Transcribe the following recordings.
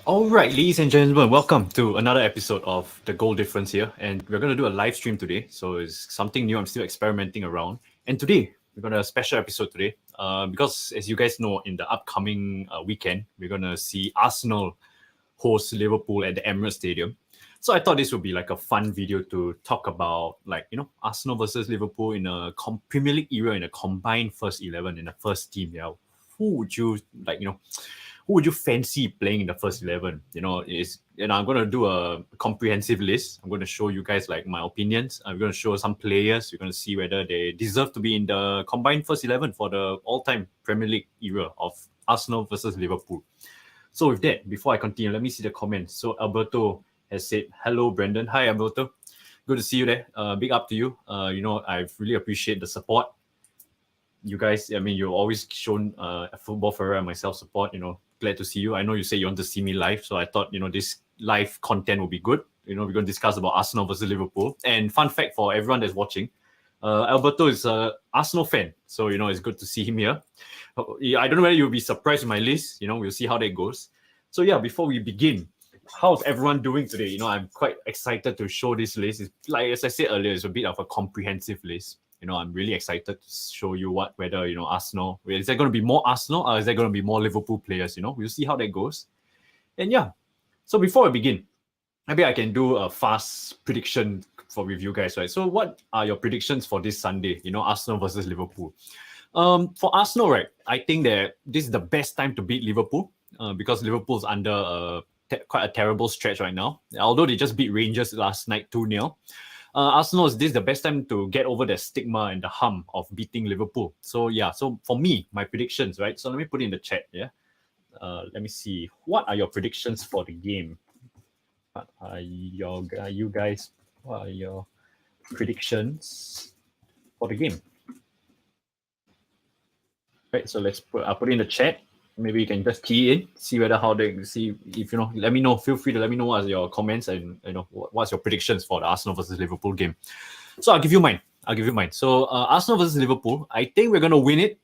All right, ladies and gentlemen, welcome to another episode of The Goal Difference here. And we're going to do a live stream today. So it's something new. I'm still experimenting around. And today, we're going to a special episode today because, as you guys know, in the upcoming weekend, we're going to see Arsenal host Liverpool at the Emirates Stadium. So I thought this would be like a fun video to talk about, like, Arsenal versus Liverpool in a Premier League era in a combined first 11 in the first team. Yeah, who would you who would you fancy playing in the first 11? I'm going to do a comprehensive list. I'm going to show you guys like my opinions. I'm going to show some players. You're going to see whether they deserve to be in the combined first 11 for the all-time Premier League era of Arsenal versus Liverpool. So with that, before I continue, let me see the comments. So Alberto has said, hello, Brendan. Hi, Alberto. Good to see you there. Big up to you. I really appreciate the support. You guys, you've always shown a football Ferrer and myself support. Glad to see you. I know you say you want to see me live, so I thought this live content will be good. We're going to discuss about Arsenal versus Liverpool. And fun fact for everyone that's watching, Alberto is an Arsenal fan, so it's good to see him here. I don't know whether you'll be surprised with my list. We'll see how that goes. So yeah, before we begin, how's everyone doing today? I'm quite excited to show this list. It's, like as I said earlier, it's a bit of a comprehensive list. I'm really excited to show you whether Arsenal, is there going to be more Arsenal or is there going to be more Liverpool players? We'll see how that goes. And yeah, so before I begin, maybe I can do a fast prediction with you guys, right? So what are your predictions for this Sunday? Arsenal versus Liverpool. For Arsenal, right, I think that this is the best time to beat Liverpool because Liverpool's under quite a terrible stretch right now. Although they just beat Rangers last night 2-0. Arsenal, is this the best time to get over the stigma and the hum of beating Liverpool? So yeah, so for me, my predictions, right? So let me put it in the chat, yeah? Let me see. What are your predictions for the game? What are your predictions for the game? Right, so I'll put it in the chat. Maybe you can just key in, see how they see if let me know. Feel free to let me know what are your comments and what's your predictions for the Arsenal versus Liverpool game. So I'll give you mine. So Arsenal versus Liverpool, I think we're gonna win it.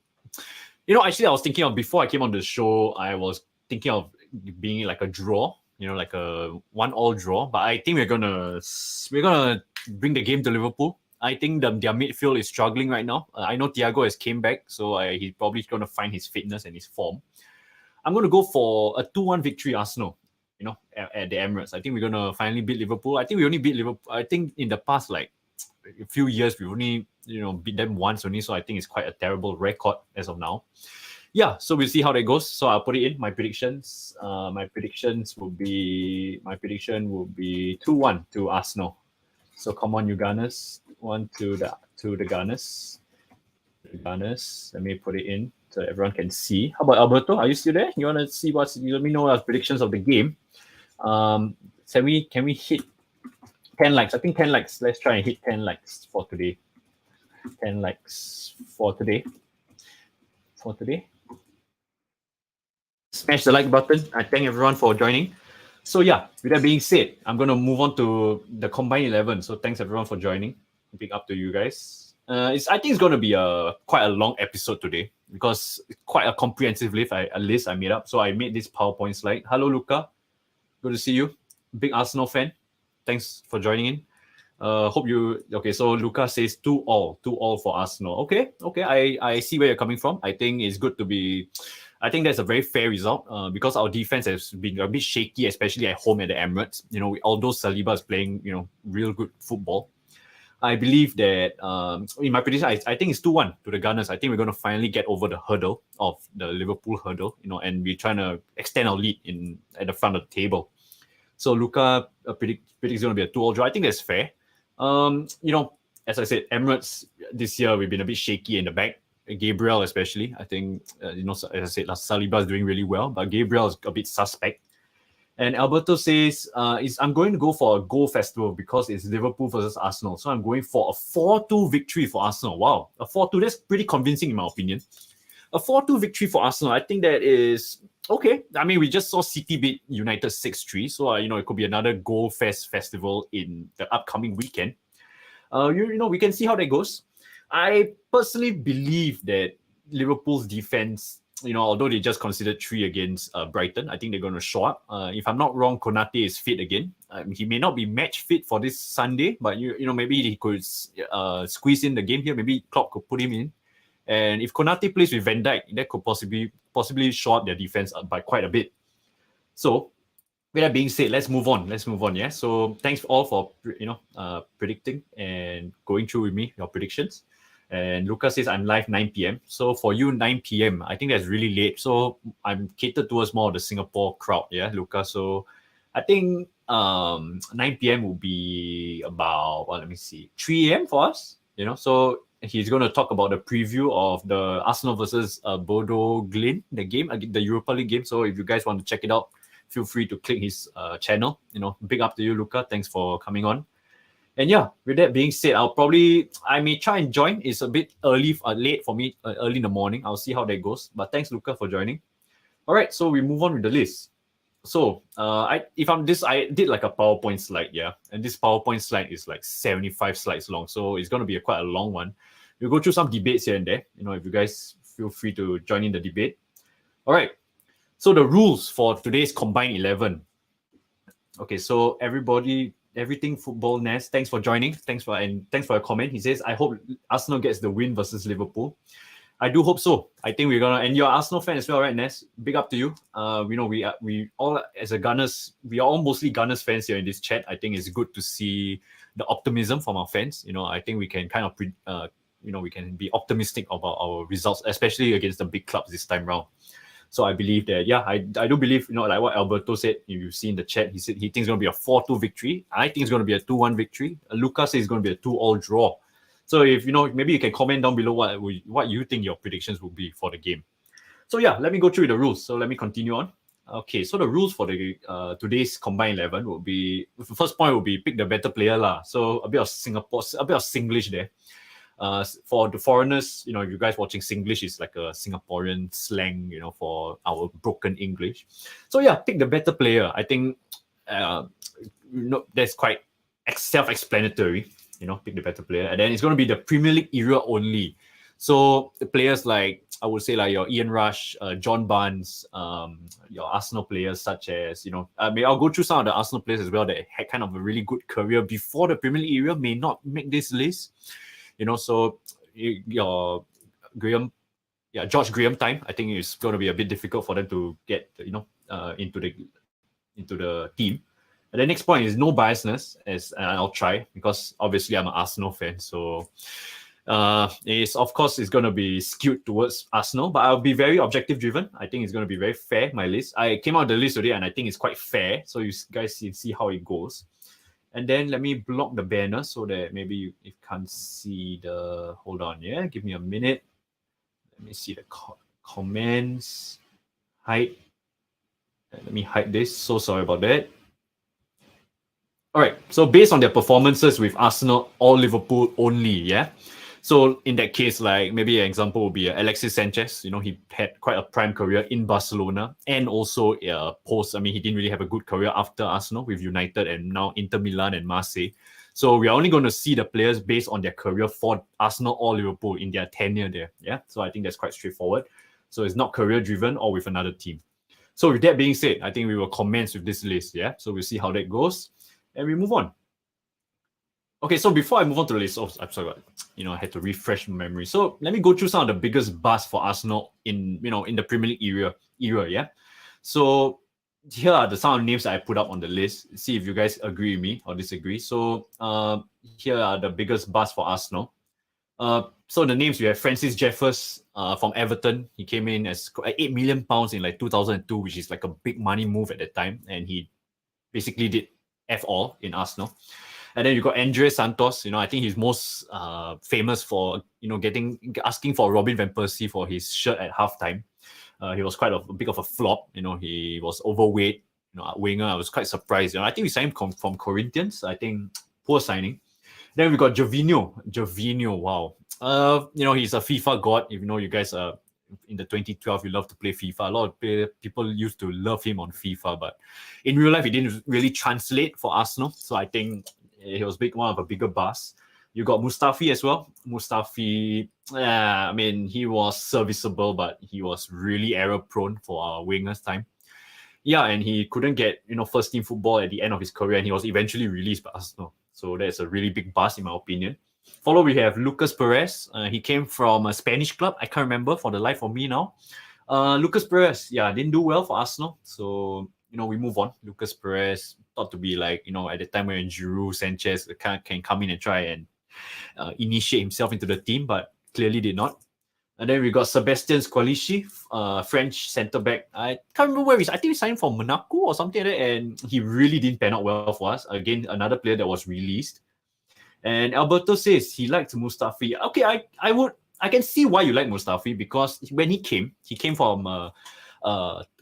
Actually, I was thinking of before I came on the show, I was thinking of being like a draw, like a 1-1 draw. But I think we're gonna bring the game to Liverpool. I think their midfield is struggling right now. I know Thiago has came back, so he's probably going to find his fitness and his form. I'm going to go for a 2-1 victory, Arsenal, at the Emirates. I think we're going to finally beat Liverpool. I think we only beat Liverpool. I think in the past, like, a few years, we've only, beat them once only. So I think it's quite a terrible record as of now. Yeah, so we'll see how that goes. So I'll put it in my predictions. My prediction will be 2-1 to Arsenal. So come on, you Gunners. One to the Gunners. Let me put it in so everyone can see. How about Alberto? Are you still there? You want to see you let me know our predictions of the game. Can we hit 10 likes? I think 10 likes. Let's try and hit 10 likes for today. 10 likes for today. Smash the like button. I thank everyone for joining. So yeah, with that being said, I'm going to move on to the combined 11. So thanks everyone for joining. Big up to you guys. I think it's going to be quite a long episode today because it's quite a comprehensive list I made up. So I made this PowerPoint slide. Hello, Luca. Good to see you. Big Arsenal fan. Thanks for joining in. Hope you... Okay, so Luca says 2-2 for Arsenal. Okay, I see where you're coming from. I think it's good to be... I think that's a very fair result because our defense has been a bit shaky, especially at home at the Emirates. Although Saliba is playing, real good football. I believe that in my prediction, I think it's 2-1 to the Gunners. I think we're going to finally get over the hurdle of the Liverpool hurdle, and we're trying to extend our lead at the front of the table. So Luca predicts it's going to be a 2-2 draw. I think that's fair. As I said, Emirates this year, we've been a bit shaky in the back. Gabriel especially, I think, as I said, Saliba is doing really well, but Gabriel is a bit suspect. And Alberto says, I'm going to go for a goal festival because it's Liverpool versus Arsenal. So I'm going for a 4-2 victory for Arsenal. Wow, a 4-2, that's pretty convincing in my opinion. A 4-2 victory for Arsenal, I think that is okay. I mean, we just saw City beat United 6-3. So, it could be another goal festival in the upcoming weekend. We can see how that goes. I personally believe that Liverpool's defense although they just considered 3 against Brighton, I think they're going to show up. If I'm not wrong, Konate is fit again. He may not be match fit for this Sunday, but maybe he could squeeze in the game here. Maybe Klopp could put him in. And if Konate plays with Van Dyke, that could possibly show up their defense by quite a bit. So, with that being said, let's move on. Yeah. So thanks all for predicting and going through with me your predictions. And Lucas says I'm live 9 p.m. So for you, 9 p.m. I think that's really late. So I'm catered towards more of the Singapore crowd. Yeah, Lucas. So I think 9 p.m. will be about 3 a.m. for us. So he's going to talk about the preview of the Arsenal versus Bodo Glimt, the game, the Europa League game. So if you guys want to check it out, feel free to click his channel. Big up to you, Luca. Thanks for coming on. And yeah, with that being said, I may try and join. It's a bit late for me, early in the morning. I'll see how that goes. But thanks, Luca, for joining. All right, so we move on with the list. So I did like a PowerPoint slide, yeah. And this PowerPoint slide is like 75 slides long. So it's going to be quite a long one. We'll go through some debates here and there. If you guys feel free to join in the debate. All right. So the rules for today's combined 11. Okay, so everything football Nest, thanks for joining. Thanks for your comment. He says, I hope Arsenal gets the win versus Liverpool. I do hope so. I think we're gonna, and you're an Arsenal fan as well, right, Ness? Big up to you. We all as a Gunners, we are all mostly Gunners fans here in this chat. I think it's good to see the optimism from our fans. I think we can kind of we can be optimistic about our results, especially against the big clubs this time round. So I believe that, yeah, I do believe, like what Alberto said, if you've seen the chat, he said he thinks it's going to be a 4-2 victory. I think it's going to be a 2-1 victory. Lucas says it's going to be a 2-2 draw. So if, maybe you can comment down below what you think your predictions will be for the game. So yeah, let me go through the rules. So let me continue on. Okay, so the rules for the today's combined 11 will be, the first point will be pick the better player lah. So a bit of Singlish there. For the foreigners, if you guys watching Singlish, is like a Singaporean slang, for our broken English. So yeah, pick the better player. I think that's quite self-explanatory. Pick the better player, and then it's going to be the Premier League era only. So the players like, I would say, like your Ian Rush, John Barnes, your Arsenal players such as, I'll go through some of the Arsenal players as well that had kind of a really good career before the Premier League era may not make this list. So your George Graham time, I think it's going to be a bit difficult for them to get, into the team. And the next point is no biasness, as I'll try, because obviously I'm an Arsenal fan. So it's going to be skewed towards Arsenal, but I'll be very objective driven. I think it's going to be very fair, my list. I came out with the list today and I think it's quite fair. So you guys see how it goes. And then let me block the banner so that maybe you can't see the... Hold on, yeah? Give me a minute. Let me see the comments. Hide. Let me hide this. So sorry about that. All right. So based on their performances with Arsenal or Liverpool only, yeah? So in that case, like maybe an example would be Alexis Sanchez. He had quite a prime career in Barcelona and also he didn't really have a good career after Arsenal with United and now Inter Milan and Marseille. So we are only going to see the players based on their career for Arsenal or Liverpool in their tenure there. Yeah. So I think that's quite straightforward. So it's not career driven or with another team. So with that being said, I think we will commence with this list. Yeah. So we'll see how that goes and we move on. Okay, so before I move on to the list, I'm sorry, I had to refresh my memory. So let me go through some of the biggest busts for Arsenal in the Premier League era, yeah. So here are some of the names that I put up on the list. See if you guys agree with me or disagree. So here are the biggest busts for Arsenal. So the names, we have Francis Jeffers from Everton. He came in as £8 million in like 2002, which is like a big money move at that time, and he basically did F all in Arsenal. And then you got Andres Santos. I think he's most famous for asking for Robin van Persie for his shirt at halftime. He was quite a bit of a flop. He was overweight. Winger. I was quite surprised. I think we signed him from Corinthians. I think poor signing. Then we got Gervinho. Wow. He's a FIFA god. If you guys are in the 2012, you love to play FIFA. A lot of people used to love him on FIFA, but in real life, he didn't really translate for Arsenal. So I think he was one of a bigger bust. You got Mustafi as well. Mustafi, I mean, he was serviceable, but he was really error prone for our wingers time. Yeah, and he couldn't get first team football at the end of his career, and he was eventually released by Arsenal. So that's a really big bust in my opinion. Follow, we have Lucas Perez. He came from a Spanish club. I can't remember for the life of me now. Lucas Perez, yeah, didn't do well for Arsenal. So we move on. Lucas Perez thought to be like at the time when Giroux, Sanchez can come in and try and initiate himself into the team, but clearly did not. And then we got Sebastian Squalici, French centre back. I can't remember where I think he signed for Monaco or something like that, and he really didn't pan out well for us. Again, another player that was released. And Alberto says he liked Mustafi. Okay, I can see why you like Mustafi, because when he came from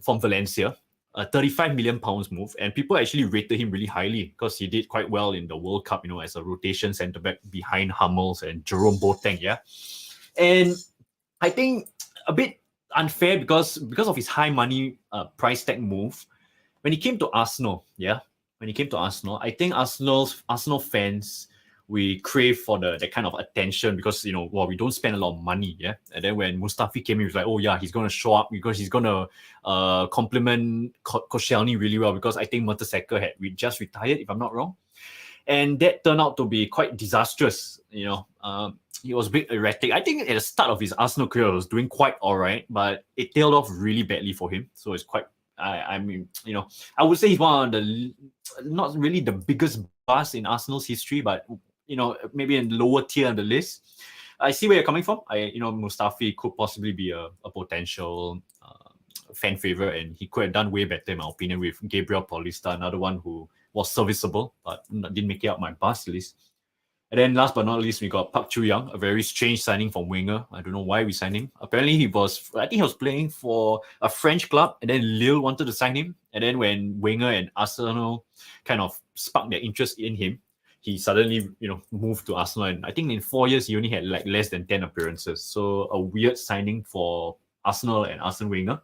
Valencia, a 35 million pounds move, and people actually rated him really highly because he did quite well in the World Cup, as a rotation centre back behind Hummels and Jerome Boateng, yeah. And I think a bit unfair because of his high money price tag move. When he came to Arsenal, I think Arsenal fans, we crave for that kind of attention because we don't spend a lot of money, yeah. And then when Mustafi came in, he was like, oh yeah, he's gonna show up because he's gonna complement Koscielny really well, because I think Mertesacker had just retired, if I'm not wrong, and that turned out to be quite disastrous. He was a bit erratic. I think at the start of his Arsenal career, he was doing quite all right, but it tailed off really badly for him. So it's quite. I mean, I would say he's one of the not really the biggest bust in Arsenal's history, but maybe in lower tier on the list. I see where you're coming from. Mustafi could possibly be a potential fan favorite, and he could have done way better, in my opinion, with Gabriel Paulista, another one who was serviceable, but didn't make it out my bust list. And then last but not least, we got Park Chu-young, a very strange signing from winger. I don't know why we signed him. Apparently, I think he was playing for a French club, and then Lille wanted to sign him. And then when Wenger and Arsenal kind of sparked their interest in him, he suddenly, moved to Arsenal. And I think in 4 years, he only had like less than 10 appearances. So a weird signing for Arsenal and Arsene Wenger.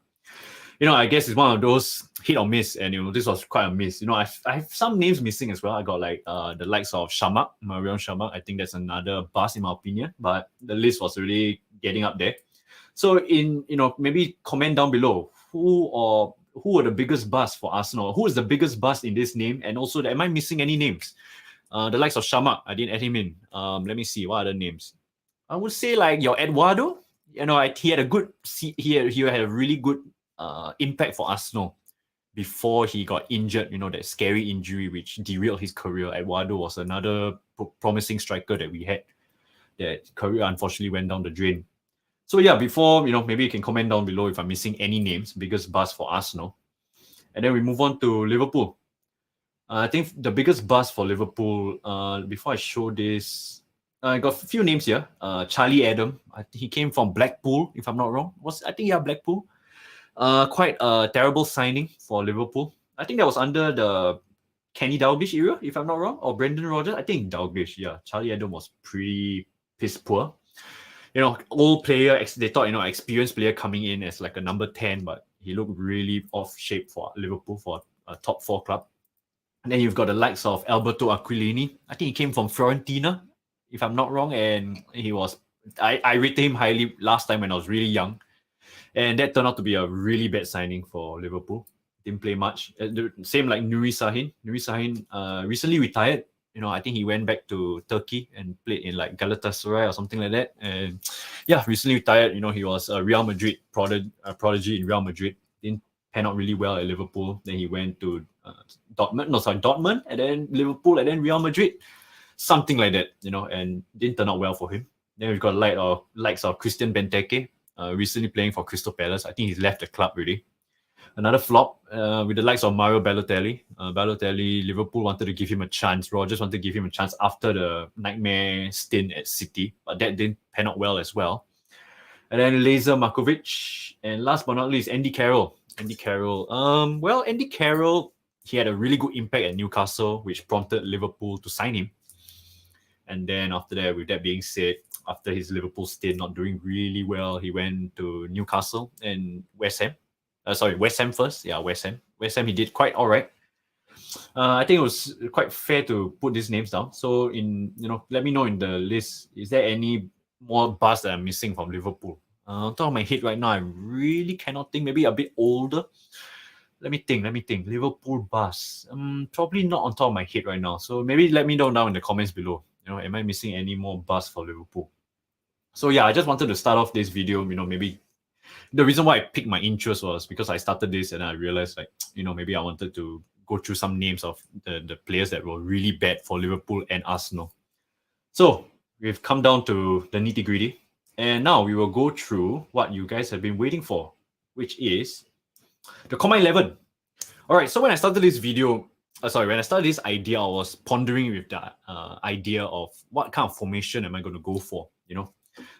I guess it's one of those hit or miss, and this was quite a miss. I have some names missing as well. I got like the likes of Shamak, Marion Shamak. I think that's another bust in my opinion, but the list was really getting up there. So maybe comment down below who are the biggest bust for Arsenal? Who is the biggest bust in this name? And also, am I missing any names? The likes of Shamak, I didn't add him in. Let me see, what other names? I would say like your Eduardo. He had a really good impact for Arsenal before he got injured, that scary injury which derailed his career. Eduardo was another promising striker that we had. That career unfortunately went down the drain. So yeah, before, maybe you can comment down below if I'm missing any names, biggest bust for Arsenal. And then we move on to Liverpool. I think the biggest bust for Liverpool, before I show this, I got a few names here. Charlie Adam, he came from Blackpool, if I'm not wrong. Blackpool. Quite a terrible signing for Liverpool. I think that was under the Kenny Dalglish era, if I'm not wrong, or Brendan Rodgers. I think Dalglish, yeah. Charlie Adam was pretty piss poor. Old player, they thought, experienced player coming in as like a number 10, but he looked really off shape for Liverpool, for a top 4 club. And then you've got the likes of Alberto Aquilini. I think he came from Fiorentina, if I'm not wrong, and I rated him highly last time when I was really young. And that turned out to be a really bad signing for Liverpool. Didn't play much. Same like Nuri Sahin. Nuri Sahin recently retired. I think he went back to Turkey and played in like Galatasaray or something like that. And yeah, recently retired. He was a Real Madrid prodigy in Real Madrid. Didn't pan out really well at Liverpool. Then he went to Dortmund, and then Liverpool, and then Real Madrid. Something like that, and didn't turn out well for him. Then we've got likes of Christian Benteke. Recently playing for Crystal Palace. I think he's left the club really. Another flop with the likes of Mario Balotelli. Liverpool wanted to give him a chance. Rodgers wanted to give him a chance after the nightmare stint at City, but that didn't pan out well as well. And then Lazer Markovic. And last but not least, Andy Carroll. Andy Carroll, he had a really good impact at Newcastle, which prompted Liverpool to sign him. And then after that, with that being said, after his Liverpool stint not doing really well, he went to Newcastle and West Ham. West Ham first. Yeah, West Ham. West Ham, he did quite all right. I think it was quite fair to put these names down. So let me know in the list, is there any more buzz that I'm missing from Liverpool? On top of my head right now, I really cannot think. Maybe a bit older. Let me think. Liverpool buzz. Probably not on top of my head right now. So maybe let me know down in the comments below. Am I missing any more buzz for Liverpool? So yeah, I just wanted to start off this video. Maybe the reason why I picked my interest was because I started this and I realized maybe I wanted to go through some names of the players that were really bad for Liverpool and Arsenal. So we've come down to the nitty gritty. And now we will go through what you guys have been waiting for, which is the Combine 11. All right, so when I started this video, when I started this idea, I was pondering with the idea of what kind of formation am I going to go for,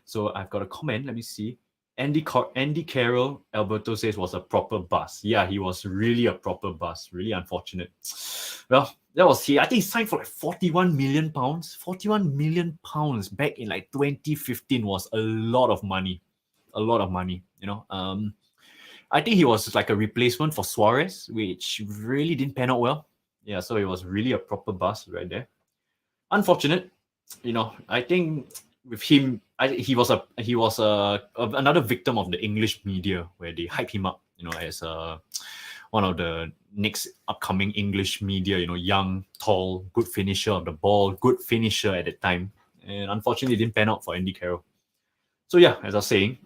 So I've got a comment, let me see. Andy Carroll, Alberto says, was a proper bust. Yeah, he was really a proper bust. Really unfortunate. Well, that was he. I think he signed for like 41 million pounds. 41 million pounds back in like 2015 was a lot of money. A lot of money, I think he was like a replacement for Suarez, which really didn't pan out well. Yeah, so it was really a proper bust right there. Unfortunate, I think with him, he was another victim of the English media where they hype him up, as one of the next upcoming English media, young, tall, good finisher of the ball, good finisher at the time. And unfortunately, it didn't pan out for Andy Carroll. So yeah, as I was saying,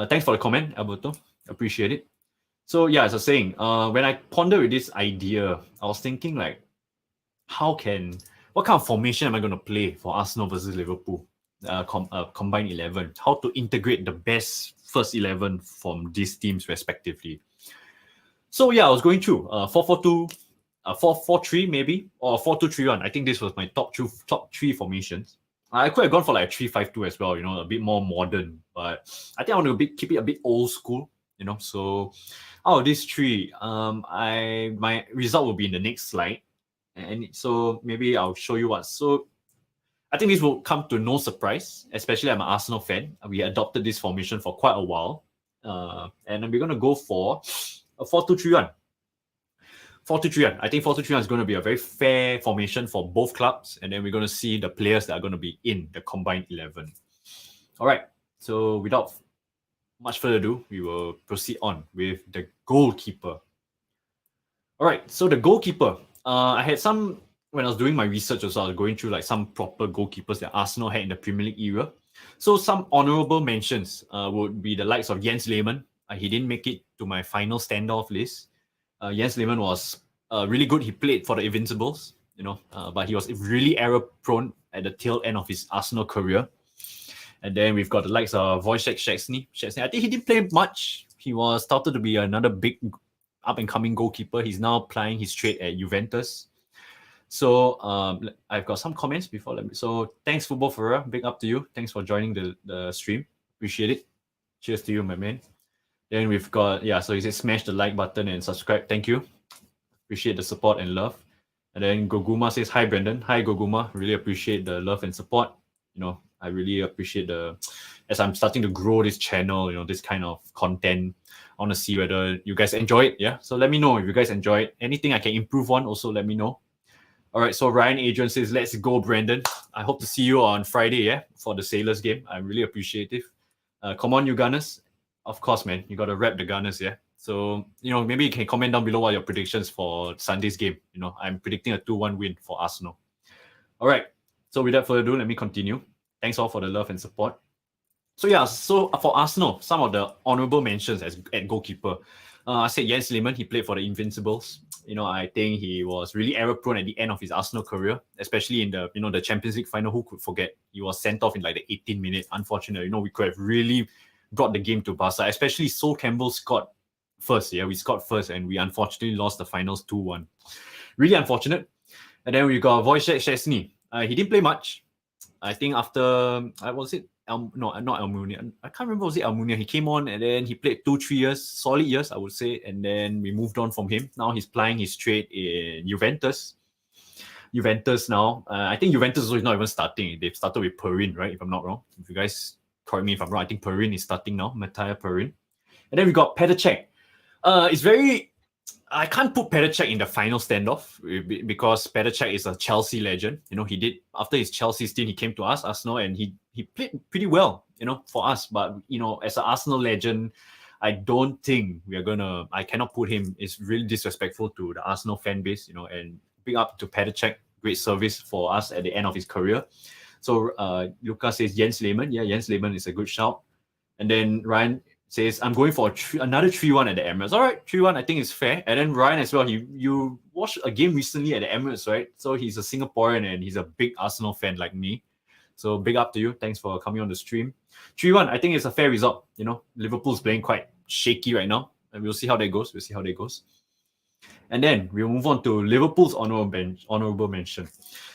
thanks for the comment, Alberto. Appreciate it. So yeah, as I was saying, when I pondered with this idea, I was thinking like, what kind of formation am I going to play for Arsenal versus Liverpool? Combined 11, how to integrate the best first 11 from these teams respectively. So yeah, I was going through 4-4-2, 4-4-3 maybe, or 4-2-3-1. I think this was my top three formations. I could have gone for like a 3-5-2 as well, a bit more modern, but I think I want to keep it a bit old school, So out of these three, my result will be in the next slide, and so maybe I'll show you what. So I think this will come to no surprise, especially I'm an Arsenal fan. We adopted this formation for quite a while. And we're going to go for a 4-2-3-1. 4-2-3-1. I think 4-2-3-1 is going to be a very fair formation for both clubs. And then we're going to see the players that are going to be in the combined 11. All right. So without much further ado, we will proceed on with the goalkeeper. All right. So the goalkeeper, I had some... When I was doing my research also, I was going through like some proper goalkeepers that Arsenal had in the Premier League era. So some honourable mentions would be the likes of Jens Lehmann. He didn't make it to my final standoff list. Jens Lehmann was really good. He played for the Invincibles, but he was really error-prone at the tail end of his Arsenal career. And then we've got the likes of Wojciech Szczesny. I think he didn't play much. He was touted to be another big up-and-coming goalkeeper. He's now plying his trade at Juventus. So I've got some comments before. So thanks, Football Ferreira. Big up to you. Thanks for joining the stream. Appreciate it. Cheers to you, my man. Then we've got, so he said smash the like button and subscribe. Thank you. Appreciate the support and love. And then Goguma says, hi, Brendan. Hi, Goguma. Really appreciate the love and support. I really appreciate as I'm starting to grow this channel, this kind of content. I want to see whether you guys enjoy it. Yeah. So let me know if you guys enjoy it. Anything I can improve on, also let me know. All right, so Ryan Adrian says, let's go, Brandon. I hope to see you on Friday, for the Sailors game. I'm really appreciative. Come on, you Gunners. Of course, man. You got to rep the Gunners, yeah? So, maybe you can comment down below what your predictions for Sunday's game. I'm predicting a 2-1 win for Arsenal. All right, so without further ado, let me continue. Thanks all for the love and support. So, so for Arsenal, some of the honourable mentions at goalkeeper. I said Jens Lehmann, he played for the Invincibles. I think he was really error-prone at the end of his Arsenal career, especially in the, the Champions League final. Who could forget? He was sent off in like the 18th minute. Unfortunately, we could have really brought the game to Barca, especially Sol Campbell scored first. Yeah, we scored first, and we unfortunately lost the finals 2-1. Really unfortunate. And then we got Wojciech Szczesny. He didn't play much. I think after, was it? Not Almunia. I can't remember, was it Almunia? He came on and then he played 2-3 years, solid years, I would say. And then we moved on from him. Now he's plying his trade in Juventus. Now, I think Juventus is not even starting. They've started with Perin, right? If I'm not wrong. If you guys correct me if I'm wrong, I think Perin is starting now, Mattia Perin. And then we got Petr Cech. It's very I can't put Petr Cech in the final standoff because Petr Cech is a Chelsea legend. He did after his Chelsea stint, he came to us, Arsenal, and he played pretty well, for us. But as an Arsenal legend, I don't think I cannot put him. It's really disrespectful to the Arsenal fan base, and big up to Petr Cech, great service for us at the end of his career. So Lucas says Jens Lehmann. Yeah, Jens Lehmann is a good shout. And then Ryan says, I'm going for another 3-1 at the Emirates. All right, 3-1, I think it's fair. And then Ryan as well, you watched a game recently at the Emirates, right? So he's a Singaporean and he's a big Arsenal fan like me. So big up to you. Thanks for coming on the stream. 3-1, I think it's a fair result. Liverpool's playing quite shaky right now. And we'll see how that goes. And then we'll move on to Liverpool's honorable mention.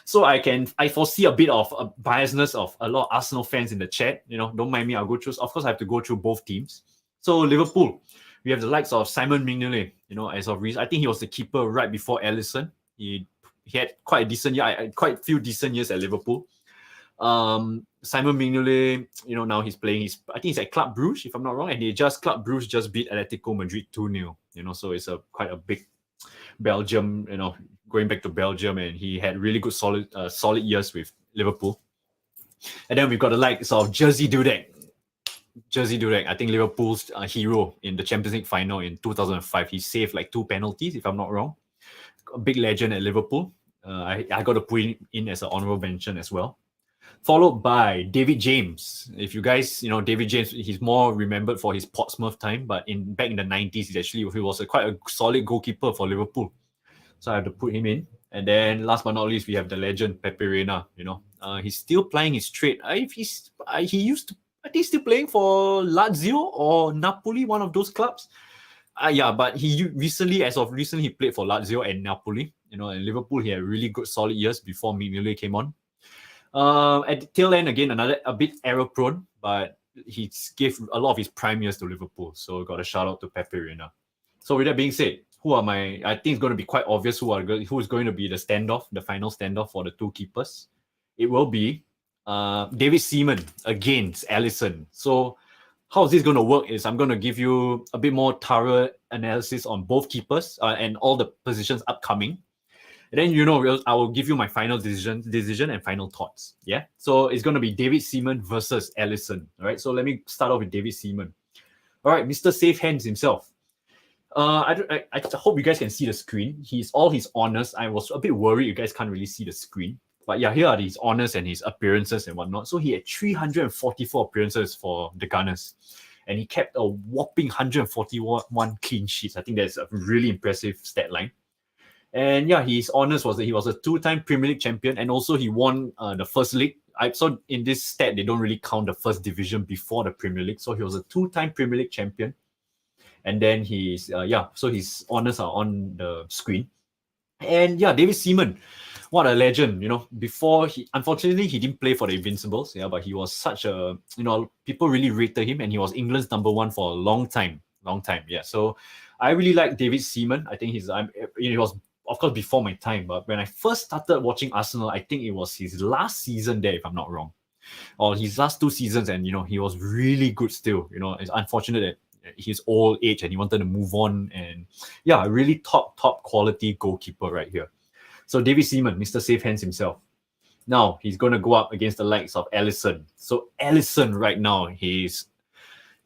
So I foresee a bit of a biasness of a lot of Arsenal fans in the chat. Don't mind me. I'll go through. Of course, I have to go through both teams. So Liverpool, we have the likes of Simon Mignolet. As of recent, I think he was the keeper right before Alisson. He had quite a decent year, quite a few decent years at Liverpool. Simon Mignolet, now he's playing. I think he's at Club Brugge, if I'm not wrong, and Club Brugge just beat Atletico Madrid 2-0. So it's quite a big Belgium, going back to Belgium, and he had really good solid years with Liverpool. And then we've got the likes of Jerzy Dudek. I think Liverpool's hero in the Champions League final in 2005. He saved like 2 penalties, if I'm not wrong. A big legend at Liverpool. I got to put him in as an honorable mention as well. Followed by David James. If you guys, David James, he's more remembered for his Portsmouth time, but back in the 90s, he was quite a solid goalkeeper for Liverpool. So I have to put him in. And then last but not least, we have the legend Pepe Reina. He's still playing his trade. I think he's still playing for Lazio or Napoli, one of those clubs. But he recently he played for Lazio and Napoli. And Liverpool, he had really good solid years before Mignolet came on. At the tail end, again, a bit error prone, but he gave a lot of his prime years to Liverpool. So got a shout out to Pepe Reina. So with that being said, I think it's going to be quite obvious who is going to be the final standoff for the 2 keepers. It will be David Seaman against Alisson. So how is this going to work is I'm going to give you a bit more thorough analysis on both keepers and all the positions upcoming. And then, I will give you my final decision and final thoughts. Yeah. So it's going to be David Seaman versus Alisson. All right. So let me start off with David Seaman. All right, Mr. Safe Hands himself. I hope you guys can see the screen. All his honors. I was a bit worried you guys can't really see the screen. But yeah, here are his honors and his appearances and whatnot. So he had 344 appearances for the Gunners. And he kept a whopping 141 clean sheets. I think that's a really impressive stat line. And yeah, his honors was that he was a 2-time Premier League champion, and also he won the first league. I saw in this stat they don't really count the first division before the Premier League, so he was a 2-time Premier League champion. And then so his honors are on the screen. And yeah, David Seaman, what a legend. Before unfortunately he didn't play for the Invincibles, but he was such a people really rated him, and he was England's number 1 for a long time. Yeah, so I really like David Seaman. I think he was, of course, before my time, but when I first started watching Arsenal, I think it was his last season there, if I'm not wrong, or his last 2 seasons, and he was really good still. It's unfortunate that his old age and he wanted to move on, and yeah, a really top quality goalkeeper right here. So David Seaman, Mr. Safe Hands himself. Now he's going to go up against the likes of Alisson. So Alisson right now, he's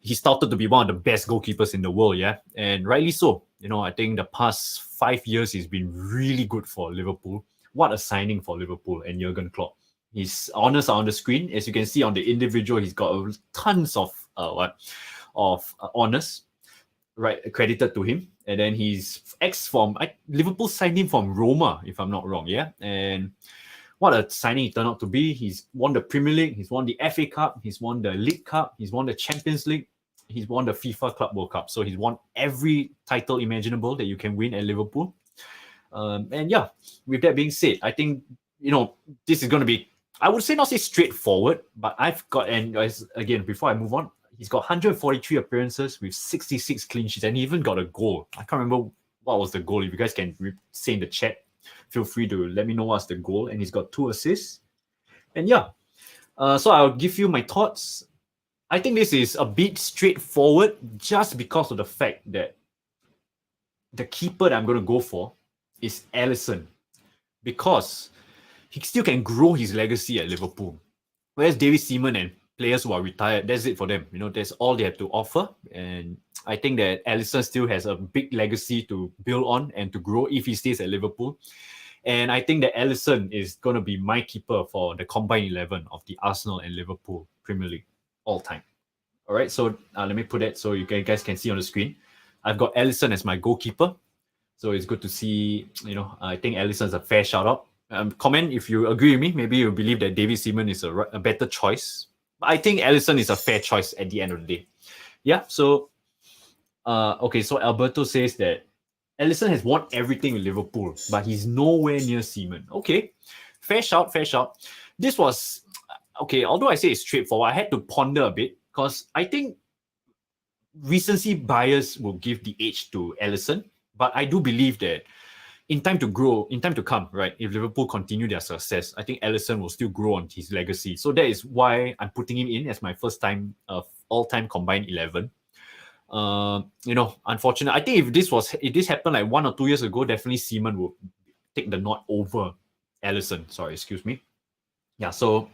started to be one of the best goalkeepers in the world, yeah, and rightly so. I think the past 5 years he's been really good for Liverpool. What a signing for Liverpool and Jurgen Klopp. His honors are on the screen. As you can see on the individual, he's got tons of honors, right, credited to him. And then he's Liverpool signed him from Roma, if I'm not wrong, yeah. And what a signing he turned out to be. He's won the Premier League, he's won the FA Cup, he's won the League Cup, he's won the Champions League, he's won the FIFA Club World Cup. So he's won every title imaginable that you can win at Liverpool. And yeah, with that being said, I think, this is going to be, I would say not say straightforward, but again, before I move on, he's got 143 appearances with 66 clean sheets, and he even got a goal. I can't remember what was the goal. If you guys can say in the chat, feel free to let me know what's the goal. And he's got 2 assists. And yeah, so I'll give you my thoughts. I think this is a bit straightforward just because of the fact that the keeper that I'm going to go for is Alisson, because he still can grow his legacy at Liverpool. Whereas David Seaman and players who are retired, that's it for them. That's all they have to offer. And I think that Alisson still has a big legacy to build on and to grow if he stays at Liverpool. And I think that Alisson is going to be my keeper for the combined 11 of the Arsenal and Liverpool Premier League all time. All right, so let me put that so you guys can see on the screen. I've got Alisson as my goalkeeper. So it's good to see, I think Alisson's a fair shout out. Comment if you agree with me. Maybe you believe that David Seaman is a better choice. But I think Alisson is a fair choice at the end of the day. Yeah, so, okay, so Alberto says that Alisson has won everything with Liverpool, but he's nowhere near Seaman. Okay, fair shout. This was, okay, although I say it's straightforward, I had to ponder a bit because I think recency bias will give the edge to Alisson, but I do believe that in time to come, right, if Liverpool continue their success, I think Alisson will still grow on his legacy. So that is why I'm putting him in as my first time all-time combined 11. Unfortunately, I think if this happened like 1 or 2 years ago, definitely Seaman would take the nod over Alisson. Sorry, excuse me. Yeah, so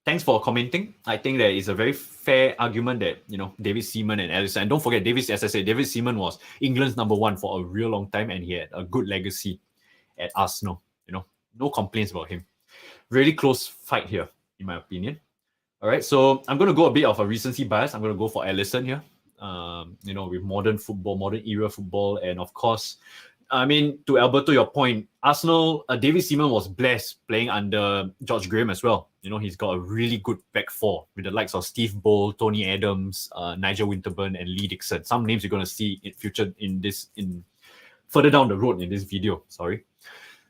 thanks for commenting. I think that is a very fair argument that, David Seaman and Alisson, and don't forget, as I said, David Seaman was England's #1 for a real long time, and he had a good legacy at Arsenal. No complaints about him. Really close fight here, in my opinion. All right, so I'm going to go a bit of a recency bias. I'm going to go for Alisson here. With modern football, modern era football, and of course, I mean, to Alberto, your point, Arsenal, David Seaman was blessed playing under George Graham as well. He's got a really good back four with the likes of Steve Bold, Tony Adams, Nigel Winterburn, and Lee Dixon. Some names you're going to see in further down the road in this video. Sorry.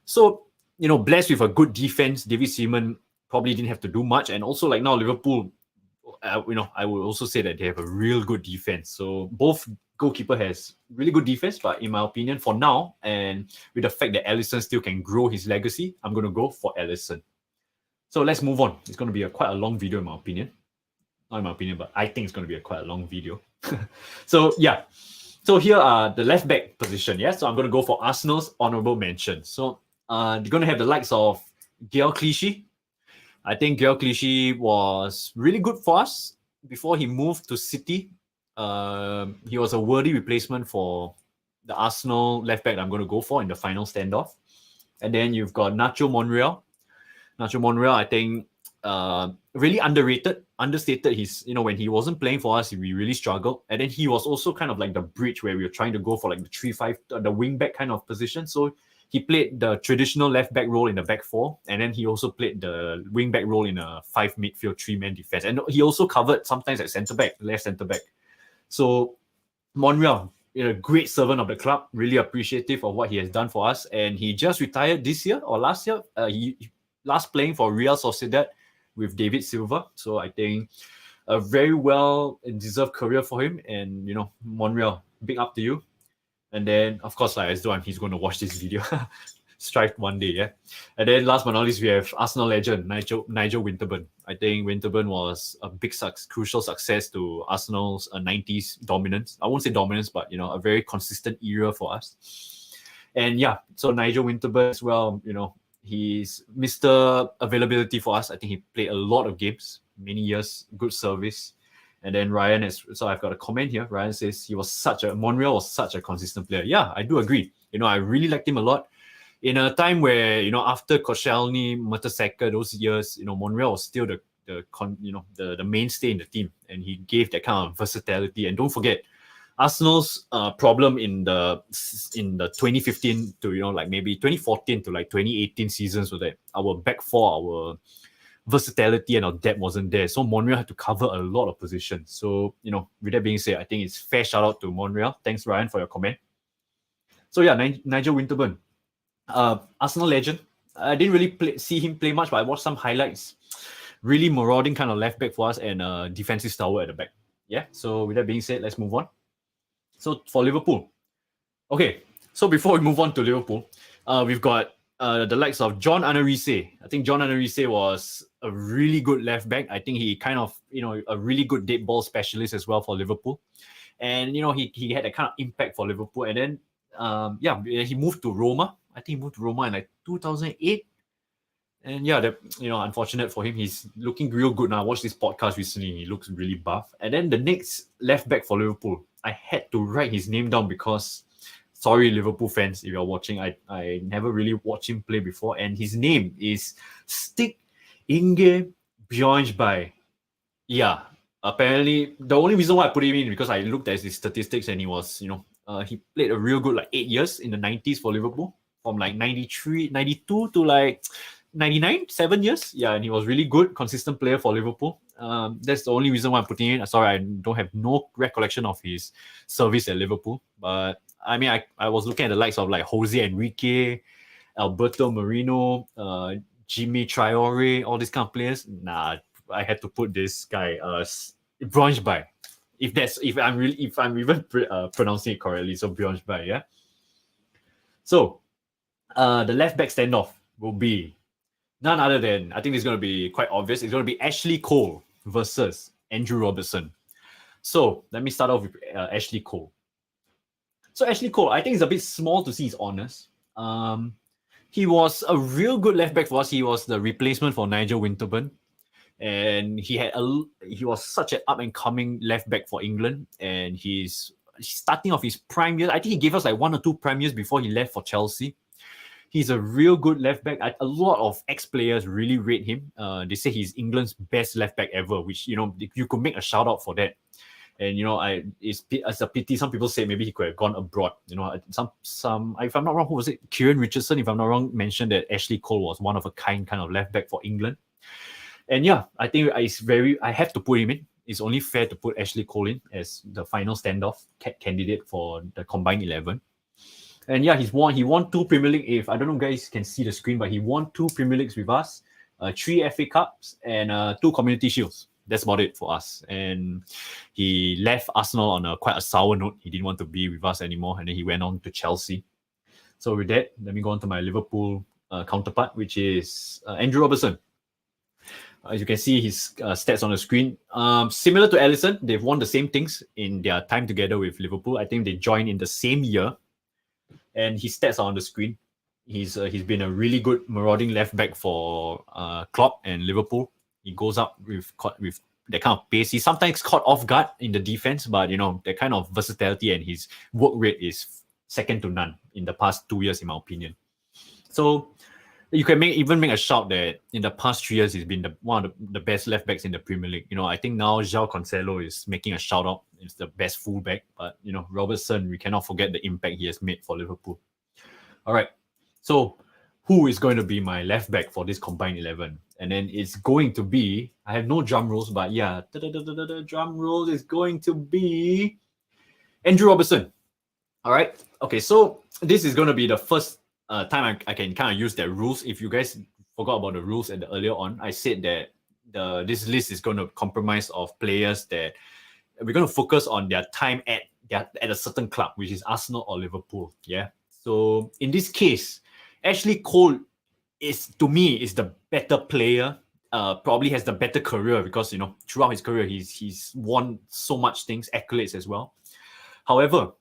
So, blessed with a good defense, David Seaman probably didn't have to do much. And also, like now, Liverpool, I would also say that they have a real good defense. So both goalkeeper has really good defense, but in my opinion, for now, and with the fact that Alisson still can grow his legacy, I'm going to go for Alisson. So let's move on. It's going to be quite a long video in my opinion. Not in my opinion, but I think it's going to be quite a long video. So yeah. So here are the left back position. Yeah. So I'm going to go for Arsenal's honorable mention. So they're going to have the likes of Gael Clichy. I think Gael Clichy was really good for us before he moved to City. He was a worthy replacement for the Arsenal left back I'm going to go for in the final standoff. And then you've got Nacho Monreal. Nacho Monreal, I think, really understated. He's, when he wasn't playing for us, we really struggled. And then he was also kind of like the bridge where we were trying to go for like the 3-5, the wing back kind of position. So he played the traditional left back role in the back four, and then he also played the wing back role in a 5 midfield 3-man defense. And he also covered sometimes at centre back, left centre back. So Monreal, a great servant of the club, really appreciative of what he has done for us. And he just retired this year or last year. He last playing for Real Sociedad with David Silva. So I think a very well deserved career for him. And Monreal, big up to you. And then, of course, as though he's going to watch this video, strive one day, yeah. And then, last but not least, we have Arsenal legend Nigel Winterburn. I think Winterburn was a big, crucial success to Arsenal's 90s dominance. I won't say dominance, but a very consistent era for us. And yeah, so Nigel Winterburn as well. He's Mr. Availability for us. I think he played a lot of games, many years, good service. And then Ryan so I've got a comment here. Ryan says Monreal was such a consistent player. Yeah, I do agree. I really liked him a lot. In a time where, after Koscielny, Mertesacker, those years, Monreal was still the mainstay in the team. And he gave that kind of versatility. And don't forget, Arsenal's problem in the 2015 to, maybe 2014 to 2018 seasons was that our back four, our versatility and our depth wasn't there. So Monreal had to cover a lot of positions. So, with that being said, I think it's fair shout out to Monreal. Thanks, Ryan, for your comment. So yeah, Nigel Winterburn, Arsenal legend. I didn't really see him play much, but I watched some highlights. Really marauding kind of left back for us and defensive stalwart at the back. Yeah, so with that being said, let's move on. So for Liverpool. Okay, so before we move on to Liverpool, we've got the likes of John Anarise. I think John Anarise was a really good left back. I think he kind of, a really good dead ball specialist as well for Liverpool. And, he had a kind of impact for Liverpool. And then he moved to Roma. I think he moved to Roma in like 2008. And yeah, unfortunate for him. He's looking real good now. I watched this podcast recently. He looks really buff. And then the next left back for Liverpool, I had to write his name down because, sorry, Liverpool fans, if you're watching, I never really watched him play before. And his name is Stig Inge Bjornsby. Yeah, apparently the only reason why I put him in because I looked at his statistics and he was, he played a real good like 8 years in the 90s for Liverpool, from like 92 to like 99, 7 years. Yeah, and he was really good, consistent player for Liverpool. That's the only reason why I'm putting in. Sorry, I don't have no recollection of his service at Liverpool. But I mean, I was looking at the likes of like Jose Enrique, Alberto Moreno, Jimmy Traore, all these kind of players. Nah, I had to put this guy, Bjornsby. If I'm even pronouncing it correctly, so Bjornsby, yeah. So, the left back standoff will be none other than, I think it's going to be quite obvious. It's going to be Ashley Cole versus Andrew Robertson. So let me start off with Ashley Cole. So Ashley Cole, I think it's a bit small to see his honours. He was a real good left back for us. He was the replacement for Nigel Winterburn. And he was such an up and coming left back for England, and he's starting off his prime years. I think he gave us like 1 or 2 prime years before he left for Chelsea. He's a real good left back. A lot of ex-players really rate him. They say he's England's best left back ever, which you could make a shout out for that. And it's a pity. Some people say maybe he could have gone abroad. Some if I'm not wrong, who was it? Kieran Richardson, if I'm not wrong, mentioned that Ashley Cole was one of a kind of left back for England. And yeah, I think I have to put him in. It's only fair to put Ashley Cole in as the final standoff candidate for the combined 11. And yeah, he won 2 Premier League. If I don't know, guys can see the screen, but he won 2 Premier Leagues with us, 3 FA Cups, and 2 Community Shields. That's about it for us. And he left Arsenal on quite a sour note. He didn't want to be with us anymore, and then he went on to Chelsea. So with that, let me go on to my Liverpool counterpart, which is Andrew Robertson. As you can see his stats on the screen, similar to Alisson, they've won the same things in their time together with Liverpool. I think they joined in the same year, and his stats are on the screen. He's been a really good marauding left back for Klopp and Liverpool. He goes up with that kind of pace. He's sometimes caught off guard in the defense, but that kind of versatility and his work rate is second to none in the past 2 years, in my opinion. So you can even make a shout that in the past 3 years, he's been one of the best left backs in the Premier League. I think now João Cancelo is making a shout out. It's the best fullback, but Robertson, we cannot forget the impact he has made for Liverpool. All right, so who is going to be my left back for this combined 11? And then it's going to be, I have no drum rolls, but yeah, drum rolls is going to be Andrew Robertson. All right, okay, so this is going to be the first time I can kind of use that rules. If you guys forgot about the rules at the earlier on, I said that this list is going to comprise of players that we're going to focus on their time at a certain club, which is Arsenal or Liverpool. Yeah. So in this case, Ashley Cole is the better player. Probably has the better career because throughout his career he's won so much things, accolades as well. However,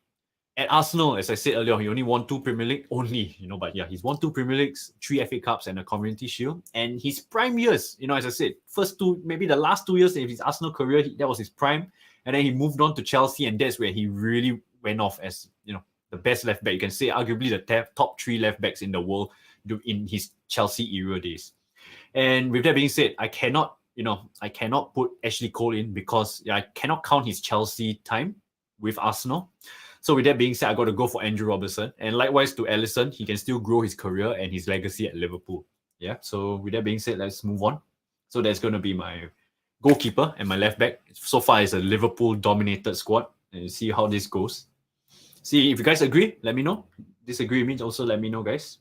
at Arsenal, as I said earlier, he only won 2 Premier League but yeah, he's won 2 Premier Leagues, 3 FA Cups, and a Community Shield. And his prime years, as I said, first 2, maybe the last 2 years of his Arsenal career, that was his prime. And then he moved on to Chelsea, and that's where he really went off as the best left back. You can say arguably the top 3 left backs in the world in his Chelsea era days. And with that being said, I cannot put Ashley Cole in because I cannot count his Chelsea time with Arsenal. So with that being said, I got to go for Andrew Robertson. And likewise to Alisson, he can still grow his career and his legacy at Liverpool. Yeah. So with that being said, let's move on. So that's going to be my goalkeeper and my left back. So far, it's a Liverpool-dominated squad. And you see how this goes. See, if you guys agree, let me know. Disagree means also let me know, guys.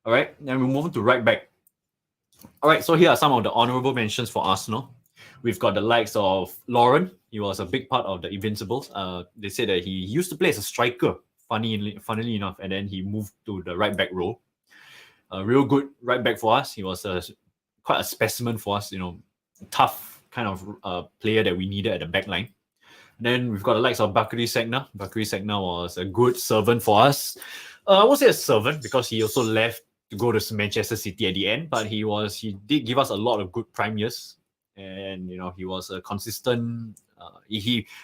All right. Then we move on to right back. All right. So here are some of the honorable mentions for Arsenal. We've got the likes of Lauren. He was a big part of the Invincibles. They say that he used to play as a striker, funnily enough, and then he moved to the right back role. A real good right back for us. He was quite a specimen for us, tough kind of player that we needed at the back line. Then we've got the likes of Bakary Sagna. Bakary Sagna was a good servant for us. I won't say a servant because he also left to go to Manchester City at the end, but he did give us a lot of good prime years, and he was a consistent.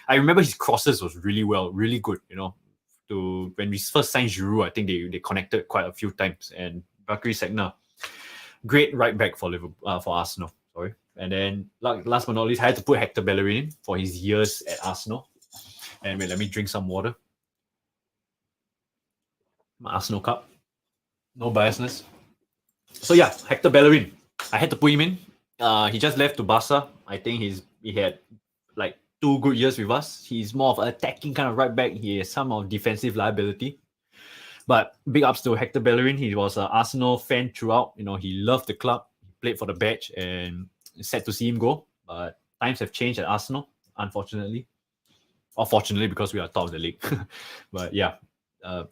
I remember his crosses was really good. To when we first signed Giroux, I think they connected quite a few times, and Bakary Sagna, great right back for Liverpool, for Arsenal. Sorry. And then last but not least, I had to put Hector Bellerin in for his years at Arsenal. And wait, let me drink some water. My Arsenal cup. No biasness. So yeah, Hector Bellerin. I had to put him in. He just left to Barca. I think he had like 2 good years with us. He's more of an attacking kind of right back. He has some of defensive liability. But big ups to Hector Bellerin. He was an Arsenal fan throughout. He loved the club. He played for the badge, and it's sad to see him go. But times have changed at Arsenal, unfortunately. Or fortunately, because we are top of the league. But yeah, with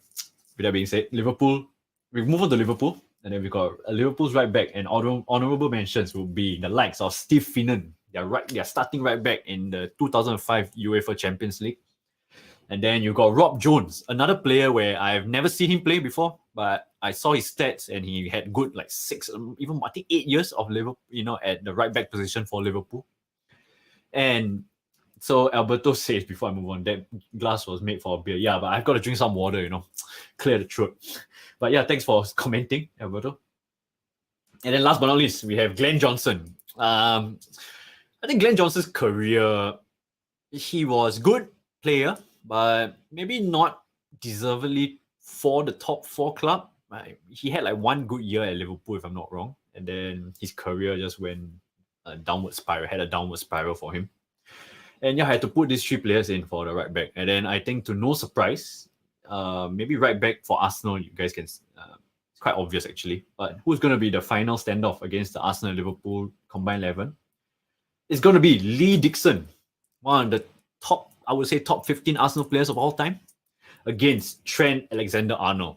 that being said, Liverpool, we've moved on to Liverpool. And then we've got Liverpool's right back, and honorable mentions will be the likes of Steve Finnan. They're starting right back in the 2005 UEFA Champions League. And then you got Rob Jones, another player where I've never seen him play before, but I saw his stats and he had good 6, even I think 8 years of Liverpool, at the right back position for Liverpool. And so Alberto says, before I move on, that glass was made for a beer. Yeah, but I've got to drink some water, clear the throat. But yeah, thanks for commenting, Alberto. And then last but not least, we have Glenn Johnson. I think Glenn Johnson's career, he was good player, but maybe not deservedly for the top 4 club. He had 1 good year at Liverpool, if I'm not wrong. And then his career just went a downward spiral for him. And yeah, I had to put these 3 players in for the right back. And then I think, to no surprise, maybe right back for Arsenal, you guys can... it's quite obvious, actually. But who's going to be the final standoff against the Arsenal-Liverpool combined 11? It's going to be Lee Dixon, one of the top, I would say, top 15 Arsenal players of all time, against Trent Alexander-Arnold.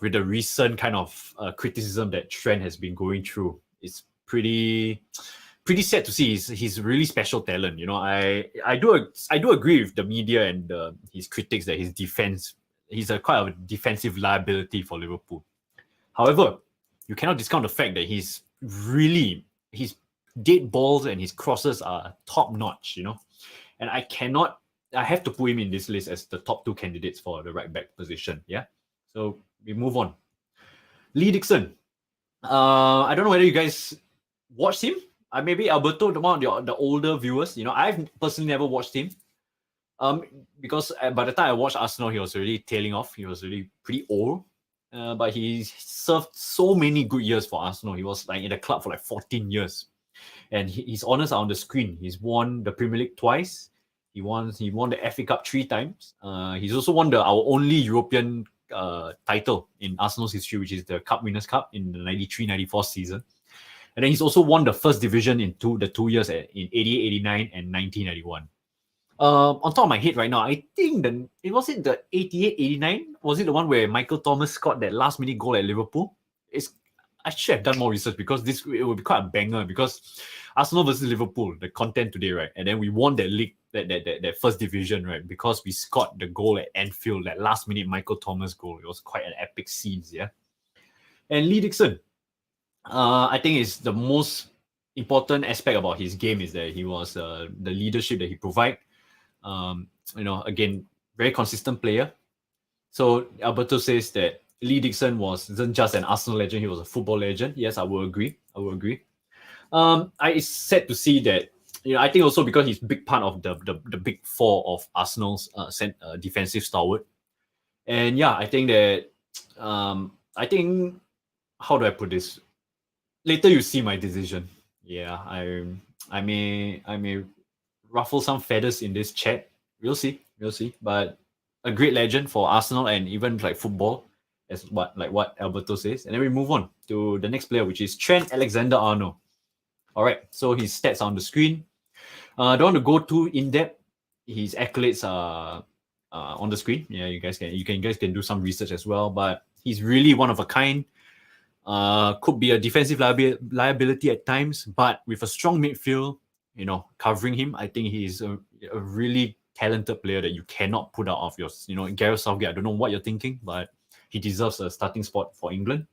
With the recent kind of criticism that Trent has been going through, it's pretty sad to see. He's a really special talent. I do agree with the media and his critics that he's quite a defensive liability for Liverpool. However, you cannot discount the fact that his dead balls and his crosses are top notch. And I have to put him in this list as the top 2 candidates for the right back position. Yeah. So we move on. Lee Dixon. I don't know whether you guys watched him. Maybe Alberto, one of the older viewers. I've personally never watched him. Because by the time I watched Arsenal, he was already tailing off. He was really pretty old. But he served so many good years for Arsenal. He was in the club for 14 years. And his honours are on the screen. He's won the Premier League twice. He won the FA Cup 3 times. He's also won our only European title in Arsenal's history, which is the Cup Winners' Cup in the 93-94 season. And then he's also won the first division in the 2 years in 88-89 and 1991. On top of my head right now, I think the 88-89? Was it the one where Michael Thomas scored that last minute goal at Liverpool? I should have done more research, because it would be quite a banger, because Arsenal versus Liverpool, the content today, right? And then we won that league, that first division, right? Because we scored the goal at Anfield, that last minute Michael Thomas goal. It was quite an epic scene, yeah. And Lee Dixon, I think is the most important aspect about his game is that he was the leadership that he provide. Again, very consistent player. So Alberto says that Lee Dixon wasn't just an Arsenal legend, he was a football legend. Yes, I will agree. It's sad to see that, I think also because he's a big part of the big 4 of Arsenal's defensive stalwart. And yeah, I think that, how do I put this? Later you see my decision. Yeah, I may ruffle some feathers in this chat. We'll see. But a great legend for Arsenal and even football, as what Alberto says. And then we move on to the next player, which is Trent Alexander-Arnold. All right, so his stats are on the screen. Don't want to go too in depth. His accolades are on the screen. Yeah, you guys can do some research as well. But he's really one of a kind. Could be a defensive liability at times, but with a strong midfield, covering him, I think he's a really talented player that you cannot put out of your, Gareth Southgate. I don't know what you're thinking, but he deserves a starting spot for England.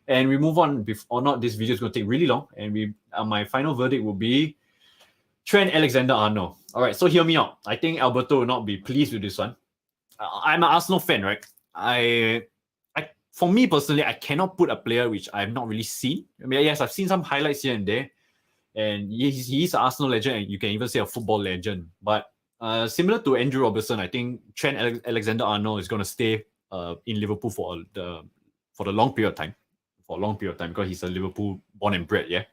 And we move on. Or not, this video is going to take really long. And my final verdict will be Trent Alexander-Arnold. All right, so hear me out. I think Alberto will not be pleased with this one. I'm an Arsenal fan, right? For me personally, I cannot put a player which I've not really seen. I mean, yes, I've seen some highlights here and there, and he's an Arsenal legend, and you can even say a football legend. But similar to Andrew Robertson, I think Trent Alexander-Arnold is going to stay in Liverpool for the long period of time, because he's a Liverpool born and bred, yeah.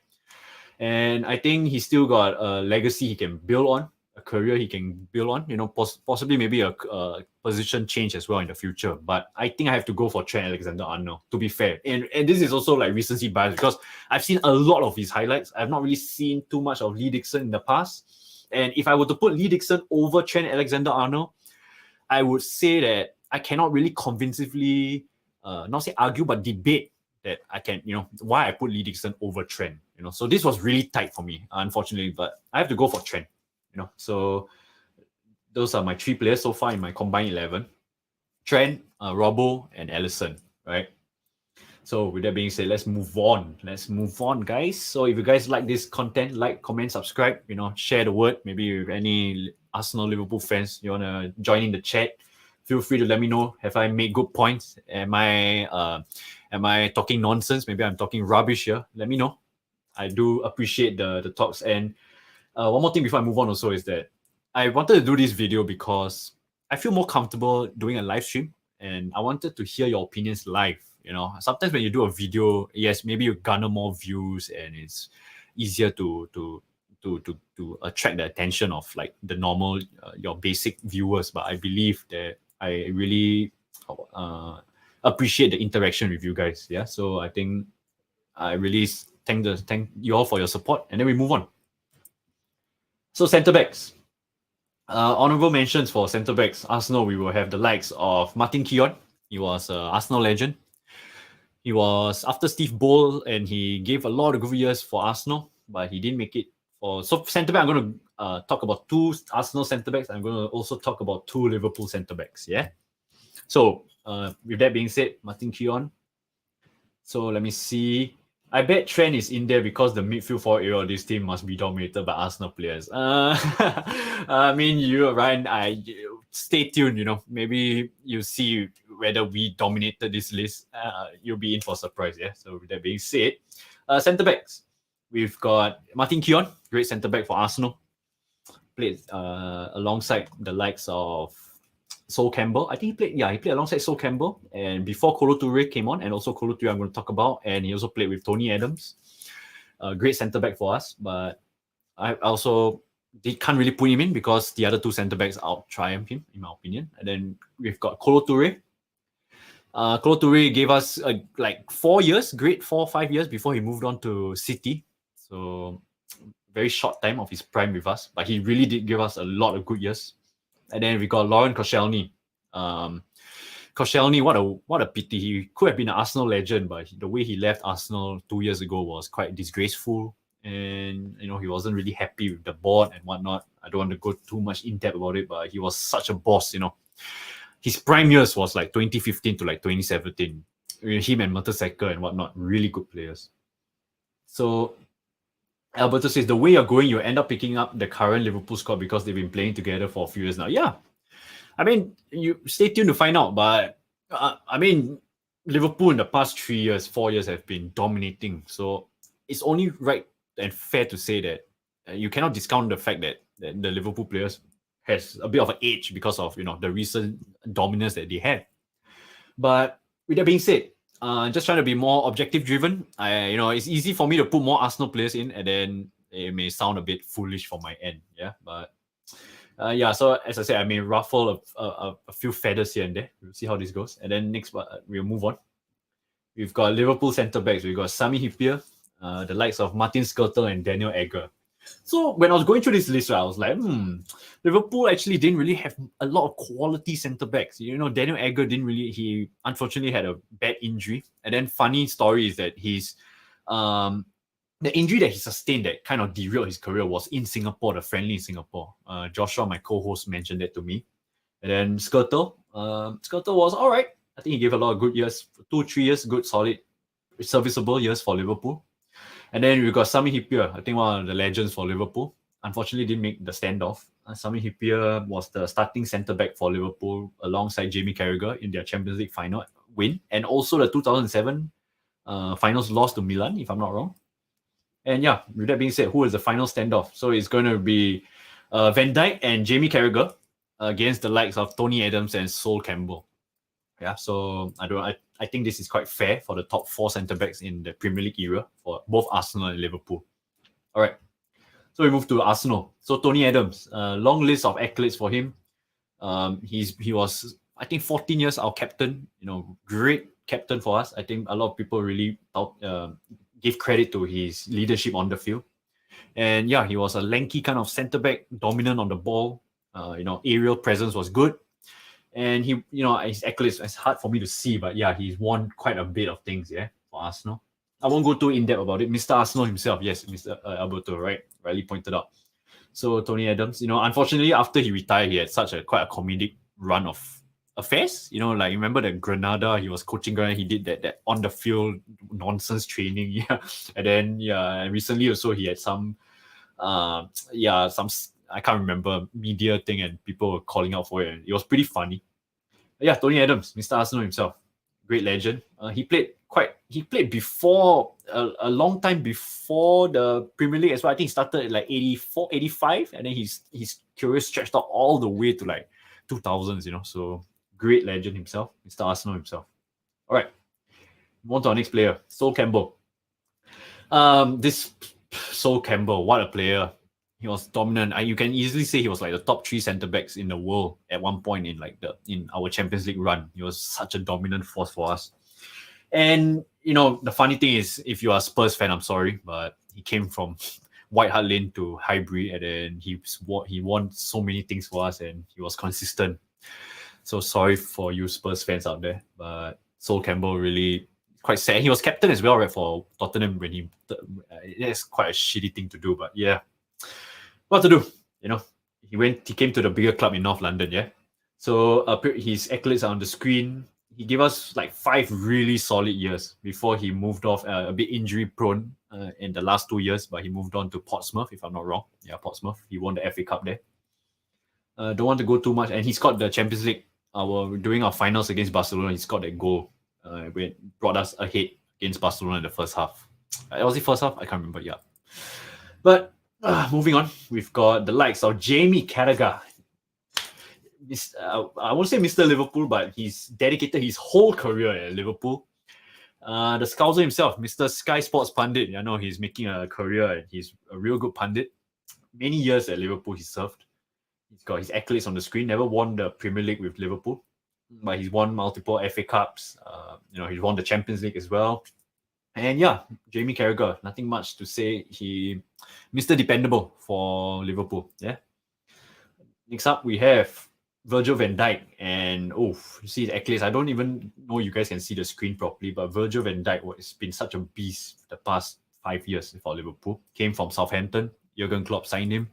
And I think he's still got a legacy he can build on, a career he can build on, possibly maybe a position change as well in the future. But I think I have to go for Trent Alexander-Arnold, to be fair. And this is also like recency bias, because I've seen a lot of his highlights. I've not really seen too much of Lee Dixon in the past. And if I were to put Lee Dixon over Trent Alexander-Arnold, I would say that I cannot really convincingly, not say argue, but debate that I can, why I put Lee Dixon over Trent. So this was really tight for me, unfortunately, but I have to go for Trent. So those are my 3 players so far in my combined 11. Trent, Robbo, and Alisson, right? So with that being said, let's move on. Guys. So if you guys like this content, like, comment, subscribe, share the word. Maybe with any Arsenal, Liverpool fans, you want to join in the chat, feel free to let me know. Have I made good points? Am I talking nonsense? Maybe I'm talking rubbish here. Let me know. I do appreciate the talks. And one more thing before I move on also is that I wanted to do this video because I feel more comfortable doing a live stream, and I wanted to hear your opinions live. Sometimes when you do a video, yes, maybe you garner more views and it's easier to attract the attention of like the normal your basic viewers. But I believe that I really appreciate the interaction with you guys. Yeah, so I think I really thank you all for your support, and then we move on. So centre backs, honourable mentions for centre backs. Arsenal, we will have the likes of Martin Keown. He was an Arsenal legend. He was after Steve Bold, and he gave a lot of good years for Arsenal, but he didn't make it. So centre back, I'm going to talk about 2 Arsenal centre backs. I'm going to also talk about 2 Liverpool centre backs. Yeah. So with that being said, Martin Keown. So let me see. I bet Trent is in there because the midfield forward area of this team must be dominated by Arsenal players. I mean, you, Ryan, stay tuned. Maybe you see whether we dominated this list. You'll be in for a surprise. Yeah. So with that being said, centre backs, we've got Martin Keown, great centre back for Arsenal. Played alongside the likes of Sol Campbell. I think he played alongside Sol Campbell, and before Kolo Touré came on, and also Kolo Touré I'm going to talk about, and he also played with Tony Adams. Great centre back for us, but I also can't really put him in because the other 2 centre backs out triumph him, in my opinion. And then we've got Kolo Touré. Kolo Touré gave us like 4 years, great 4 or 5 years before he moved on to City. So very short time of his prime with us, but he really did give us a lot of good years. And then we got Laurent Koscielny. Koscielny, what a pity. He could have been an Arsenal legend, but the way he left Arsenal 2 years ago was quite disgraceful. And, he wasn't really happy with the board and whatnot. I don't want to go too much in depth about it, but he was such a boss, His prime years was like 2015 to like 2017. Him and Mertesacker and whatnot, really good players. So Alberto says, the way you're going, you end up picking up the current Liverpool squad because they've been playing together for a few years now. Yeah. I mean, you stay tuned to find out. But, Liverpool in the past 3 years, 4 years have been dominating. So it's only right and fair to say that you cannot discount the fact that the Liverpool players has a bit of an edge because of, the recent dominance that they had. But with that being said, just trying to be more objective driven. It's easy for me to put more Arsenal players in, and then it may sound a bit foolish from my end. Yeah, but so as I said, I may ruffle a few feathers here and there. We'll see how this goes. And then next, we'll move on. We've got Liverpool centre backs. We've got Sami Hyypiä, the likes of Martin Skrtel and Daniel Agger. So when I was going through this list, I was like, Liverpool actually didn't really have a lot of quality centre backs. Daniel Agger he unfortunately had a bad injury. And then funny story is that he's the injury that he sustained that kind of derailed his career was in Singapore, the friendly in Singapore. Joshua, my co-host, mentioned that to me. And then Skirtle was all right. I think he gave a lot of good years, 2-3 years, good, solid, serviceable years for Liverpool. And then we got Sami Hyypiä, I think one of the legends for Liverpool. Unfortunately, didn't make the standoff. Sami Hyypiä was the starting centre-back for Liverpool alongside Jamie Carragher in their Champions League final win. And also the 2007 finals loss to Milan, if I'm not wrong. And yeah, with that being said, who is the final standoff? So it's going to be Van Dijk and Jamie Carragher against the likes of Tony Adams and Sol Campbell. Yeah, so I think this is quite fair for the top 4 centre-backs in the Premier League era for both Arsenal and Liverpool. All right, so we move to Arsenal. So Tony Adams, long list of accolades for him. He was, I think, 14 years our captain. Great captain for us. I think a lot of people really give credit to his leadership on the field. And yeah, he was a lanky kind of centre-back, dominant on the ball. Aerial presence was good. And he, his accolades, it's hard for me to see, but yeah, he's won quite a bit of things, for Arsenal. I won't go too in-depth about it. Mr. Arsenal himself, yes, Mr. Alberto, rightly pointed out. So Tony Adams, unfortunately, after he retired, he had quite a comedic run of affairs. Like remember that Granada, he was coaching Granada, he did that on the field nonsense training, yeah. And then and recently also he had some I can't remember media thing and people were calling out for it. And it was pretty funny. But yeah, Tony Adams, Mr. Arsenal himself, great legend. He played before a long time before the Premier League as well. I think he started at like 84, 85, and then his career stretched out all the way to like 2000s. So great legend himself, Mr. Arsenal himself. All right, move on to our next player, Sol Campbell. This Sol Campbell, what a player. He was dominant. You can easily say he was like the top 3 centre-backs in the world at one point in our Champions League run. He was such a dominant force for us. And, the funny thing is, if you are a Spurs fan, I'm sorry, but he came from White Hart Lane to Highbury, and then he won so many things for us, and he was consistent. So sorry for you Spurs fans out there, but Sol Campbell really quite sad. He was captain as well, right, for Tottenham when it's quite a shitty thing to do, but yeah. What to do? He came to the bigger club in North London, yeah. So his accolades are on the screen. He gave us like 5 really solid years before he moved off, a bit injury prone in the last 2 years, but he moved on to Portsmouth, if I'm not wrong. Yeah, Portsmouth. He won the FA Cup there. Don't want to go too much, and he scored the Champions League. During our finals against Barcelona, he scored that goal. Brought us ahead against Barcelona in the first half. Was it first half? I can't remember. Yeah, but. Moving on, we've got the likes of Jamie Carragher. I won't say Mr. Liverpool, but he's dedicated his whole career at Liverpool. The Scouser himself, Mr. Sky Sports Pundit. I know he's making a career and he's a real good pundit. Many years at Liverpool he served. He's got his accolades on the screen. Never won the Premier League with Liverpool, but he's won multiple FA Cups. He's won the Champions League as well. And yeah, Jamie Carragher, nothing much to say. He Mr. Dependable for Liverpool. Yeah. Next up, we have Virgil Van Dyke. And you see his accolades. I don't even know you guys can see the screen properly, but Virgil Van Dyke has been such a beast the past 5 years for Liverpool. Came from Southampton. Jurgen Klopp signed him.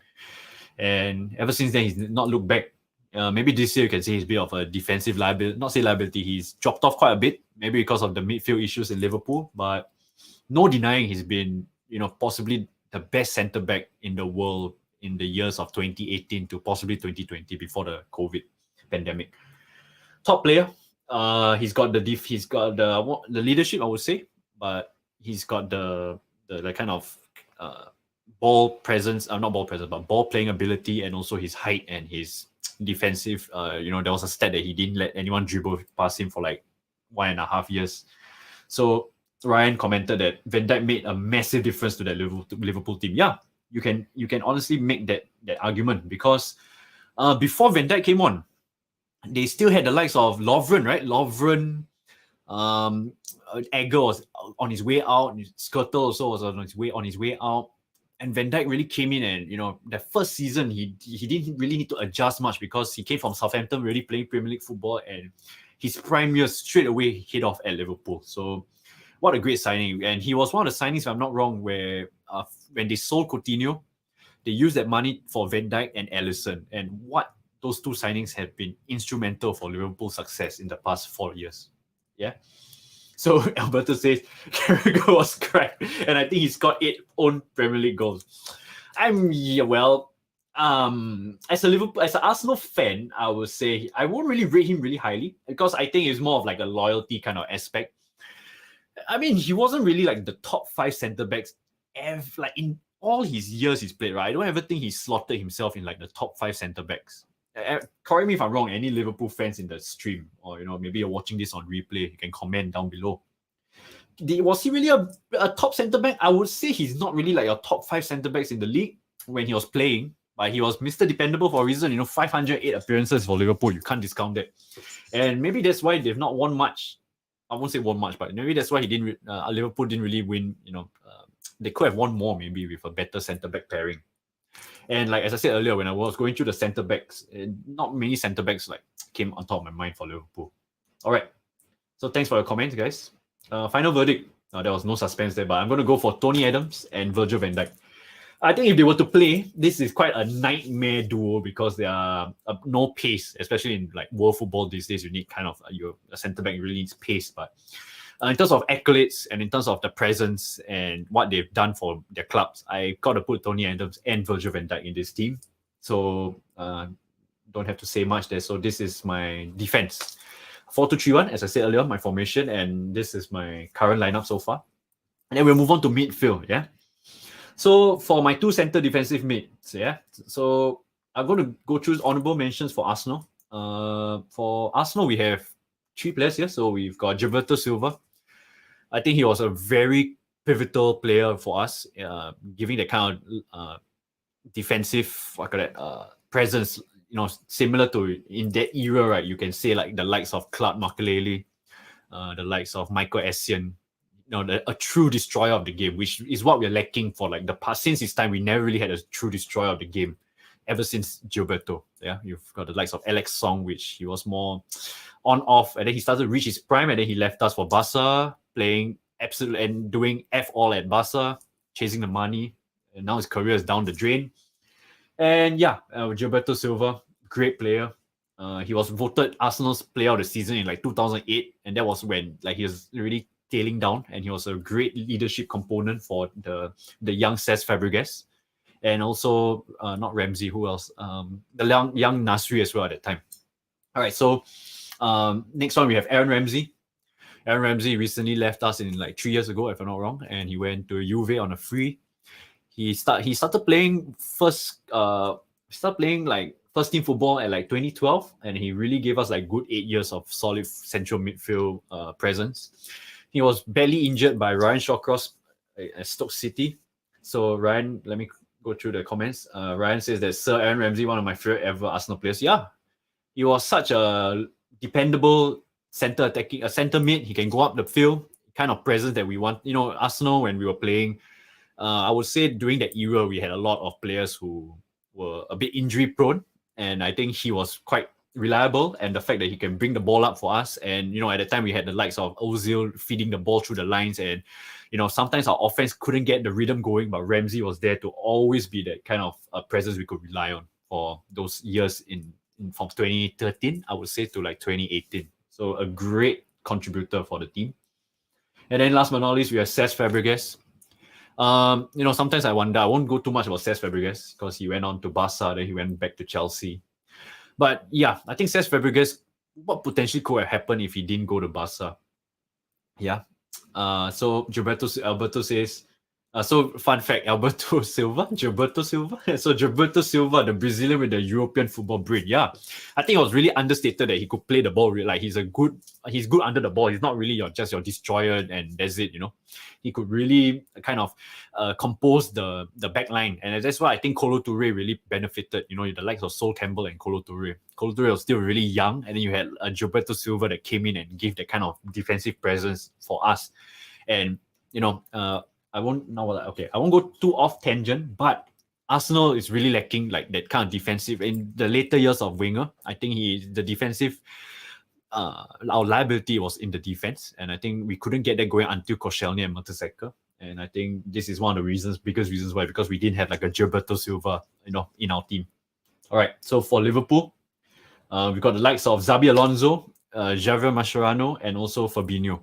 And ever since then, he's not looked back. Maybe this year you can say he's a bit of a defensive liability. Not say liability, he's dropped off quite a bit. Maybe because of the midfield issues in Liverpool. But no denying he's been, possibly the best centre-back in the world in the years of 2018 to possibly 2020 before the COVID pandemic. Top player. He's got the leadership, I would say, but he's got the kind of ball presence, not ball presence, but ball playing ability, and also his height and his defensive. There was a stat that he didn't let anyone dribble past him for like 1.5 years. So Ryan commented that Van Dijk made a massive difference to that Liverpool team. Yeah, you can honestly make that argument because before Van Dijk came on, they still had the likes of Lovren, right? Lovren, Egger was on his way out. Skirtle also was on his way out. And Van Dijk really came in and, the first season, he didn't really need to adjust much because he came from Southampton, really playing Premier League football, and his prime years straight away hit off at Liverpool. So what a great signing. And he was one of the signings, if I'm not wrong, where when they sold Coutinho, they used that money for Van Dyke and Alisson. And what those two signings have been instrumental for Liverpool's success in the past 4 years. Yeah. So Alberto says Carragher was crap, and I think he scored 8 own Premier League goals. As an Arsenal fan, I would say I won't really rate him really highly because I think it's more of like a loyalty kind of aspect. I mean, he wasn't really like the top 5 centre backs like in all his years he's played, right? I don't ever think he slotted himself in like the top 5 centre backs. Correct me if I'm wrong, any Liverpool fans in the stream, or maybe you're watching this on replay, you can comment down below. Was he really a top centre back? I would say he's not really like your top 5 centre backs in the league when he was playing, but he was Mr. Dependable for a reason. 508 appearances for Liverpool, you can't discount that. And maybe that's why they've not won much. I won't say won much, but maybe that's why Liverpool didn't really win. They could have won more maybe with a better centre back pairing. And like as I said earlier, when I was going through the centre backs, not many centre backs like came on top of my mind for Liverpool. All right, so thanks for your comments, guys. Final verdict. There was no suspense there, but I'm going to go for Tony Adams and Virgil Van Dyke. I think if they were to play, this is quite a nightmare duo because there are no pace, especially in like world football these days. You need kind of a centre back really needs pace, but in terms of accolades and in terms of the presence and what they've done for their clubs, I got to put Tony Adams and Virgil van Dijk in this team. So don't have to say much there. So this is my defense. 4-2-3-1, as I said earlier, my formation, and this is my current lineup so far. And then we'll move on to midfield, yeah? So for my 2 center defensive mids, yeah? So I'm going to go through honorable mentions for Arsenal. For Arsenal, we have 3 players here. So we've got Gilberto Silva. I think he was a very pivotal player for us, giving that kind of defensive presence, similar to in that era, right? You can say like the likes of Claude Makelele, the likes of Michael Essien, a true destroyer of the game, which is what we're lacking for like the past. Since his time, we never really had a true destroyer of the game ever since Gilberto. Yeah, you've got the likes of Alex Song, which he was more on-off, and then he started to reach his prime, and then he left us for Barca, playing absolutely and doing F all at Barca, chasing the money, and now his career is down the drain. And yeah, Gilberto Silva, great player. He was voted Arsenal's player of the season in like 2008, and that was when like he was really tailing down, and he was a great leadership component for the young Cesc Fabregas, and also not Ramsey, who else? The young Nasri as well at that time. All right, so next one we have Aaron Ramsey. Aaron Ramsey recently left us in like 3 years ago, if I'm not wrong, and he went to Juve on a free. He started playing like first team football at like 2012, and he really gave us like good 8 years of solid central midfield presence. He was badly injured by Ryan Shawcross at Stoke City. So Ryan, let me go through the comments. Ryan says that Sir Aaron Ramsey, one of my favorite ever Arsenal players. Yeah, he was such a dependable center mid. He can go up the field, kind of presence that we want. Arsenal, when we were playing, I would say during that era, we had a lot of players who were a bit injury prone, and I think he was quite reliable, and the fact that he can bring the ball up for us, and at the time we had the likes of Ozil feeding the ball through the lines, and sometimes our offense couldn't get the rhythm going, but Ramsey was there to always be that kind of presence we could rely on for those years from 2013, I would say, to like 2018. So a great contributor for the team. And then last but not least, we have Cesc Fabregas. Sometimes I wonder, I won't go too much about Cesc Fabregas because he went on to Barca, then he went back to Chelsea. But yeah, I think Cesc Fabregas, what potentially could have happened if he didn't go to Barca? Yeah. So Alberto says, so fun fact, Gilberto Silva. So Gilberto Silva, the Brazilian with the European football brain. Yeah, I think it was really understated that he could play the ball. Like he's good under the ball. He's not really just your destroyer and that's it. He could really kind of compose the back line, and that's why I think Kolo Touré really benefited. The likes of Sol Campbell and Kolo Touré. Kolo Touré was still really young, and then you had Gilberto Silva that came in and gave that kind of defensive presence for us. And I won't go too off tangent, but Arsenal is really lacking like that kind of defensive in the later years of Wenger. I think the defensive, our liability was in the defense, and I think we couldn't get that going until Koscielny and Mertesacker. And I think this is one of the biggest reasons why, because we didn't have like a Gilberto Silva, in our team. All right, so for Liverpool, we've got the likes of Xabi Alonso, Javier Mascherano, and also Fabinho.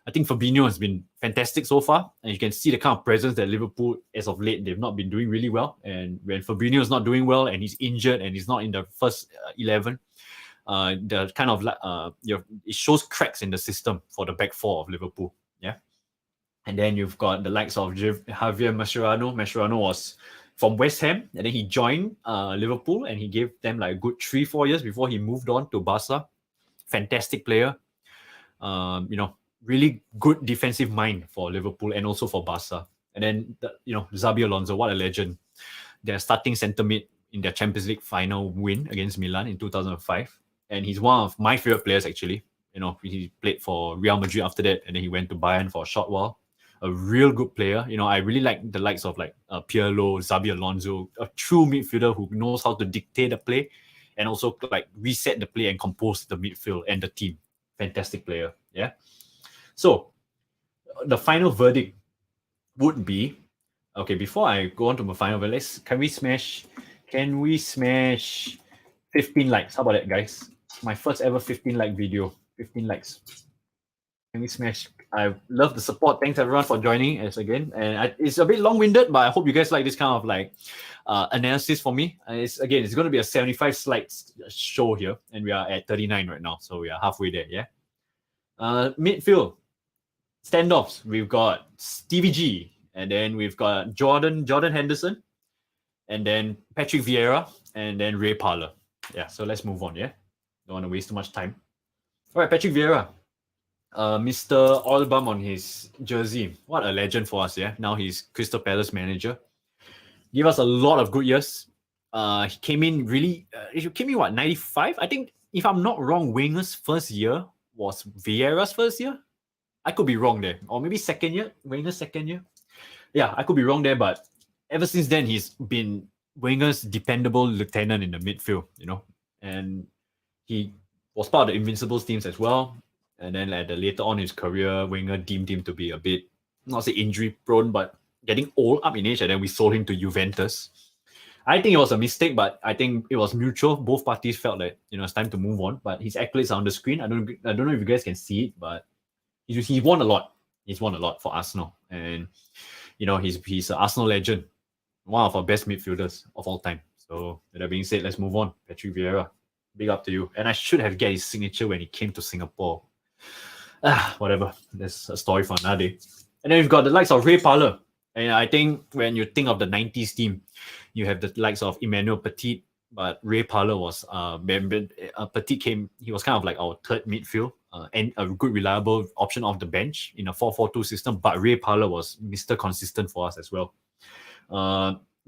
I think Fabinho has been fantastic so far, and you can see the kind of presence that Liverpool, as of late, they've not been doing really well. And when Fabinho is not doing well and he's injured and he's not in the first 11, the kind of it shows cracks in the system for the back four of Liverpool. Yeah, and then you've got the likes of Javier Mascherano. Mascherano was from West Ham, and then he joined Liverpool, and he gave them like a good 3-4 years before he moved on to Barca. Fantastic player. Really good defensive mind for Liverpool and also for Barca. And then, Xabi Alonso, what a legend. Their starting centre mid in their Champions League final win against Milan in 2005. And he's one of my favourite players, actually. He played for Real Madrid after that, and then he went to Bayern for a short while. A real good player. I really like the likes of like Pirlo, Xabi Alonso, a true midfielder who knows how to dictate the play and also like reset the play and compose the midfield and the team. Fantastic player. Yeah. So the final verdict would be, okay, before I go on to my final verdict, can we smash 15 likes? How about that, guys? My first ever 15 like video. 15 likes. Can we smash? I love the support. Thanks everyone for joining us again. And it's a bit long-winded, but I hope you guys like this kind of like analysis for me. It's going to be a 75 slides show here, and we are at 39 right now, so we are halfway there. Yeah. Midfield standoffs. We've got Stevie G, and then we've got Jordan Henderson, and then Patrick Vieira, and then Ray Parlour. Yeah. So let's move on. Yeah. Don't want to waste too much time. All right, Patrick Vieira. Mr. Oil Bum on his jersey. What a legend for us, yeah. Now he's Crystal Palace manager. Gave us a lot of good years. He came in 95? I think, if I'm not wrong, Wenger's first year was Vieira's first year. I could be wrong there. Or maybe second year, Wenger's second year. Yeah, I could be wrong there, but ever since then, he's been Wenger's dependable lieutenant in the midfield, and he was part of the Invincibles teams as well. And then later on in his career, Wenger deemed him to be a bit, not say injury prone, but getting old up in age. And then we sold him to Juventus. I think it was a mistake, but I think it was mutual. Both parties felt that it's time to move on. But his accolades are on the screen. I don't know if you guys can see it, but he won a lot. He's won a lot for Arsenal, and he's an Arsenal legend, one of our best midfielders of all time. So with that being said, let's move on. Patrick Vieira, big up to you. And I should have get his signature when he came to Singapore. Whatever. That's a story for another day. And then we've got the likes of Ray Parlour. And I think when you think of the 90s team, you have the likes of Emmanuel Petit, but Ray Parlour was Petit came. He was kind of like our third midfield and a good reliable option off the bench in a 4-4-2 system. But Ray Parlour was Mr. Consistent for us as well.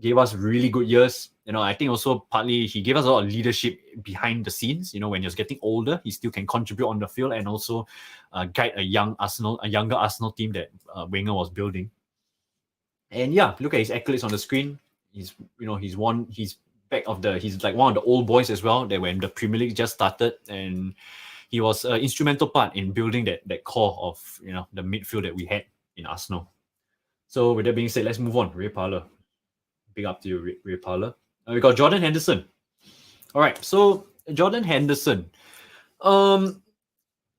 Gave us really good years. I think also partly he gave us a lot of leadership behind the scenes. When he was getting older, he still can contribute on the field and also guide a younger Arsenal team that Wenger was building. And yeah, look at his accolades on the screen. He's like one of the old boys as well. That when the Premier League just started, and he was an instrumental part in building that core of the midfield that we had in Arsenal. So with that being said, let's move on. Ray Parlour. Big up to you, Ray Parlour. We got Jordan Henderson. All right, so Jordan Henderson.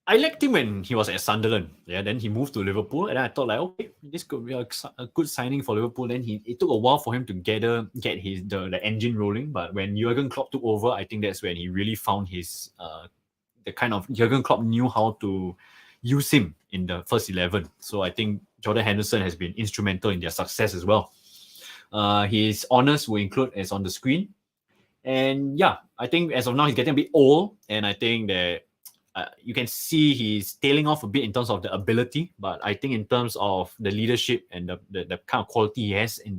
I liked him when he was at Sunderland. Yeah, then he moved to Liverpool, and I thought like, okay, this could be a good signing for Liverpool. Then it took a while for him to get the engine rolling. But when Jurgen Klopp took over, I think that's when he really found his the kind of Jurgen Klopp knew how to use him in the first 11. So I think Jordan Henderson has been instrumental in their success as well. His honours will include as on the screen. And yeah, I think as of now, he's getting a bit old. And I think that you can see he's tailing off a bit in terms of the ability. But I think in terms of the leadership and the kind of quality he has in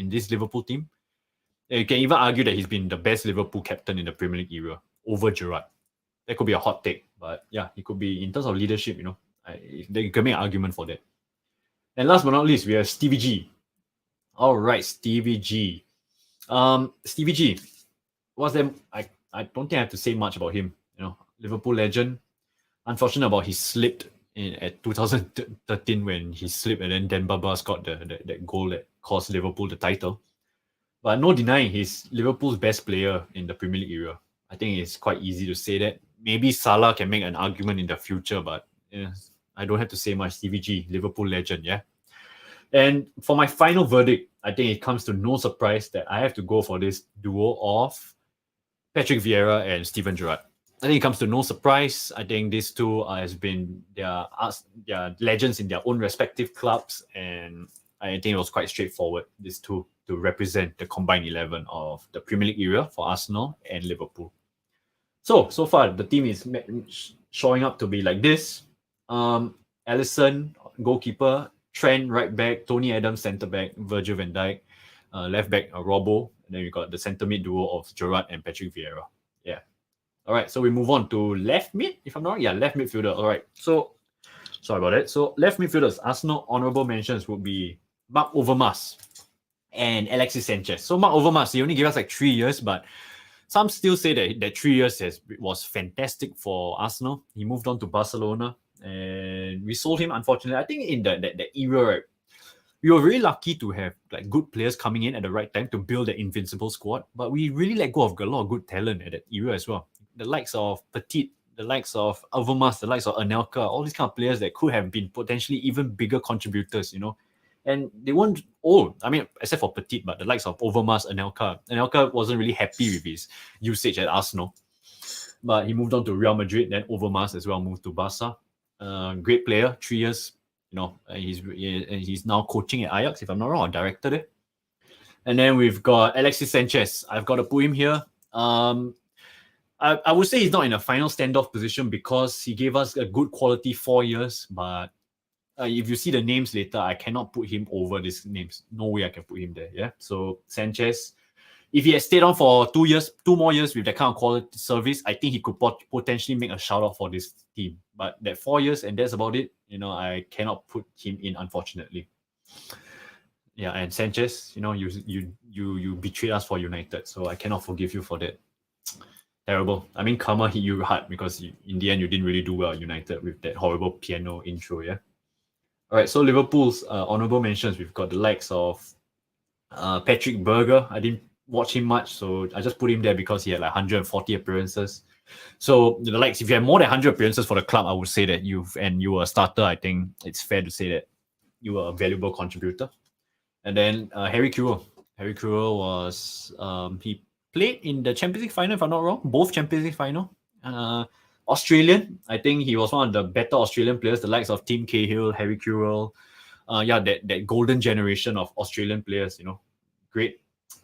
this Liverpool team, you can even argue that he's been the best Liverpool captain in the Premier League era over Gerrard. That could be a hot take. But yeah, he could be, in terms of leadership, you can make an argument for that. And last but not least, we have Stevie G. All right, Stevie G. Stevie G. I don't think I have to say much about him. Liverpool legend. Unfortunate about his slipped at 2013 when he slipped and then Dembaba scored that goal that cost Liverpool the title. But no denying he's Liverpool's best player in the Premier League era. I think it's quite easy to say that. Maybe Salah can make an argument in the future, but I don't have to say much. CVG, Liverpool legend, yeah. And for my final verdict, I think it comes to no surprise that I have to go for this duo of Patrick Vieira and Steven Gerrard. I think it comes to no surprise. I think these two they are legends in their own respective clubs, and I think it was quite straightforward, these two, to represent the combined 11 of the Premier League era for Arsenal and Liverpool. So far, the team is showing up to be like this. Alisson, goalkeeper, Trent, right back, Tony Adams, centre back, Virgil van Dyke, left back, Robbo, and then we got the centre mid duo of Gerrard and Patrick Vieira. Yeah. All right, so we move on to left mid, if I'm not wrong. Yeah, left midfielder. All right, so sorry about that. So left midfielders, Arsenal honourable mentions would be Marc Overmars and Alexis Sanchez. So Marc Overmars, he only gave us like 3 years, but some still say that 3 years was fantastic for Arsenal. He moved on to Barcelona, and we sold him, unfortunately. I think in that era, right, we were really lucky to have like good players coming in at the right time to build the invincible squad, but we really let go of a lot of good talent at that era as well. The likes of Petit, the likes of Overmars, the likes of Anelka, all these kind of players that could have been potentially even bigger contributors, and they weren't old. I mean, except for Petit, but the likes of Overmars, Anelka wasn't really happy with his usage at Arsenal, but he moved on to Real Madrid. Then Overmars as well moved to Barca. Great player, 3 years. He's now coaching at Ajax, if I'm not wrong, or director there. And then we've got Alexis Sanchez. I've got to put him here. I would say he's not in a final standoff position because he gave us a good quality 4 years, but if you see the names later, I cannot put him over these names. No way I can put him there. Yeah. So Sanchez, if he had stayed on for 2 more years with that kind of quality service, I think he could potentially make a shout out for this team. But that 4 years and that's about it. I cannot put him in, unfortunately. Yeah, and Sanchez, you betrayed us for United, so I cannot forgive you for that. Terrible. I mean, karma hit you hard because in the end you didn't really do well at United with that horrible piano intro. Yeah. All right, so Liverpool's honourable mentions, we've got the likes of Patrick Berger. I didn't watch him much, so I just put him there because he had like 140 appearances. So the likes, if you have more than 100 appearances for the club, I would say that you were a starter. I think it's fair to say that you were a valuable contributor. And then Harry Kewell. Harry Kewell was he played in the Champions League final, if I'm not wrong, both Champions League final. Australian, I think he was one of the better Australian players, the likes of Tim Cahill, Harry Kewell. That golden generation of Australian players,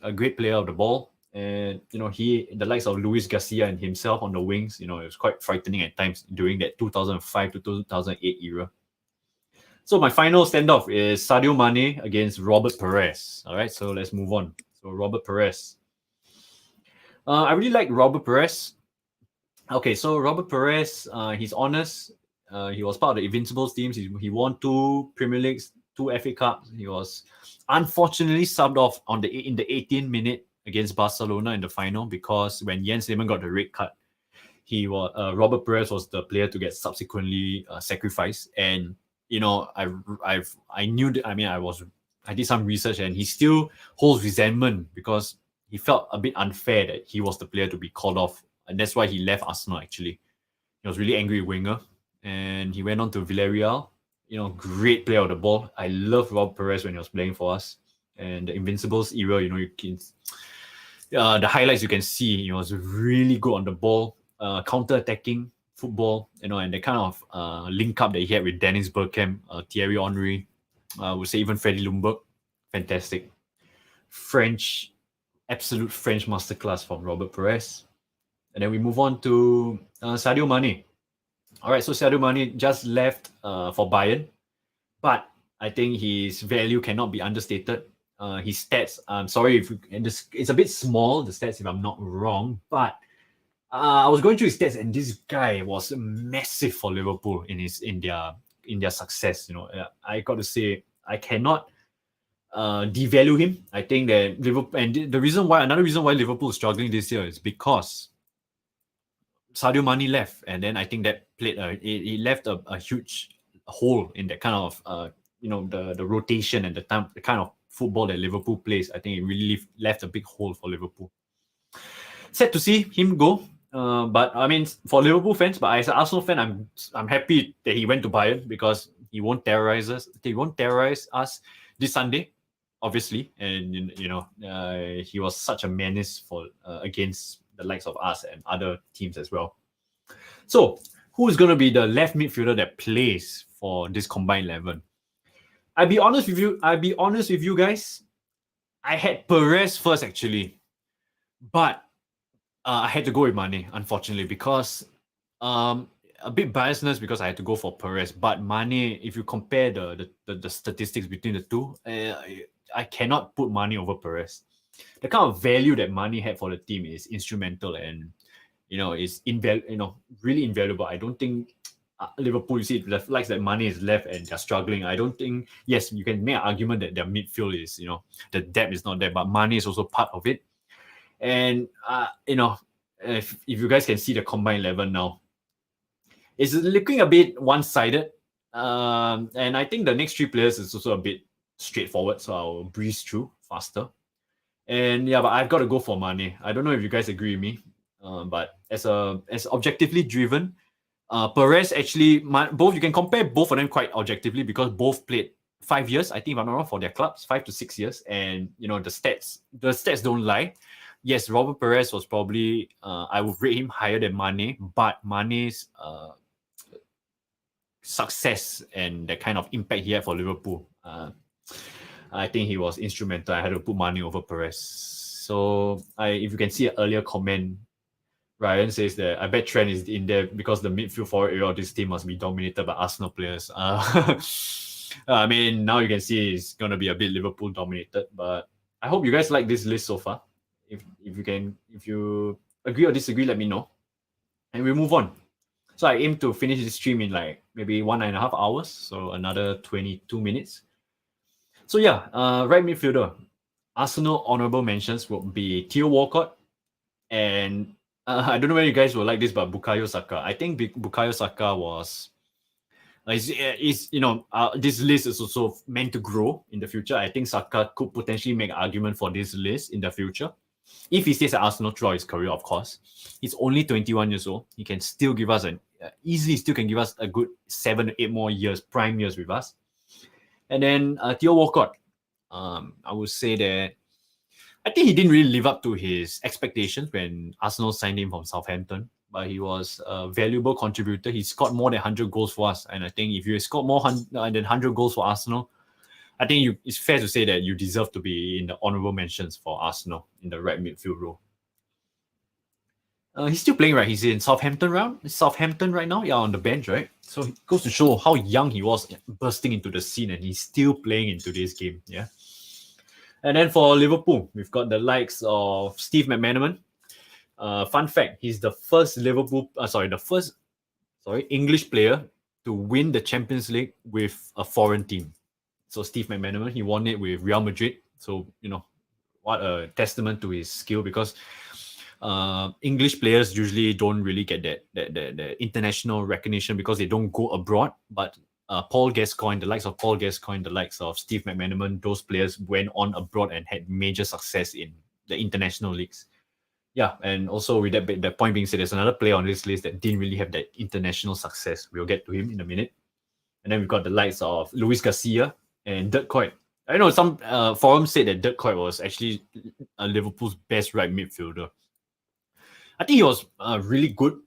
a great player of the ball. And, the likes of Luis Garcia and himself on the wings, it was quite frightening at times during that 2005 to 2008 era. So my final standoff is Sadio Mane against Robert Perez. All right, so let's move on. So Robert Perez. I really like Robert Perez. Okay, so Robert Perez, he's honest. He was part of the Invincibles teams. He won 2 Premier Leagues, 2 FA Cups. He was unfortunately subbed off in the 18th minute against Barcelona in the final because when Jens Lehmann got the red card, Robert Perez was the player to get subsequently sacrificed. And I knew that. I mean, I did some research, and he still holds resentment because he felt a bit unfair that he was the player to be called off. And that's why he left Arsenal, actually. He was really angry with Wenger. And he went on to Villarreal. Great player of the ball. I love Rob Perez when he was playing for us. And the Invincibles era, the highlights you can see, he was really good on the ball, counter-attacking football, and the kind of link up that he had with Dennis Bergkamp, Thierry Henry, I would say even Freddie Ljungberg. Fantastic. Absolute French masterclass from Robert Perez. And then we move on to Sadio Mane. All right, so Sadio Mane just left for Bayern, but I think his value cannot be understated. His stats, I'm sorry it's a bit small, the stats, if I'm not wrong, but I was going through his stats, and this guy was massive for Liverpool in their success. I got to say, I cannot devalue him. I think that Liverpool, and another reason why Liverpool is struggling this year is because Sadio Mane left, and then I think that played he left a huge hole in that kind of the rotation and the kind of football that Liverpool plays. I think it really left a big hole for Liverpool. Sad to see him go. But I mean, for Liverpool fans, but as an Arsenal fan, I'm happy that he went to Bayern because he won't terrorize us. He won't terrorize us this Sunday, obviously. And he was such a menace for against the likes of us and other teams as well. So, who is going to be the left midfielder that plays for this combined 11? I'll be honest with you guys. I had Perez first actually, but I had to go with Mane, unfortunately, because a bit biasness because I had to go for Perez. But Mane, if you compare the statistics between the two, I cannot put Mane over Perez. The kind of value that Mane had for the team is instrumental and is really invaluable. I don't think Liverpool, you see, the likes that Mane is left and they're struggling. I don't think, yes, you can make an argument that their midfield is, the depth is not there, but Mane is also part of it. And, if you guys can see the combined 11 now, it's looking a bit one-sided. And I think the next three players is also a bit straightforward, so I'll breeze through faster. And yeah, but I've got to go for Mane. I don't know if you guys agree with me, but as objectively driven, Perez actually, both, you can compare both of them quite objectively because both played 5 years, I think, if I'm not wrong, for their clubs, 5 to 6 years. And, the stats don't lie. Yes, Robert Perez was probably, I would rate him higher than Mane, but Mane's success and the kind of impact he had for Liverpool, I think he was instrumental. I had to put Mane over Perez. So, if you can see an earlier comment, Ryan says that I bet Trent is in there because the midfield forward area of this team must be dominated by Arsenal players. I mean, now you can see it's going to be a bit Liverpool dominated, but I hope you guys like this list so far. If you agree or disagree, let me know. And we move on. So I aim to finish this stream in like maybe 1.5 hours, so another 22 minutes. So yeah, right midfielder. Arsenal honorable mentions will be Theo Walcott and I don't know whether you guys will like this, but Bukayo Saka. I think Bukayo Saka was this list is also meant to grow in the future. I think Saka could potentially make an argument for this list in the future. If he stays at Arsenal throughout his career, of course. He's only 21 years old. He can still give us a good 7 to 8 more years, prime years with us. And then Theo Walcott. I would say that I think he didn't really live up to his expectations when Arsenal signed him from Southampton, but he was a valuable contributor. He scored more than 100 goals for us, and I think if you scored more than 100 goals for Arsenal, I think it's fair to say that you deserve to be in the honourable mentions for Arsenal in the right midfield role. He's still playing, right? He's in Southampton right now, yeah, on the bench, right? So it goes to show how young he was bursting into the scene, and he's still playing in today's game, yeah. And then for Liverpool, we've got the likes of Steve McManaman. Fun fact, he's the first English player to win the Champions League with a foreign team. So Steve McManaman, he won it with Real Madrid. So, what a testament to his skill because English players usually don't really get that international recognition because they don't go abroad. But Paul Gascoigne, the likes of Paul Gascoigne, the likes of Steve McManaman, those players went on abroad and had major success in the international leagues. Yeah, and also with that point being said, there's another player on this list that didn't really have that international success. We'll get to him in a minute. And then we've got the likes of Luis Garcia and Dirk Kuyt. I know some forums said that Dirk Kuyt was actually Liverpool's best right midfielder. I think he was a really good,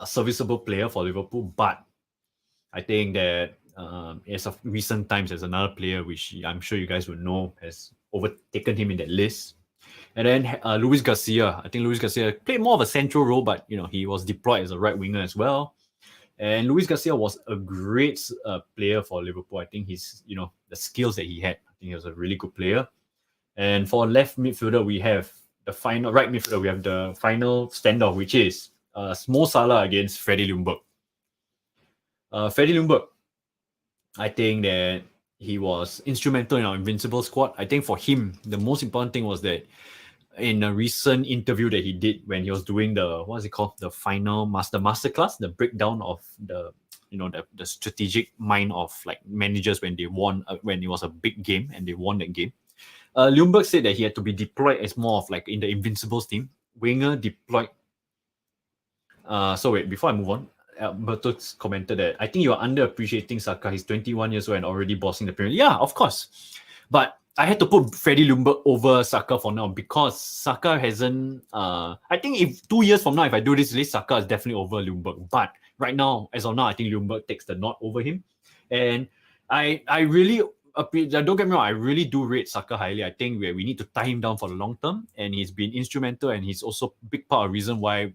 serviceable player for Liverpool, but I think that as of recent times, there's another player which I'm sure you guys would know has overtaken him in that list. And then Luis Garcia. I think Luis Garcia played more of a central role, but he was deployed as a right winger as well. And Luis Garcia was a great player for Liverpool. I think he's the skills that he had. I think he was a really good player. And for left midfielder, we have the final right midfielder. We have the final standoff, which is Mo Salah against Freddie Ljungberg. Freddie Ljungberg, I think that he was instrumental in our Invincible squad. I think for him, the most important thing was that in a recent interview that he did when he was doing the final masterclass, the breakdown of the the strategic mind of like managers when they won when it was a big game and they won that game. Ljungberg said that he had to be deployed as more of like in the Invincibles team. Wenger deployed. So wait, before I move on, Alberto commented that I think you are underappreciating Saka. He's 21 years old and already bossing the Premier League. Yeah, of course. But I had to put Freddie Ljungberg over Saka for now because Saka hasn't. I think if 2 years from now, if I do this list, Saka is definitely over Ljungberg. But right now, as of now, I think Ljungberg takes the nod over him. And I really don't get me wrong, I really do rate Saka highly. I think we need to tie him down for the long term, and he's been instrumental, and he's also a big part of the reason why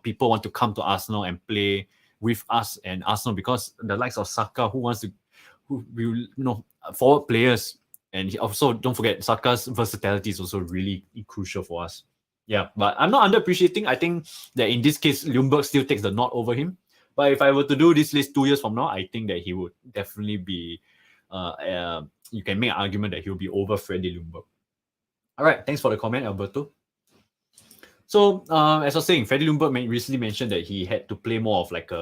people want to come to Arsenal and play with us and Arsenal, because the likes of Saka, forward players, and also don't forget Saka's versatility is also really crucial for us. Yeah, but I'm not underappreciating. I think that in this case, Ljungberg still takes the nod over him. But if I were to do this list 2 years from now, I think that he would definitely be. You can make an argument that he'll be over Freddie Ljungberg. All right, thanks for the comment, Alberto. So, as I was saying, Freddie Ljungberg recently mentioned that he had to play more of like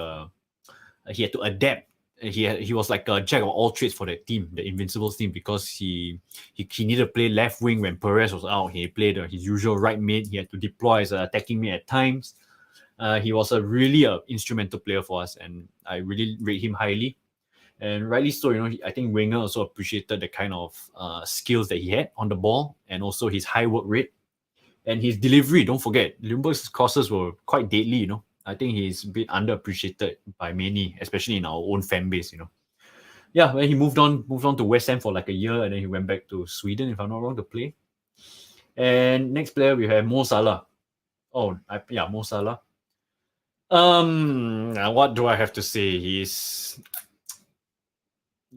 he had to adapt. He was like a jack of all trades for that team, the Invincibles team, because he needed to play left wing when Perez was out. He played his usual right mid. He had to deploy as an attacking mid at times. He was a really instrumental player for us, and I really rate him highly. And rightly so, I think Wenger also appreciated the kind of skills that he had on the ball, and also his high work rate and his delivery. Don't forget, Ljungberg's crosses were quite deadly. I think he's a bit underappreciated by many, especially in our own fan base. Yeah, when he moved on to West Ham for like a year, and then he went back to Sweden, if I'm not wrong, to play. And next player we have Mo Salah. Mo Salah. What do I have to say? You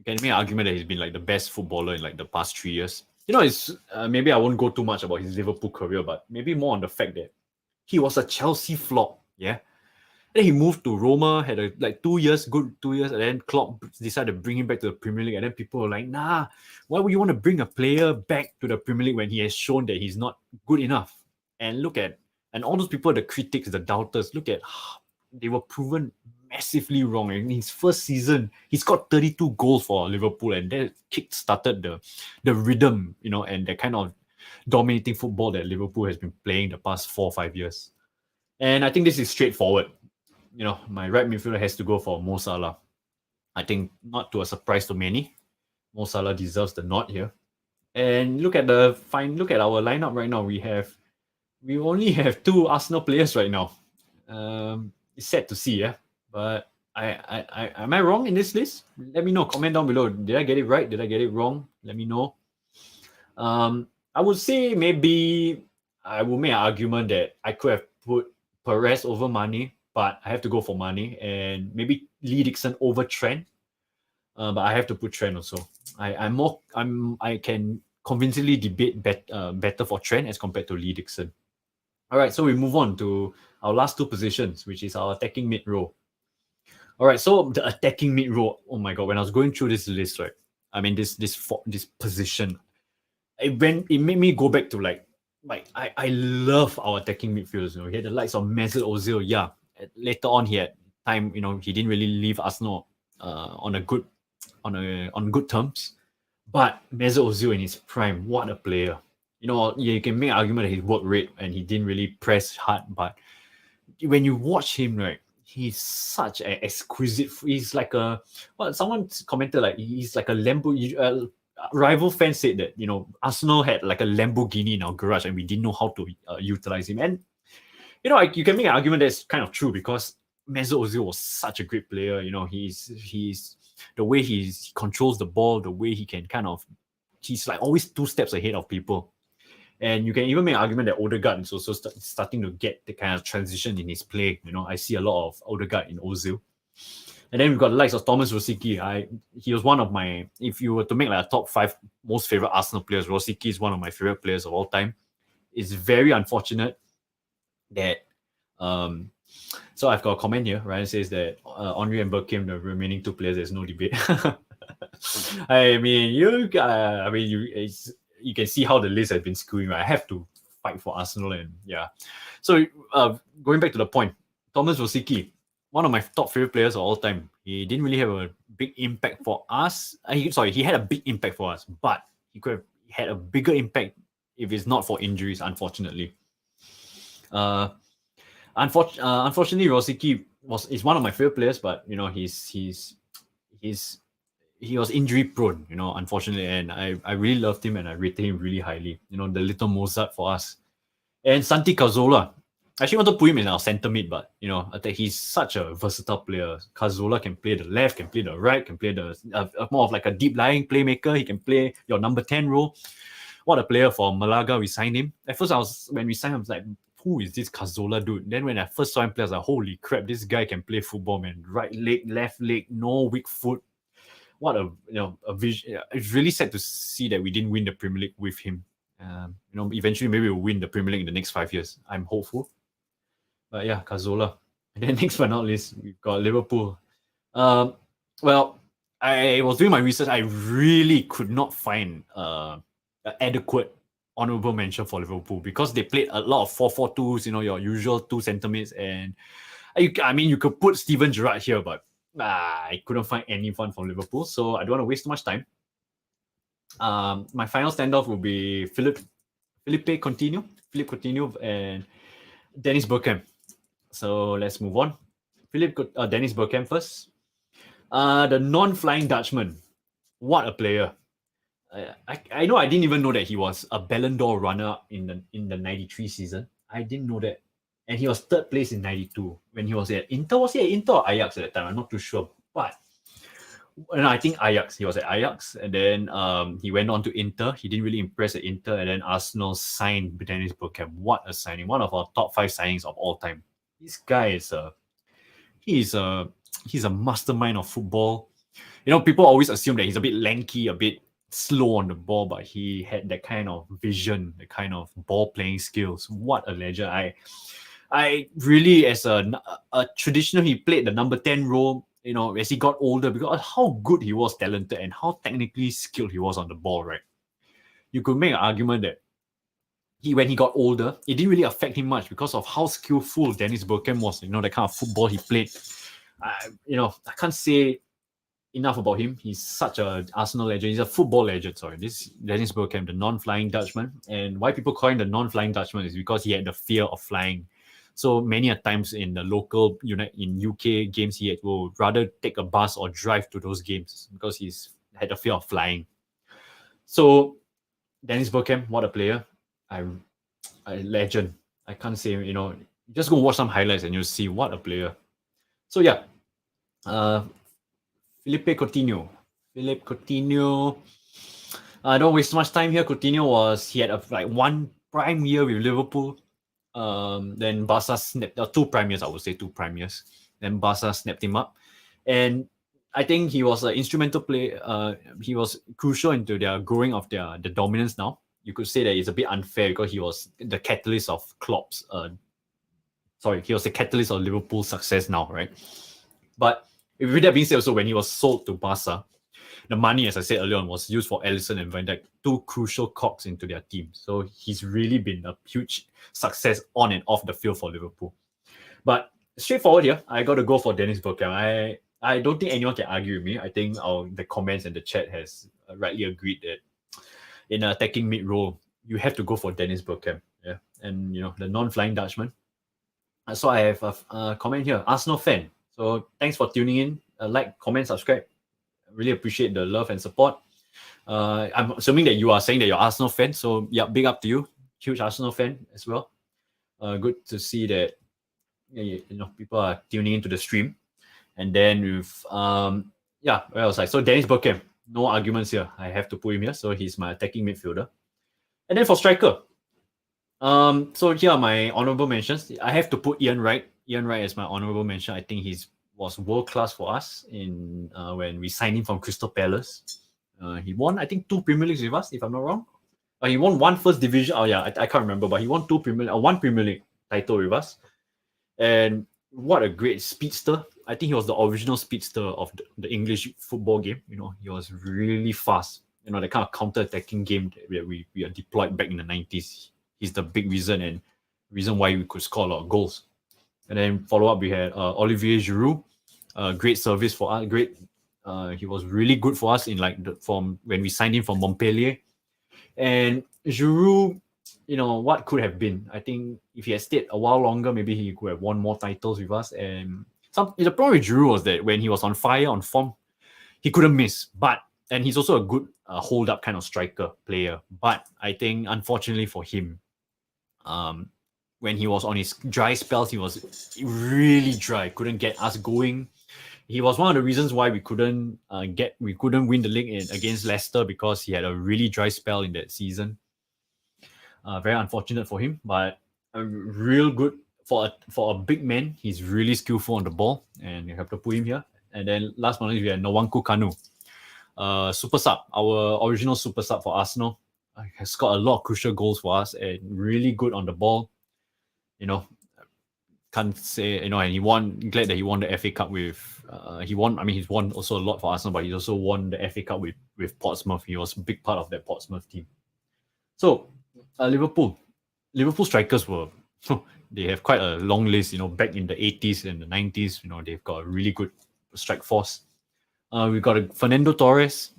can make an argument that he's been like the best footballer in like the past 3 years. It's maybe I won't go too much about his Liverpool career, but maybe more on the fact that he was a Chelsea flop. Yeah. Then he moved to Roma, had good 2 years, and then Klopp decided to bring him back to the Premier League. And then people were like, nah, why would you want to bring a player back to the Premier League when he has shown that he's not good enough? And and all those people, the critics, the doubters, look at they were proven massively wrong. In his first season, he scored 32 goals for Liverpool, and that kick-started the rhythm, and the kind of dominating football that Liverpool has been playing the past 4 or 5 years. And I think this is straightforward. My right midfielder has to go for Mo Salah. I think not to a surprise to many, Mo Salah deserves the nod here. And look at our lineup right now. We only have 2 Arsenal players right now. It's sad to see, yeah. But am I wrong in this list? Let me know. Comment down below. Did I get it right? Did I get it wrong? Let me know. I would say maybe I will make an argument that I could have put Perez over Mane, but I have to go for Mane, and maybe Lee Dixon over Trent. But I have to put Trent also. I can convincingly debate better for Trent as compared to Lee Dixon. All right, so we move on to our last 2 positions, which is our attacking mid row. All right, so the attacking mid row. Oh my god, when I was going through this list, right? I mean, this position, it made me go back to I love our attacking midfielders. We had the likes of Mesut Ozil. Yeah, later on he had time. He didn't really leave Arsenal on good terms. But Mesut Ozil in his prime, what a player! You can make an argument that his work rate and he didn't really press hard, but when you watch him, right, he's such an exquisite. He's like someone commented like he's like a Lambo. Rival fans said that Arsenal had like a Lamborghini in our garage and we didn't know how to utilize him. And you can make an argument that's kind of true, because Mesut Ozil was such a great player. He's the way he controls the ball, the way he can he's like always 2 steps ahead of people. And you can even make an argument that Odegaard is also starting to get the kind of transition in his play. I see a lot of Odegaard in Ozil. And then we've got the likes of Thomas Rosicky. He was one of my, if you were to make like a top 5 most favorite Arsenal players, Rosicky is one of my favorite players of all time. It's very unfortunate that, so I've got a comment here. Ryan says that Henry and Bergkamp, the remaining 2 players, there's no debate. I mean, you can see how the list has been skewing, right? I have to fight for Arsenal, and yeah. So going back to the point, Thomas Rosicky, one of my top favorite players of all time. He didn't really have a big impact for us. He had a big impact for us, but he could have had a bigger impact if it's not for injuries, unfortunately. Unfortunately, Rosicky is one of my favorite players, but he was injury prone, unfortunately, and I really loved him and I rated him really highly. The little Mozart for us. And Santi Cazorla. I actually want to put him in our centre mid, but I think he's such a versatile player. Cazorla can play the left, can play the right, can play the more of like a deep lying playmaker. He can play your number 10 role. What a player for Malaga. We signed him. At first, when we signed him, I was like, who is this Cazorla dude? Then when I first saw him play, I was like, holy crap, this guy can play football, man. Right leg, left leg, no weak foot. What a vision. It's really sad to see that we didn't win the Premier League with him. Eventually maybe we'll win the Premier League in the next 5 years. I'm hopeful. But yeah, Cazorla. And then next but not least, we've got Liverpool. Well, I was doing my research. I really could not find an adequate honorable mention for Liverpool because they played a lot of 4-4-2s, your usual two centre mids. And you could put Steven Gerrard here, but I couldn't find anyone from Liverpool. So I don't want to waste too much time. My final standoff will be Felipe Coutinho and Dennis Bergkamp. So let's move on. Dennis Bergkamp first. The non-flying Dutchman. What a player. I know I didn't even know that he was a Ballon d'Or runner in the 93 season. I didn't know that. And he was third place in 92 when he was at Inter. Was he at Inter or Ajax at that time? I'm not too sure. But I think Ajax. He was at Ajax. And then he went on to Inter. He didn't really impress at Inter. And then Arsenal signed Dennis Bergkamp. What a signing. One of our top 5 signings of all time. This guy he's a mastermind of football. People always assume that he's a bit lanky, a bit slow on the ball, but he had that kind of vision, the kind of ball playing skills. What a legend. I really, as a traditional, he played the number 10 role, as he got older, because how good he was, talented, and how technically skilled he was on the ball, right? You could make an argument that when he got older, it didn't really affect him much because of how skillful Dennis Bergkamp was, the kind of football he played. I can't say enough about him. He's such an Arsenal legend. He's a football legend, sorry. This Dennis Bergkamp, the non-flying Dutchman. And why people call him the non-flying Dutchman is because he had the fear of flying. So many a times in the local, in UK games, he will rather take a bus or drive to those games because he's had the fear of flying. So Dennis Bergkamp, what a player. A legend. I can't say, just go watch some highlights and you'll see what a player. So yeah, Felipe Coutinho. I don't waste much time here. Coutinho he had one prime year with Liverpool. Then Barca snapped, 2 prime years, I would say 2 prime years. Then Barca snapped him up. And I think he was an instrumental player. He was crucial into their growing of the dominance now. You could say that it's a bit unfair because he was the catalyst of Klopp's. He was the catalyst of Liverpool's success now, right? But with that being said, also when he was sold to Barca, the money, as I said earlier on, was used for Alisson and Van Dijk, 2 crucial cogs into their team. So he's really been a huge success on and off the field for Liverpool. But straightforward here, I got to go for Dennis Bergkamp. I don't think anyone can argue with me. I think the comments and the chat has rightly agreed that in an attacking mid role, you have to go for Dennis Bergkamp. Yeah, and the non-flying Dutchman. So I have a comment here, Arsenal fan. So thanks for tuning in. Like, comment, subscribe. Really appreciate the love and support. I'm assuming that you are saying that you're Arsenal fan. So yeah, big up to you. Huge Arsenal fan as well. Good to see that people are tuning into the stream. And then with where else? So Dennis Bergkamp, no arguments here. I have to put him here. So he's my attacking midfielder. And then for striker, so here are my honorable mentions. I have to put Ian Wright. Ian Wright is my honorable mention. I think he was world class for us in when we signed him from Crystal Palace. He won, I think, 2 Premier Leagues with us, if I'm not wrong. He won 1 first division. Oh yeah, I can't remember, but he won 1 Premier League title with us. And what a great speedster. I think he was the original speedster of the English football game. He was really fast. The kind of counter-attacking game that we are deployed back in the 90s. He's the big reason why we could score a lot of goals. And then follow up, we had Olivier Giroux. Great service for us. He was really good for us in from when we signed him from Montpellier. And Giroux, what could have been? I think if he had stayed a while longer, maybe he could have won more titles with us. And the problem with Giroux was that when he was on fire, on form, he couldn't miss. And he's also a good hold-up kind of striker player. But I think, unfortunately for him, when he was on his dry spells, he was really dry. Couldn't get us going. He was one of the reasons why we couldn't win the league against Leicester, because he had a really dry spell in that season. Very unfortunate for him, but real good for a big man. He's really skillful on the ball, and you have to put him here. And then last but not least, we had Nwankwo Kanu, super sub, our original super sub for Arsenal. Has got a lot of crucial goals for us and really good on the ball. Can't say, and he won. Glad that he won the FA Cup with. He's won also a lot for Arsenal, but he's also won the FA Cup with Portsmouth. He was a big part of that Portsmouth team. So, Liverpool strikers were. They have quite a long list. Back in the 80s and the 90s, they've got a really good strike force. We've got Fernando Torres.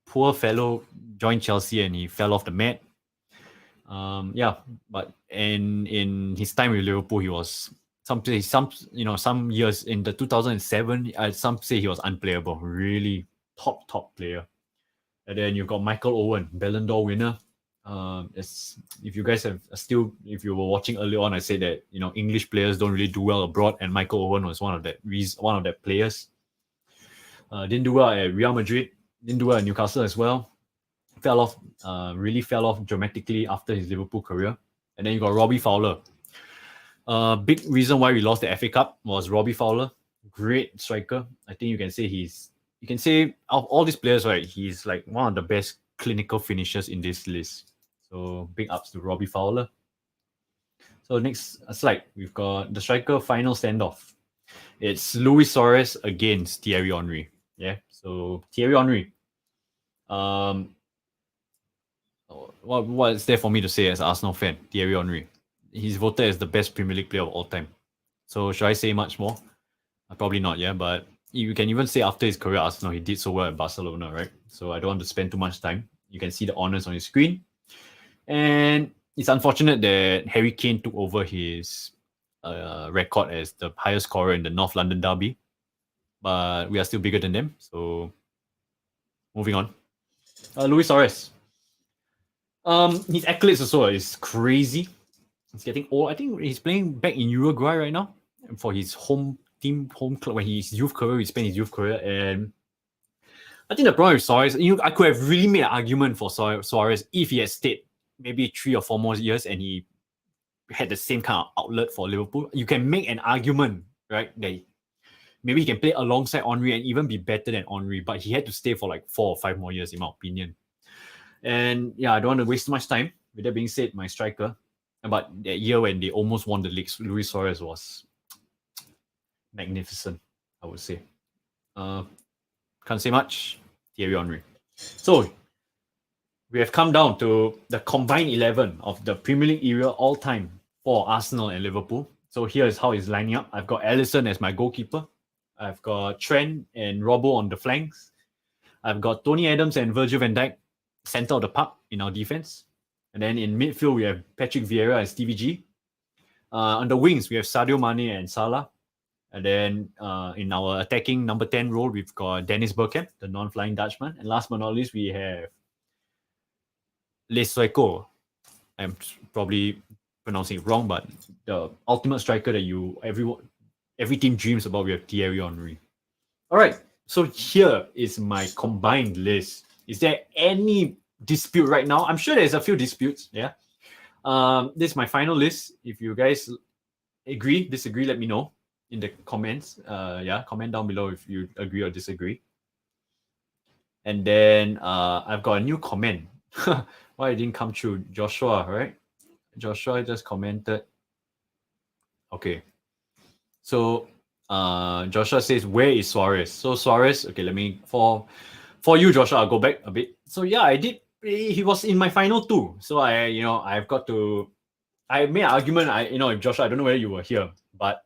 Poor fellow joined Chelsea and he fell off the mat. But in his time with Liverpool, he was some years in the 2007. Some say he was unplayable. Really top player. And then you've got Michael Owen, Ballon d'Or winner. If you guys if you were watching earlier on, I said that English players don't really do well abroad, and Michael Owen was one of that players. Didn't do well at Real Madrid. Didn't do well at Newcastle as well. Really fell off dramatically after his Liverpool career. And then you got Robbie Fowler. Big reason why we lost the FA Cup was Robbie Fowler. Great striker. I think you can say of all these players, right, he's like one of the best clinical finishers in this list. So big ups to Robbie Fowler. So next slide, we've got the striker final standoff. It's Luis Suarez against Thierry Henry. Yeah. So Thierry Henry. What is there for me to say as an Arsenal fan? Thierry Henry. He's voted as the best Premier League player of all time. So should I say much more? Probably not, yeah. But you can even say after his career at Arsenal, he did so well at Barcelona, right? So I don't want to spend too much time. You can see the honours on your screen. And it's unfortunate that Harry Kane took over his record as the highest scorer in the North London derby. But we are still bigger than them. So moving on. Luis Suarez. His accolades also is crazy. He's getting old. I think he's playing back in Uruguay right now for his home club. When he's youth career, he spent his youth career. And I think the problem with Suarez, I could have really made an argument for Suarez if he had stayed maybe 3 or 4 more years and he had the same kind of outlet for Liverpool. You can make an argument, right, that maybe he can play alongside Henry and even be better than Henry, but he had to stay for like 4 or 5 more years, in my opinion. And yeah, I don't want to waste too much time. With that being said, my striker. But that year when they almost won the league, Luis Suarez was magnificent, I would say. Can't say much. Thierry Henry. So, we have come down to the combined 11 of the Premier League era all time for Arsenal and Liverpool. So here is how it's lining up. I've got Alisson as my goalkeeper. I've got Trent and Robbo on the flanks. I've got Tony Adams and Virgil van Dyke center of the park in our defense. And then in midfield, we have Patrick Vieira and Stevie G. On the wings, we have Sadio Mane and Salah. And then in our attacking number 10 role, we've got Dennis Bergkamp, the non-flying Dutchman. And last but not least, we have Lesoeko. I'm probably pronouncing it wrong, but the ultimate striker that every team dreams about, we have Thierry Henry. All right, so here is my combined list. Is there any dispute right now? I'm sure there's a few disputes, yeah. This is my final list. If you guys agree, disagree, let me know in the comments. Comment down below if you agree or disagree. And then I've got a new comment. Why it didn't come through? Joshua, right? Joshua just commented. Okay. So Joshua says, where is Suarez? So Suarez, okay, for you, Joshua, I'll go back a bit. So yeah, I did. He was in my final 2. So I made an argument. Joshua, I don't know whether you were here, but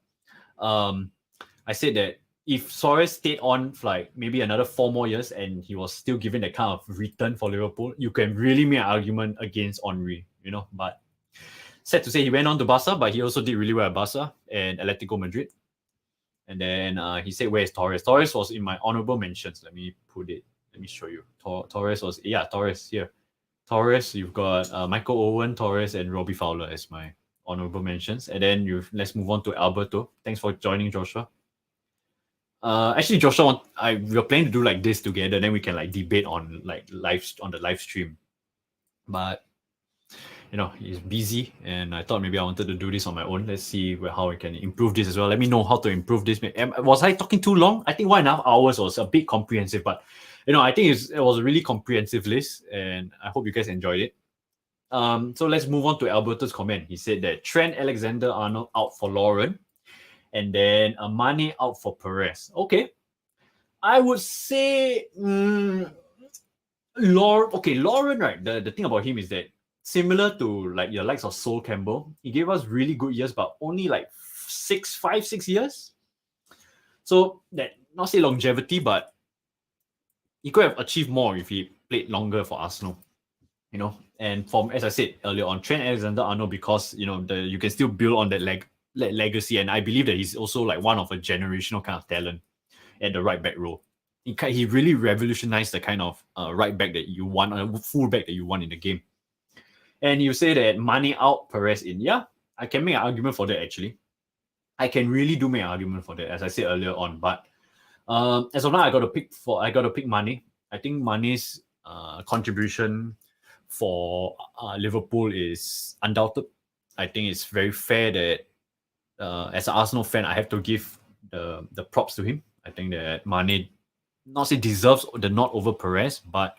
I said that if Suarez stayed on for like maybe another 4 more years and he was still given that kind of return for Liverpool, you can really make an argument against Henry, But sad to say, he went on to Barca, but he also did really well at Barca and Atletico Madrid. And then he said, where's Torres? Torres was in my honorable mentions. Let me show you. Torres was, Torres here. Torres, you've got Michael Owen, Torres, and Robbie Fowler as my honorable mentions. And then let's move on to Alberto. Thanks for joining, Joshua. Actually, Joshua, we're planning to do like this together. Then we can like debate on like on the live stream. But he's busy, and I thought maybe I wanted to do this on my own. Let's see how I can improve this as well. Let me know how to improve this. Was I talking too long? I think 1.5 hours was a bit comprehensive, but I think it was a really comprehensive list, and I hope you guys enjoyed it. So let's move on to Alberto's comment. He said that Trent Alexander-Arnold out for Lauren, and then Mane out for Perez. Okay, I would say Lauren, right? The thing about him is that similar to like your likes of Sol Campbell, he gave us really good years, but only like 5-6 years. So that, not say longevity, but he could have achieved more if he played longer for Arsenal. And as I said earlier on, Trent Alexander-Arnold, because you can still build on that legacy, and I believe that he's also like one of a generational kind of talent at the right back role. He really revolutionized the kind of right back that you want, a full back that you want in the game. And you say that Mane out, Perez in. Yeah, I can make an argument for that actually. I can really do make an argument for that, as I said earlier on. But as of now, I got to pick Mane. I think Mane's contribution for Liverpool is undoubted. I think it's very fair that as an Arsenal fan, I have to give the props to him. I think that Mane not say deserves the nod over Perez, but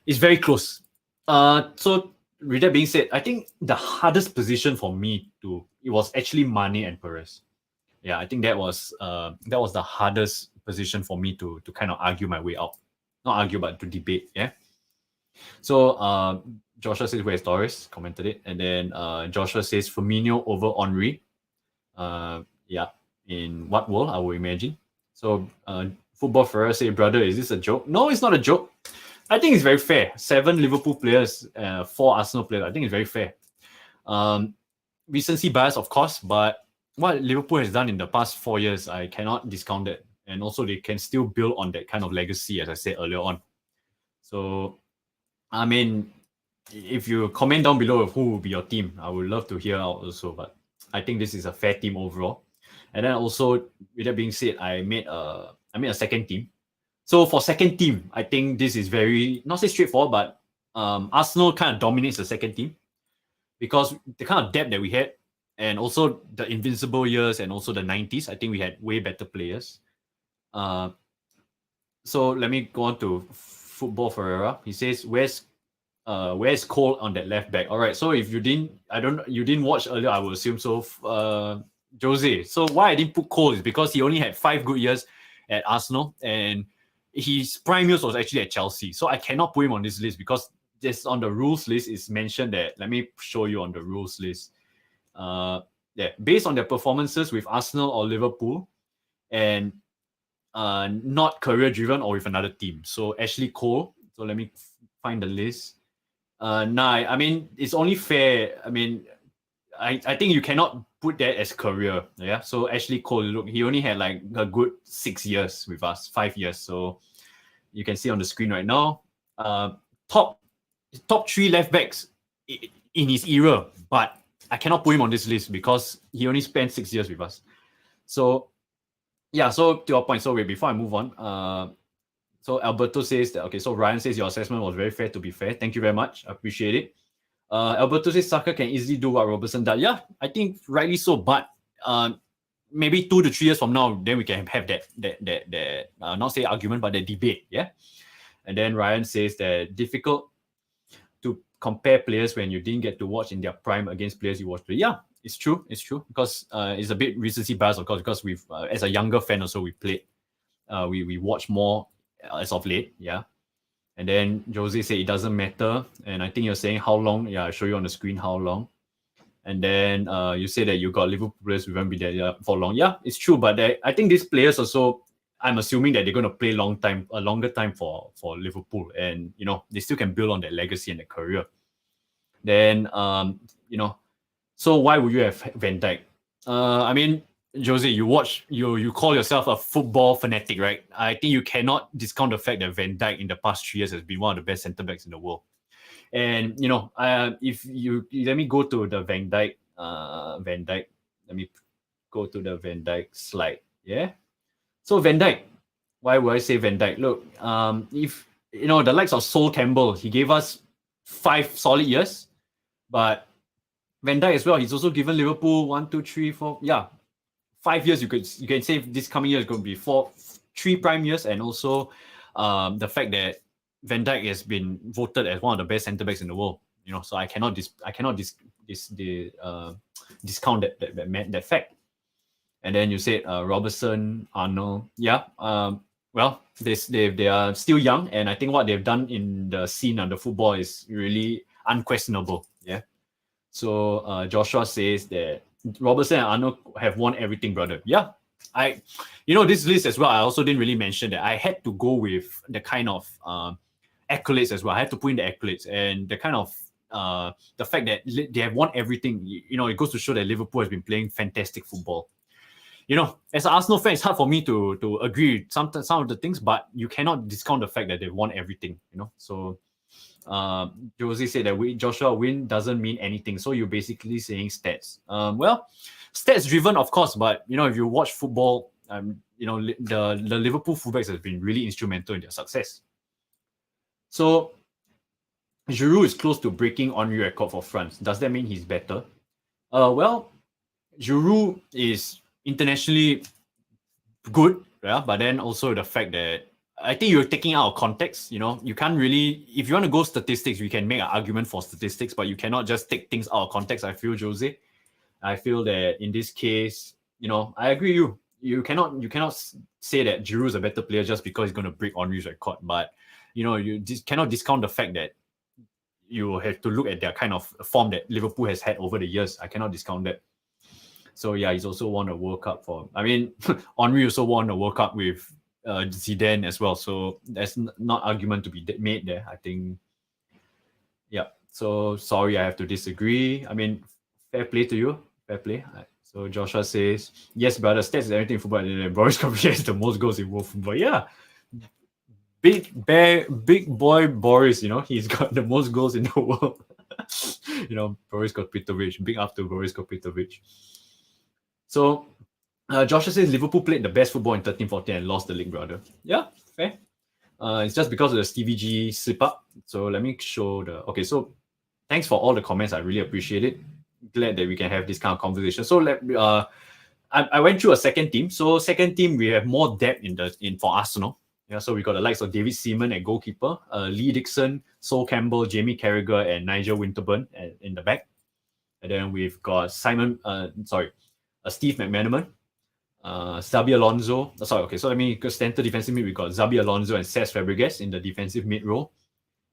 it's very close. So with that being said, I think the hardest position for me it was actually Mane and Perez. Yeah, I think that was the hardest position for me to kind of argue my way out. Not argue, but to debate. Yeah. So Joshua says where's Torres? Commented it, and then Joshua says Firmino over Henry. Yeah, in what world I would imagine. So Football Ferrer say, brother, is this a joke? No, it's not a joke. I think it's very fair. 7 Liverpool players, 4 Arsenal players. I think it's very fair. Recency bias, of course, but what Liverpool has done in the past 4 years, I cannot discount that. And also, they can still build on that kind of legacy, as I said earlier on. So, I mean, if you comment down below who will be your team, I would love to hear out also. But I think this is a fair team overall. And then also, with that being said, I made a second team. So for second team, I think this is very, not say straightforward, but Arsenal kind of dominates the second team because the kind of depth that we had, and also the invincible years and also the 90s, I think we had way better players. So let me go on to Football Ferreira. He says, where's Cole on that left back? All right, so if you didn't watch earlier, I would assume so. Jose. So why I didn't put Cole is because he only had 5 good years at Arsenal, and his prime years was actually at Chelsea. So I cannot put him on this list because just on the rules list is mentioned that. Let me show you on the rules list. Based on their performances with Arsenal or Liverpool, and not career driven or with another team. So Ashley Cole. So let me find the list. I mean, it's only fair. I mean, I think you cannot put that as career. Yeah. So Ashley Cole, look, he only had like a good 6 years with us, 5 years. So you can see on the screen right now, top 3 left backs in his era, but I cannot put him on this list because he only spent 6 years with us. So yeah, so to your point, so wait, before I move on, so Alberto says that, okay, so Ryan says your assessment was very fair to be fair. Thank you very much. I appreciate it. Alberto says Saka can easily do what Robertson does. Yeah, I think rightly so, but maybe 2 to 3 years from now, then we can have that not say argument, but the debate. Yeah. And then Ryan says that difficult to compare players when you didn't get to watch in their prime against players you watched play. Yeah, it's true. It's true because it's a bit recency bias, of course, because we've as a younger fan also we played, we watch more as of late. Yeah. And then Jose said it doesn't matter. And I think you're saying how long. Yeah, I'll show you on the screen how long. And then you say that you got Liverpool players who won't be there for long. Yeah, it's true. But I think these players also, I'm assuming that they're going to play a longer time for Liverpool, and they still can build on their legacy and their career. Then so why would you have Van Dijk? I mean, Jose, you call yourself a football fanatic, right? I think you cannot discount the fact that Van Dijk in the past 3 years has been one of the best centre backs in the world. And if you let me go to the Van Dijk, let me go to the Van Dijk slide. Yeah. So Van Dijk, why would I say Van Dijk? Look, if the likes of Sol Campbell, he gave us 5 solid years, but Van Dijk as well, he's also given Liverpool 1, 2, 3, 4, 5 years. You can say this coming year is going to be 3 prime years, and also the fact that Van Dijk has been voted as one of the best centre backs in the world. So I cannot discount that fact. And then you said Robertson, Arno. Yeah. Well, they are still young, and I think what they've done in the scene of the football is really unquestionable. Yeah. So Joshua says that Robertson and Arno have won everything, brother. Yeah. This list as well, I also didn't really mention that I had to go with the kind of accolades as well. I had to put in the accolades and the kind of the fact that they have won everything. It goes to show that Liverpool has been playing fantastic football. As an Arsenal fan, it's hard for me to agree with some of the things, but you cannot discount the fact that they've won everything. So Jose said that Joshua, win doesn't mean anything. So you're basically saying stats. Well, stats driven, of course, but if you watch football, the Liverpool fullbacks have been really instrumental in their success. So Giroux is close to breaking Henry record for France. Does that mean he's better? Well, Giroux is internationally good, yeah, but then also the fact that I think you're taking out of context. You can't really, if you want to go statistics, we can make an argument for statistics, but you cannot just take things out of context. I feel, Jose. I feel that in this case, I agree with you. You cannot say that Giroux is a better player just because he's going to break Henry's record. But you cannot discount the fact that you have to look at their kind of form that Liverpool has had over the years. I cannot discount that. So yeah, he's also won a World Cup Henry also won a World Cup with Zidane as well. So there's not argument to be made there, I think. Yeah. So sorry, I have to disagree. I mean, fair play to you. Fair play. So Joshua says, yes, brother, stats is everything in football. And Boris Kovacic has the most goals in world football. Yeah. Big boy Boris, he's got the most goals in the world. Boris Kovacic, big up to Boris Kovacic. So Joshua says Liverpool played the best football in 13-14 and lost the league, brother. Yeah, fair. It's just because of the Stevie G slip up. So let me show okay, so thanks for all the comments. I really appreciate it. Glad that we can have this kind of conversation. So I went through a second team. So second team, we have more depth for Arsenal. Yeah, so we got the likes of David Seaman at goalkeeper, Lee Dixon, Sol Campbell, Jamie Carragher, and Nigel Winterburn in the back. And then we've got Steve McManaman, Xabi Alonso. So let me go center defensive mid. We've got Xabi Alonso and Cesc Fabregas in the defensive mid role.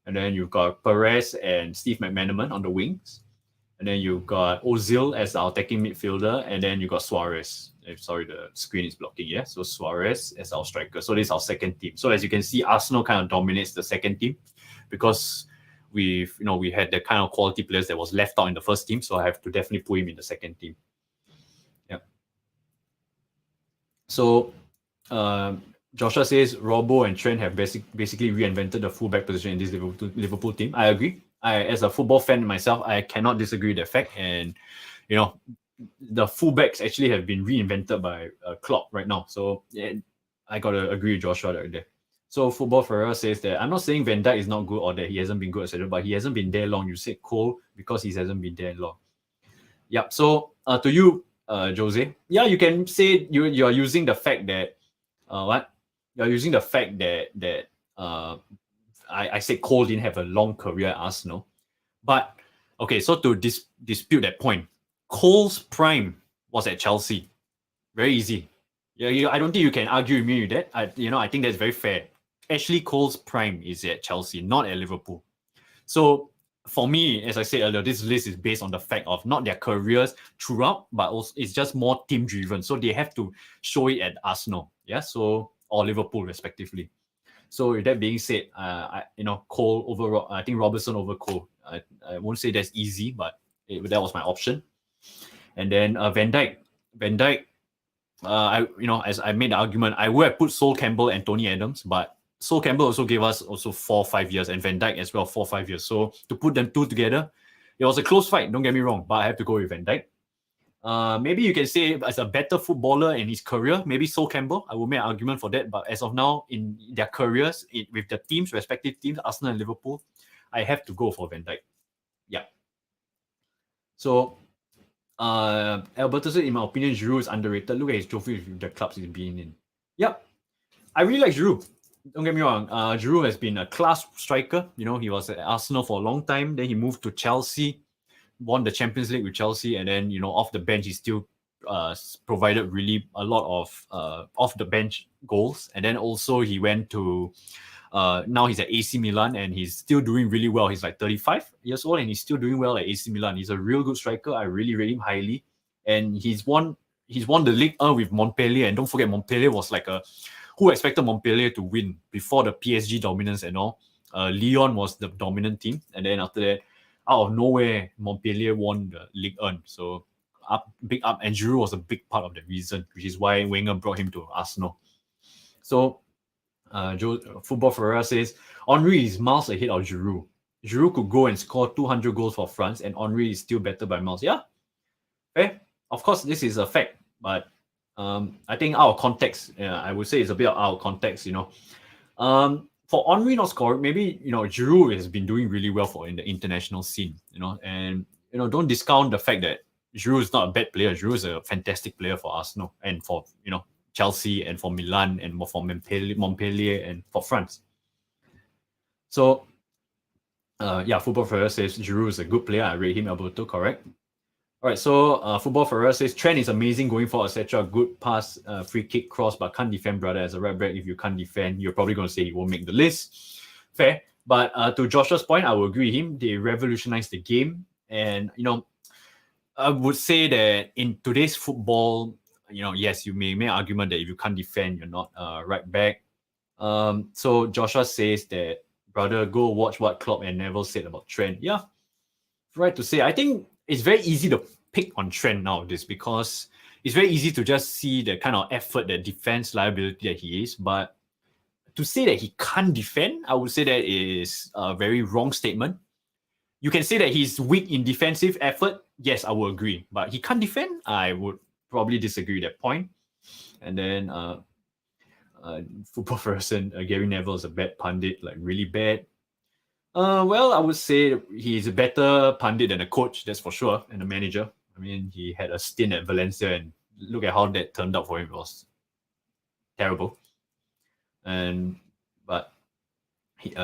And then you've got Perez and Steve McManaman on the wings. And then you've got Ozil as our attacking midfielder. And then you've got Suarez. Sorry, the screen is blocking. Yeah, so Suarez as our striker. So this is our second team. So as you can see, Arsenal kind of dominates the second team because we had the kind of quality players that was left out in the first team. So I have to definitely put him in the second team. Yeah. So Joshua says Robbo and Trent have basically reinvented the fullback position in this Liverpool team. I agree. As a football fan myself, I cannot disagree with that fact. And the fullbacks actually have been reinvented by Klopp right now. So I gotta agree with Joshua right there. So Football Ferreira says that I'm not saying Van Dijk is not good or that he hasn't been good, etc., but he hasn't been there long. You said Cole because he hasn't been there long. Yep. So to you, Jose, yeah, you can say you're using the fact that you're using the fact that I said Cole didn't have a long career at Arsenal, but okay. So to dispute that point, Cole's prime was at Chelsea. Very easy. Yeah, I don't think you can argue with me with that. I think that's very fair. Ashley Cole's prime is at Chelsea, not at Liverpool. So for me, as I said earlier, this list is based on the fact of not their careers throughout, but also it's just more team driven. So they have to show it at Arsenal. Yeah. So or Liverpool respectively. So with that being said, Cole over, I think Robertson over Cole. I won't say that's easy, but that was my option. And then Van Dyke, as I made the argument, I would have put Sol Campbell and Tony Adams, but Sol Campbell also gave us also 4 or 5 years, and Van Dyke as well 4 or 5 years. So to put them two together, it was a close fight. Don't get me wrong, but I have to go with Van Dyke. Maybe you can say as a better footballer in his career, maybe Sol Campbell. I will make an argument for that. But as of now, in their careers, with the teams, respective teams, Arsenal and Liverpool, I have to go for Van Dyke. Yeah. So, Alberto said, in my opinion, Giroux is underrated. Look at his trophies with the clubs he's been in. Yep. I really like Giroux. Don't get me wrong. Giroux has been a class striker. He was at Arsenal for a long time. Then he moved to Chelsea, won the Champions League with Chelsea, and then off the bench he still provided really a lot of off the bench goals. And then also he went to now he's at AC Milan and he's still doing really well. He's like 35 years old and he's still doing well at AC Milan. He's a real good striker. I really rate him highly, and he's won the Ligue 1 with Montpellier. And don't forget, Montpellier was like who expected Montpellier to win before the PSG dominance and all. Lyon was the dominant team, and then after that, out of nowhere, Montpellier won the Ligue 1. So big up, and Giroux was a big part of the reason, which is why Wenger brought him to Arsenal. So, Football Ferreira says, Henry is miles ahead of Giroux. Giroux could go and score 200 goals for France, and Henry is still better by miles. Yeah, fair. Of course, this is a fact, but I think out of context, I would say it's a bit out of context, For Henry not scoring, maybe Giroux has been doing really well in the international scene, and don't discount the fact that Giroux is not a bad player. Giroux is a fantastic player for Arsenal and for Chelsea and for Milan and for Montpellier and for France. So Football Ferreira says Giroux is a good player. I rate him, Alberto, correct. All right, so Football Ferreira says Trent is amazing going forward, etc. Good pass, free kick, cross, but can't defend, brother. As a right back, if you can't defend, you're probably going to say he won't make the list. Fair. But to Joshua's point, I will agree with him. They revolutionized the game. And, I would say that in today's football, yes, you may make an argument that if you can't defend, you're not right back. So Joshua says that, brother, go watch what Klopp and Neville said about Trent. Yeah, right to say. I think it's very easy to pick on Trent nowadays because it's very easy to just see the kind of effort, the defense liability that he is. But to say that he can't defend, I would say that is a very wrong statement. You can say that he's weak in defensive effort. Yes, I will agree. But he can't defend? I would probably disagree with that point. And then football person, Gary Neville is a bad pundit, like really bad. Well, I would say he's a better pundit than a coach, that's for sure, and a manager. I mean, he had a stint at Valencia, and look at how that turned out for him. It was terrible. But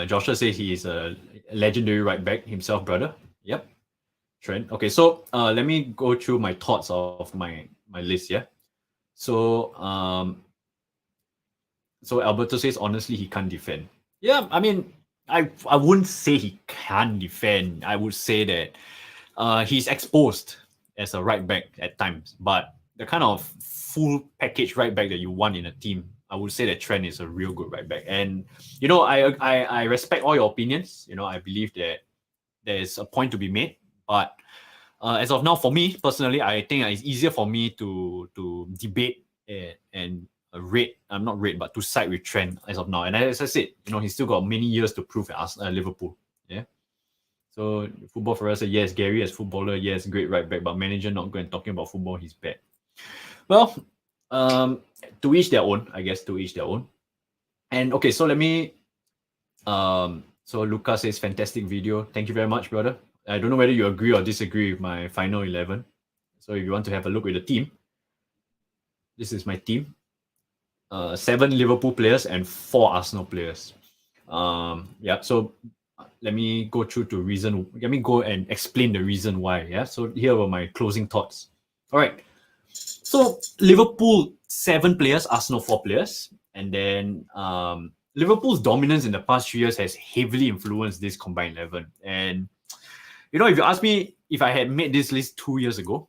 Joshua says he is a legendary right back himself, brother. Yep. Trent. Okay, so let me go through my thoughts of my list, yeah? So Alberto says, honestly, he can't defend. Yeah, I mean, I wouldn't say he can't defend. I would say that he's exposed as a right back at times. But the kind of full package right back that you want in a team, I would say that Trent is a real good right back. And, I respect all your opinions. I believe that there's a point to be made. But as of now, for me, personally, I think it's easier for me to debate and to side with Trent as of now. And as I said, he's still got many years to prove at Liverpool. Yeah. So Football Ferreira said, yes, Gary as footballer, yes, great right back, but manager not good and talking about football, he's bad. Well, to each their own, I guess, to each their own. And okay, so let me so Lucas says, fantastic video. Thank you very much, brother. I don't know whether you agree or disagree with my final 11. So if you want to have a look at the team, this is my team. 7 Liverpool players and 4 Arsenal players. So let me go through to reason. Let me go and explain the reason why. Yeah. So here were my closing thoughts. All right. So Liverpool 7 players, Arsenal 4 players, and then Liverpool's dominance in the past few years has heavily influenced this combined 11. And if you ask me if I had made this list 2 years ago,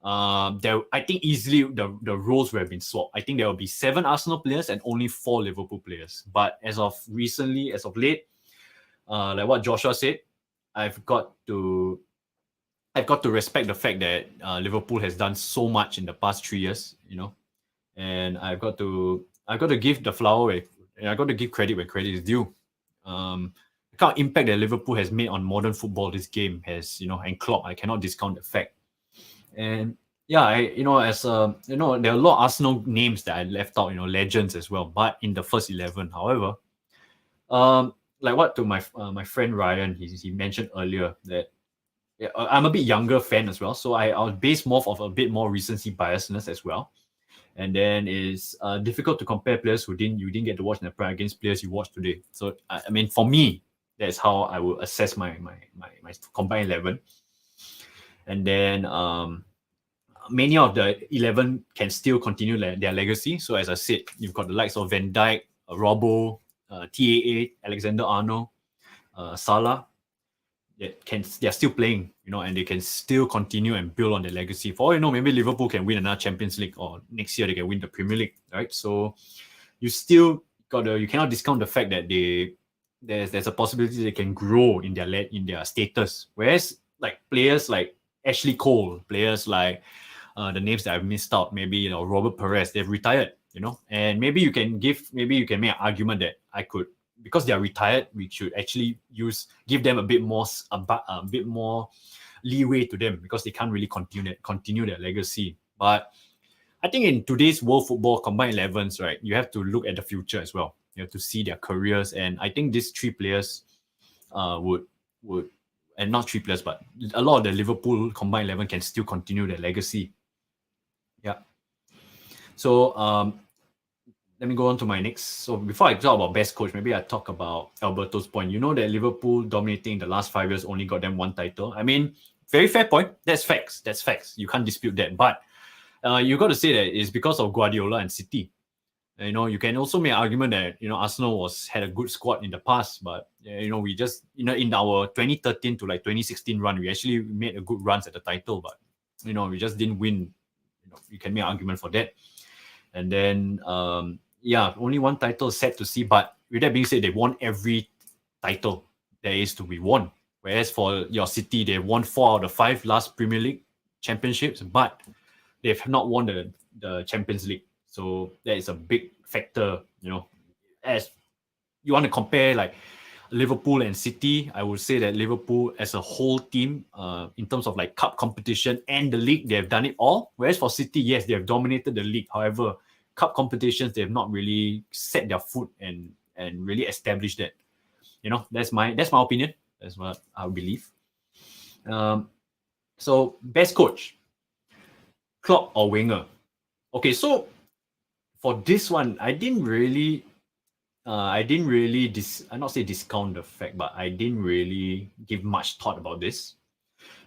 I think easily the roles would have been swapped. I think there will be 7 Arsenal players and only 4 Liverpool players. But as of late, like what Joshua said, I've got to respect the fact that Liverpool has done so much in the past 3 years, and I've got to give the flower and I got to give credit where credit is due. The kind of impact that Liverpool has made on modern football, this game has, and Klopp, I cannot discount the fact. And yeah, there are a lot of Arsenal names that I left out, legends as well, but in the first 11. However, like what to my friend Ryan, he mentioned earlier that I'm a bit younger fan as well, so I'll base more of a bit more recency biasness as well. And then it's difficult to compare players you didn't get to watch in the prime against players you watch today. So I mean, for me, that's how I will assess my combined 11. And then many of the 11 can still continue their legacy. So as I said, you've got the likes of Van Dyke, Robbo, TAA, Alexander Arno, Salah. They're still playing, and they can still continue and build on their legacy. For all you know, maybe Liverpool can win another Champions League, or next year they can win the Premier League, right? So you cannot discount the fact that there's a possibility they can grow in their status. Whereas like players like Ashley Cole, players like the names that I've missed out, maybe Robert Perez, they've retired, and maybe you can make an argument that because they are retired, we should actually give them a bit more leeway to them, because they can't really continue their legacy. But I think in today's world football combined 11s, right, you have to look at the future as well. You have to see their careers, and I think these 3 players would, and not 3 players, but a lot of the Liverpool combined 11 can still continue their legacy. Yeah. So let me go on to my next. So before I talk about best coach, maybe I talk about Alberto's point. That Liverpool dominating the last 5 years only got them 1 title. I mean, very fair point. That's facts. You can't dispute that. But you got to say that it's because of Guardiola and City. You can also make an argument that Arsenal had a good squad in the past, but we just in our 2013 to 2016 run, we actually made a good runs at the title, but we just didn't win. You can make an argument for that. And then only 1 title is sad to see, but with that being said, they won every title there is to be won. Whereas for your City, they won 4 out of 5 last Premier League championships, but they've not won the Champions League. So that is a big factor, as you want to compare like Liverpool and City. I would say that Liverpool as a whole team, in terms of like cup competition and the league, they have done it all. Whereas for City, yes, they have dominated the league. However, cup competitions, they have not really set their foot and really established that. That's my opinion. That's what I believe. So best coach, Klopp or Wenger? Okay, so for this one, I didn't really not say discount the fact, but I didn't really give much thought about this.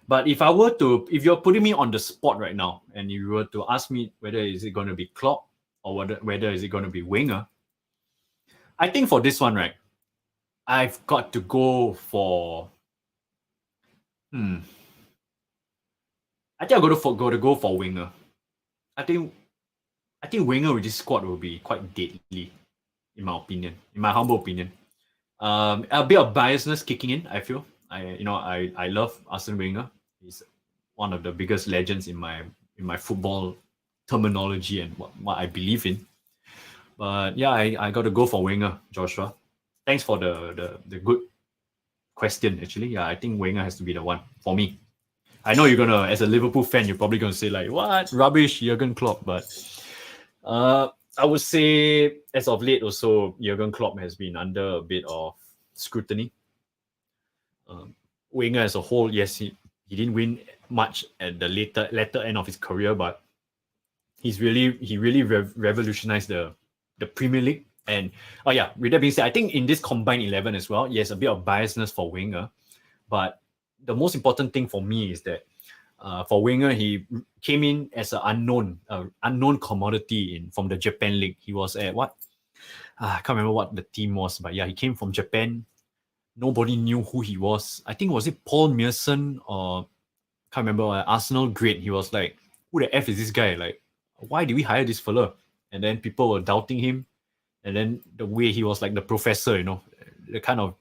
But if you're putting me on the spot right now, and you were to ask me whether is it going to be Klopp or whether is it going to be Wenger, I think for this one, right, I've got to go for. I think I'm going to go for Wenger. I think Wenger with this squad will be quite deadly, in my humble opinion. A bit of biasness kicking in, I feel. I love Arsene Wenger. He's one of the biggest legends in my football terminology and what I believe in. But yeah, I got to go for Wenger, Joshua. Thanks for the good question, actually. Yeah, I think Wenger has to be the one for me. I know you're gonna, as a Liverpool fan, you're probably gonna say like, what rubbish, Jurgen Klopp. But I would say as of late also, Jurgen Klopp has been under a bit of scrutiny. Wenger as a whole, yes, he didn't win much at the latter end of his career, but he really revolutionized the Premier League. And with that being said, I think in this combined 11 as well, yes, a bit of biasness for Wenger, but the most important thing for me is that for Wenger, he came in as an unknown commodity from the Japan League. He was at what? I can't remember what the team was, but yeah, he came from Japan. Nobody knew who he was. I think, was it Paul Merson or can't remember, Arsenal great. He was like, who the F is this guy? Like, why did we hire this fella? And then people were doubting him. And then the way he was like the professor, the kind of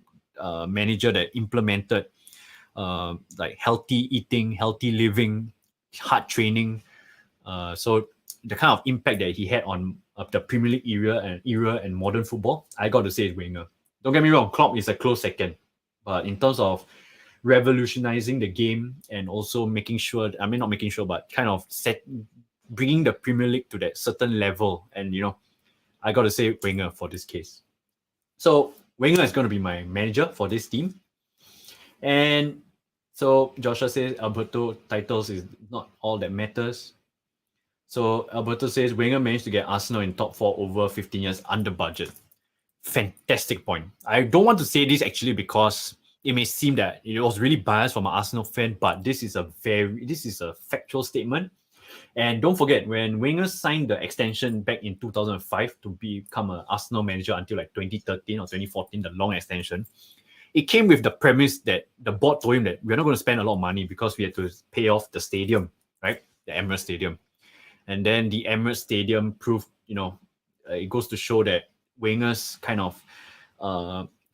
manager that implemented like healthy eating, healthy living, hard training. So the kind of impact that he had on the Premier League era and modern football, I got to say is Wenger. Don't get me wrong, Klopp is a close second. But in terms of revolutionizing the game and also making sure, not making sure, but kind of bringing the Premier League to that certain level. And, I got to say Wenger for this case. So Wenger is going to be my manager for this team. And so Joshua says Alberto titles is not all that matters. So Alberto says Wenger managed to get Arsenal in top 4 over 15 years under budget. Fantastic point. I don't want to say this actually because it may seem that it was really biased from an Arsenal fan, but this is a factual statement. And don't forget, when Wenger signed the extension back in 2005 to become an Arsenal manager until like 2013 or 2014, the long extension, it came with the premise that the board told him that we're not going to spend a lot of money because we had to pay off the stadium, right? The Emirates Stadium. And then the Emirates Stadium proved, it goes to show that Wenger's kind of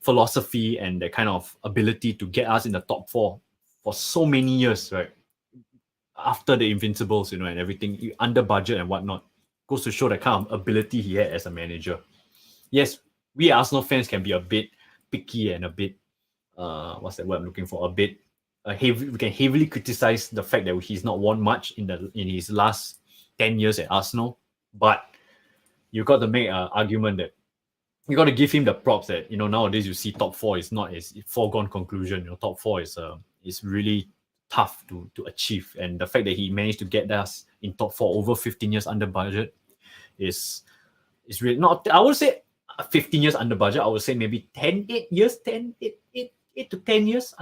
philosophy and the kind of ability to get us in the top 4 for so many years, right? After the Invincibles, and everything, under budget and whatnot, goes to show the kind of ability he had as a manager. Yes, we Arsenal fans can be a bit picky and a bit, what's that word I'm looking for? A bit we can heavily criticize the fact that he's not won much in his last 10 years at Arsenal, but you got to make an argument that you got to give him the props that nowadays you see top 4 is not a foregone conclusion. Top 4 is really tough to achieve, and the fact that he managed to get us in top 4 over 15 years under budget is really not. I would say 15 years under budget. I would say maybe 8 to 10 years,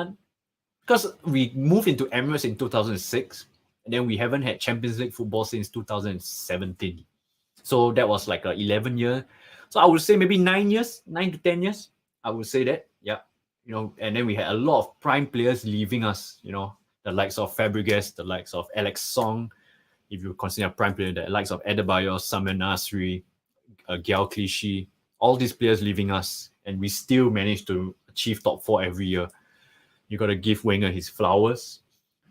because we moved into Emirates in 2006, and then we haven't had Champions League football since 2017. So that was like 11 year. So I would say maybe 9 to 10 years. I would say that, yeah. And then we had a lot of prime players leaving us. The likes of Fabregas, the likes of Alex Song, if you consider prime player, the likes of Adebayor, Samuel Nasri, Gael Clichy, all these players leaving us, and we still managed to achieve top 4 every year. You got to give Wenger his flowers.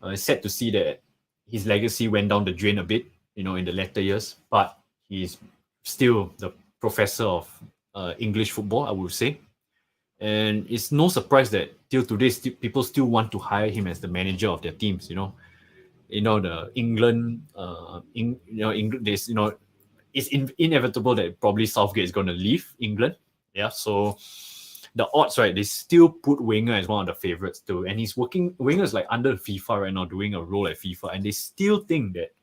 It's sad to see that his legacy went down the drain a bit, in the later years, but he's still the professor of English football, I would say. And it's no surprise that till today, people still want to hire him as the manager of their teams. The England, it's inevitable that probably Southgate is going to leave England. Yeah, so the odds, right? They still put Wenger as one of the favorites too, and Wenger is like under FIFA right now, doing a role at FIFA, and they still think that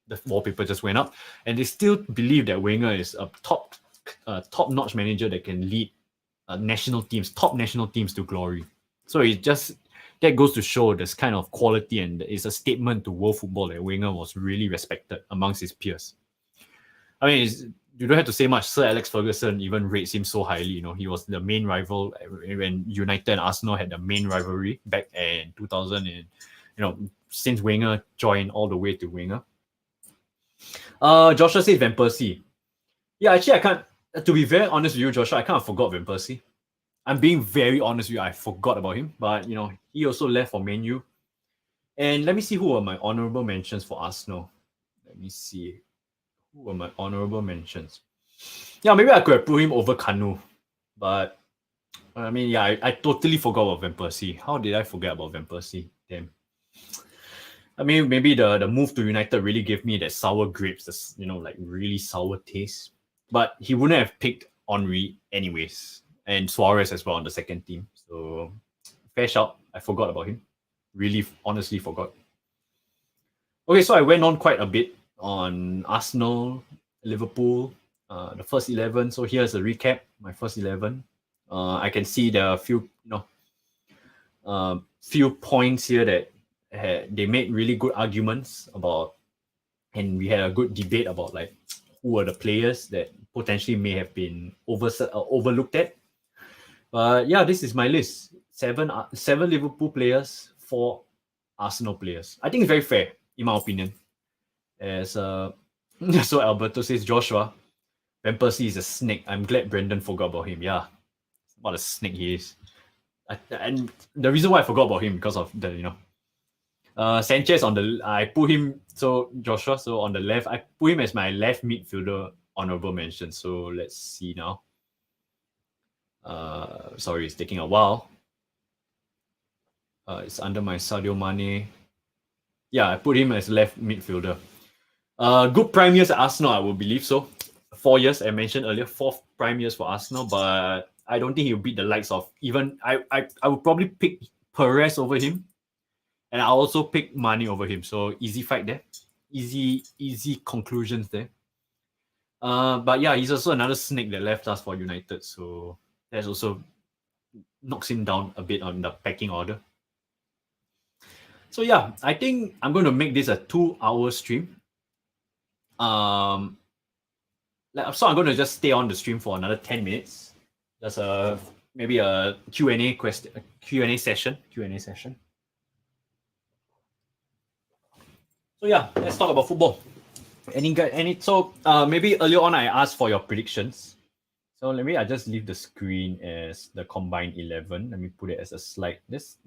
the wallpaper just went up, and they still believe that Wenger is a top-notch manager that can lead top national teams to glory. So that goes to show this kind of quality, and it's a statement to world football that Wenger was really respected amongst his peers. You don't have to say much. Sir Alex Ferguson even rates him so highly. He was the main rival when United and Arsenal had the main rivalry back in 2000, and since Wenger joined all the way to Wenger. Joshua says Van Persie. Yeah, actually, I can't. To be very honest with you, Joshua, I kind of forgot Van Persie. I'm being very honest with you. I forgot about him, but he also left for Man U. And let me see who are my honorable mentions for Arsenal. Let me see who are my honorable mentions. Yeah, maybe I could have put him over Kanu, but I totally forgot about Van Persie. How did I forget about Van Persie? Damn. Maybe the move to United really gave me that sour grapes, like really sour taste. But he wouldn't have picked Henry anyways, and Suarez as well on the second team. So fair shout. I forgot about him. Really, honestly forgot. Okay, so I went on quite a bit on Arsenal, Liverpool, the first 11. So here's a recap. My first 11. I can see there are few points here that they made really good arguments about, and we had a good debate about like who are the players that potentially may have been overlooked at. Yeah, this is my list. Seven Liverpool players, 4 Arsenal players. I think it's very fair. in my opinion. As so Alberto says, Joshua, Van Persie is a snake. I'm glad Brendan forgot about him. Yeah, what a snake he is. And the reason why I forgot about him because of the Sanchez on the I put him so Joshua so on the left I put him as my left midfielder honorable mention. So let's see now. Sorry, it's taking a while. It's under my Sadio Mane. Yeah, I put him as left midfielder. Good prime years at Arsenal, I would believe so. 4 years, I mentioned earlier, 4 prime years for Arsenal, but I don't think he'll beat the likes of even I would probably pick Perez over him, and I also pick Mane over him. So easy fight there, easy conclusions there. But yeah, he's also another snake that left us for United, so that also knocks him down a bit on the pecking order. So yeah, I think I'm going to make this a 2-hour stream. So I'm going to just stay on the stream for another 10 minutes. Just maybe a Q&A question, Q&A session. So yeah, let's talk about football. Maybe earlier on I asked for your predictions. So I just leave the screen as the combined 11. Let me put it as a slide. It's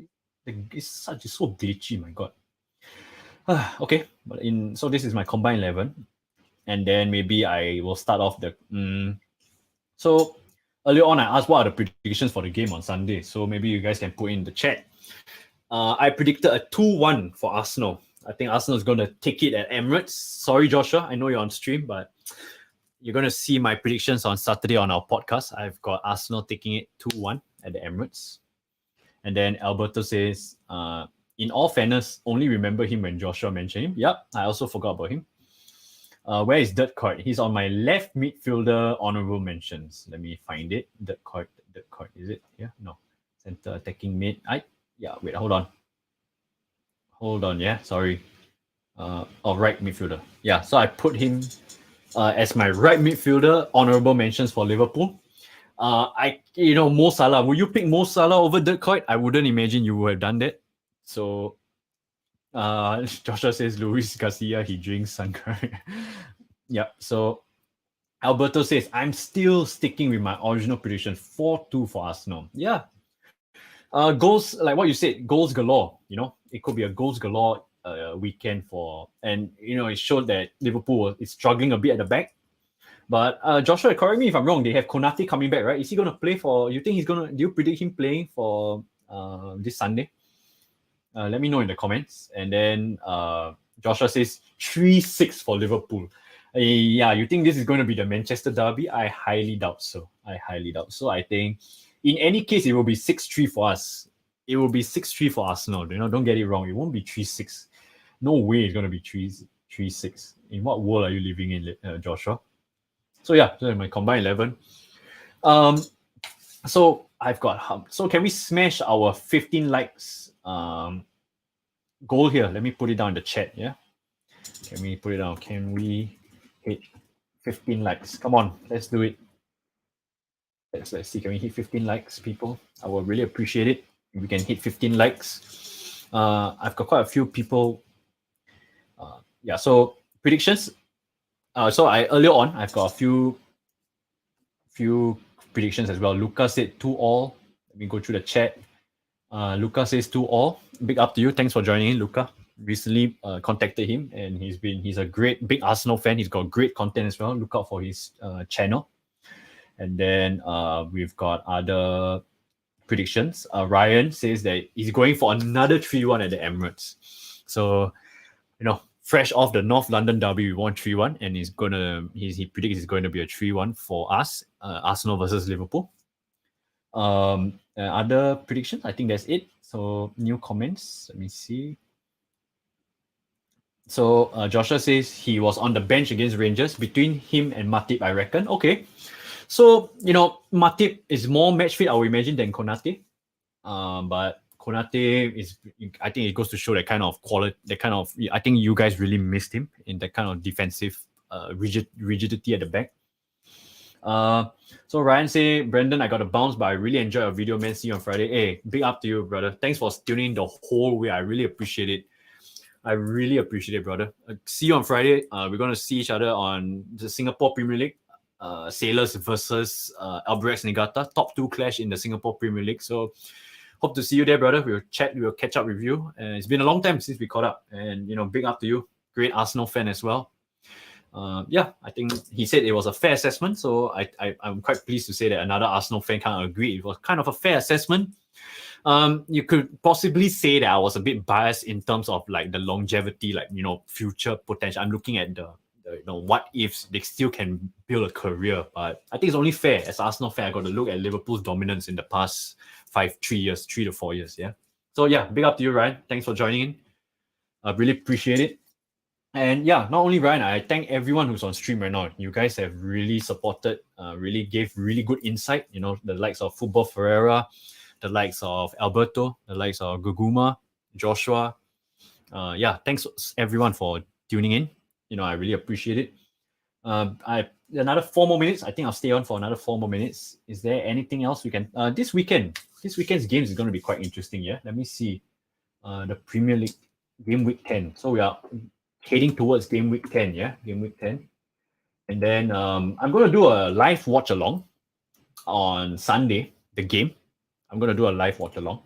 so glitchy, my god. Okay, so this is my combined 11. And then maybe I will start off so earlier on I asked what are the predictions for the game on Sunday. So maybe you guys can put in the chat. I predicted a 2-1 for Arsenal. I think Arsenal is going to take it at Emirates. Sorry, Joshua, I know you're on stream, but you're going to see my predictions on Saturday on our podcast. I've got Arsenal taking it 2-1 at the Emirates. And then Alberto says, in all fairness, only remember him when Joshua mentioned him. Yep, I also forgot about him. Where is Dirt Court? He's on my left midfielder honorable mentions. Let me find it. Dirt Court, is it? Yeah, no. Center attacking mid. Wait, hold on, yeah, sorry. Right midfielder. Yeah, so I put him as my right midfielder honorable mentions for Liverpool. Mo Salah. Would you pick Mo Salah over Dirt Court? I wouldn't imagine you would have done that. So Joshua says Luis Garcia, he drinks Sankar. Yeah, so Alberto says, I'm still sticking with my original prediction, 4-2 for Arsenal. Yeah. Goals, like what you said, goals galore. It could be a goals galore weekend it showed that Liverpool is struggling a bit at the back. But Joshua, correct me if I'm wrong, they have Konate coming back, right? Is he going to play do you predict him playing for this Sunday? Let me know in the comments. And then Joshua says 3-6 for Liverpool. You think this is going to be the Manchester derby? I highly doubt so. I think in any case, it will be 6-3 for us. It will be 6-3 for Arsenal. Don't get it wrong. It won't be 3-6. No way it's going to be 3-6. In what world are you living in, Joshua? So yeah, so my combined 11. So I've got. So can we smash our 15 likes goal here? Let me put it down in the chat. Yeah, can we put it down? Can we hit 15 likes? Come on, let's do it. Let's see. Can we hit 15 likes, people? I will really appreciate it if we can hit 15 likes. I've got quite a few people. So predictions. So earlier on, I've got a few predictions as well. Luca said 2-2. Let me go through the chat. Luca says 2-2. Big up to you. Thanks for joining in, Luca. Recently contacted him, and he's a great big Arsenal fan. He's got great content as well. Look out for his channel. And then we've got other predictions. Ryan says that he's going for another 3-1 at the Emirates. So, fresh off the North London derby, we won 3-1, and he predicts it's going to be a 3-1 for us, Arsenal versus Liverpool. Other predictions, I think that's it. So new comments, let me see. So Joshua says he was on the bench against Rangers. Between him and Matip, I reckon. Okay. So, Matip is more match fit, I would imagine, than Konate. But Konate is, I think it goes to show that kind of quality, I think you guys really missed him in that kind of defensive rigidity at the back. So Ryan say, Brendan, I got a bounce, but I really enjoyed your video, man. See you on Friday. Hey, big up to you, brother. Thanks for tuning in the whole way. I really appreciate it. I really appreciate it, brother. See you on Friday. We're going to see each other on the Singapore Premier League. Sailors versus Albirex Niigata. Top 2 clash in the Singapore Premier League. So hope to see you there, brother. We'll catch up with you. And it's been a long time since we caught up. And, big up to you. Great Arsenal fan as well. I think he said it was a fair assessment. So I'm quite pleased to say that another Arsenal fan kind of agreed. It was kind of a fair assessment. You could possibly say that I was a bit biased in terms of like the longevity, like, future potential. I'm looking at the what ifs they still can build a career. But I think it's only fair as Arsenal fan. I got to look at Liverpool's dominance in the past 3 to 4 years. Yeah. So yeah, big up to you, Ryan. Thanks for joining in. I really appreciate it. And yeah, not only Ryan, I thank everyone who's on stream right now. You guys have really supported, really gave really good insight. The likes of Football Ferreira, the likes of Alberto, the likes of Guguma, Joshua. Thanks everyone for tuning in. I really appreciate it. Another 4 more minutes. I think I'll stay on for another 4 more minutes. Is there anything else we can? This weekend's games is going to be quite interesting. Yeah, let me see. The Premier League game week 10. So we are heading towards game week 10. Yeah, game week 10. And then I'm going to do a live watch along on Sunday. The game. I'm going to do a live watch along.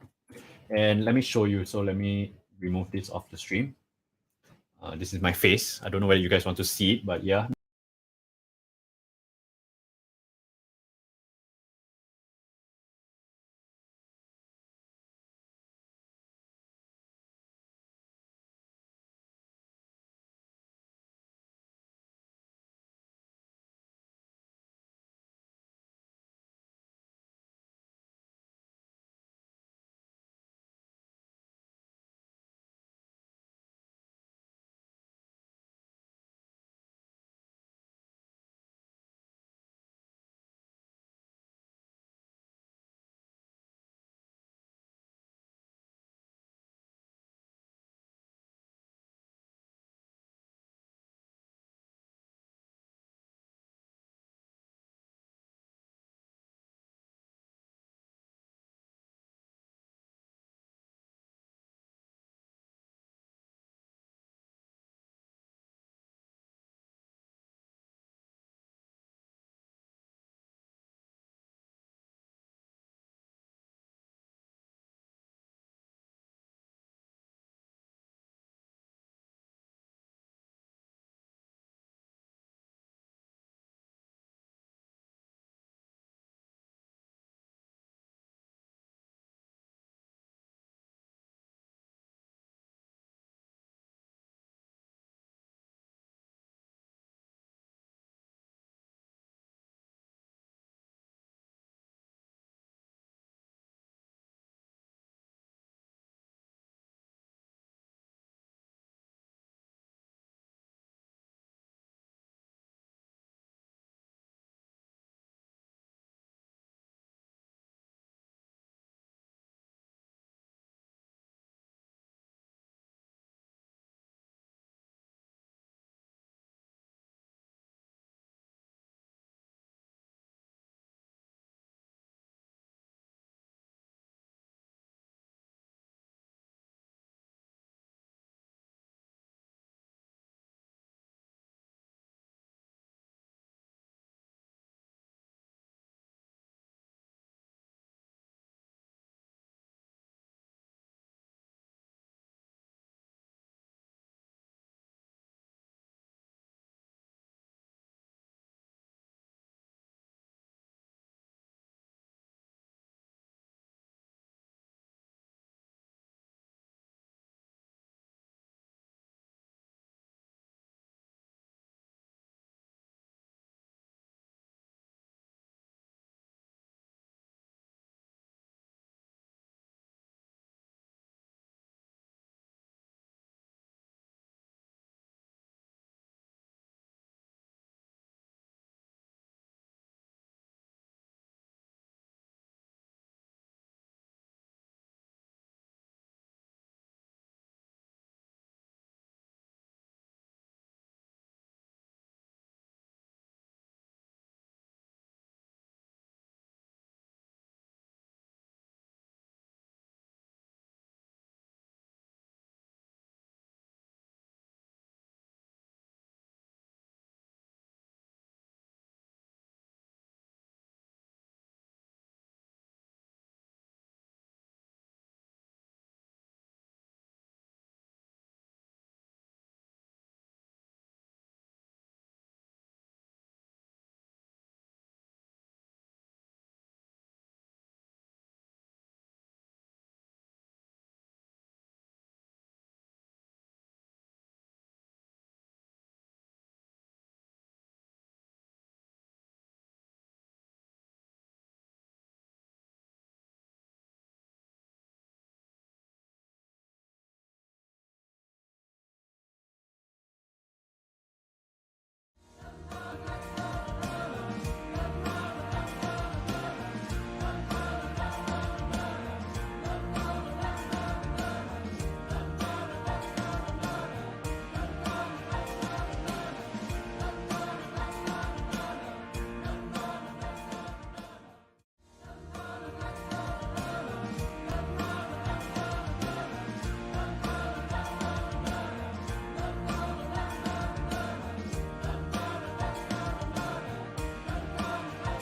And let me show you. So let me remove this off the stream. This is my face. I don't know whether you guys want to see it, but yeah.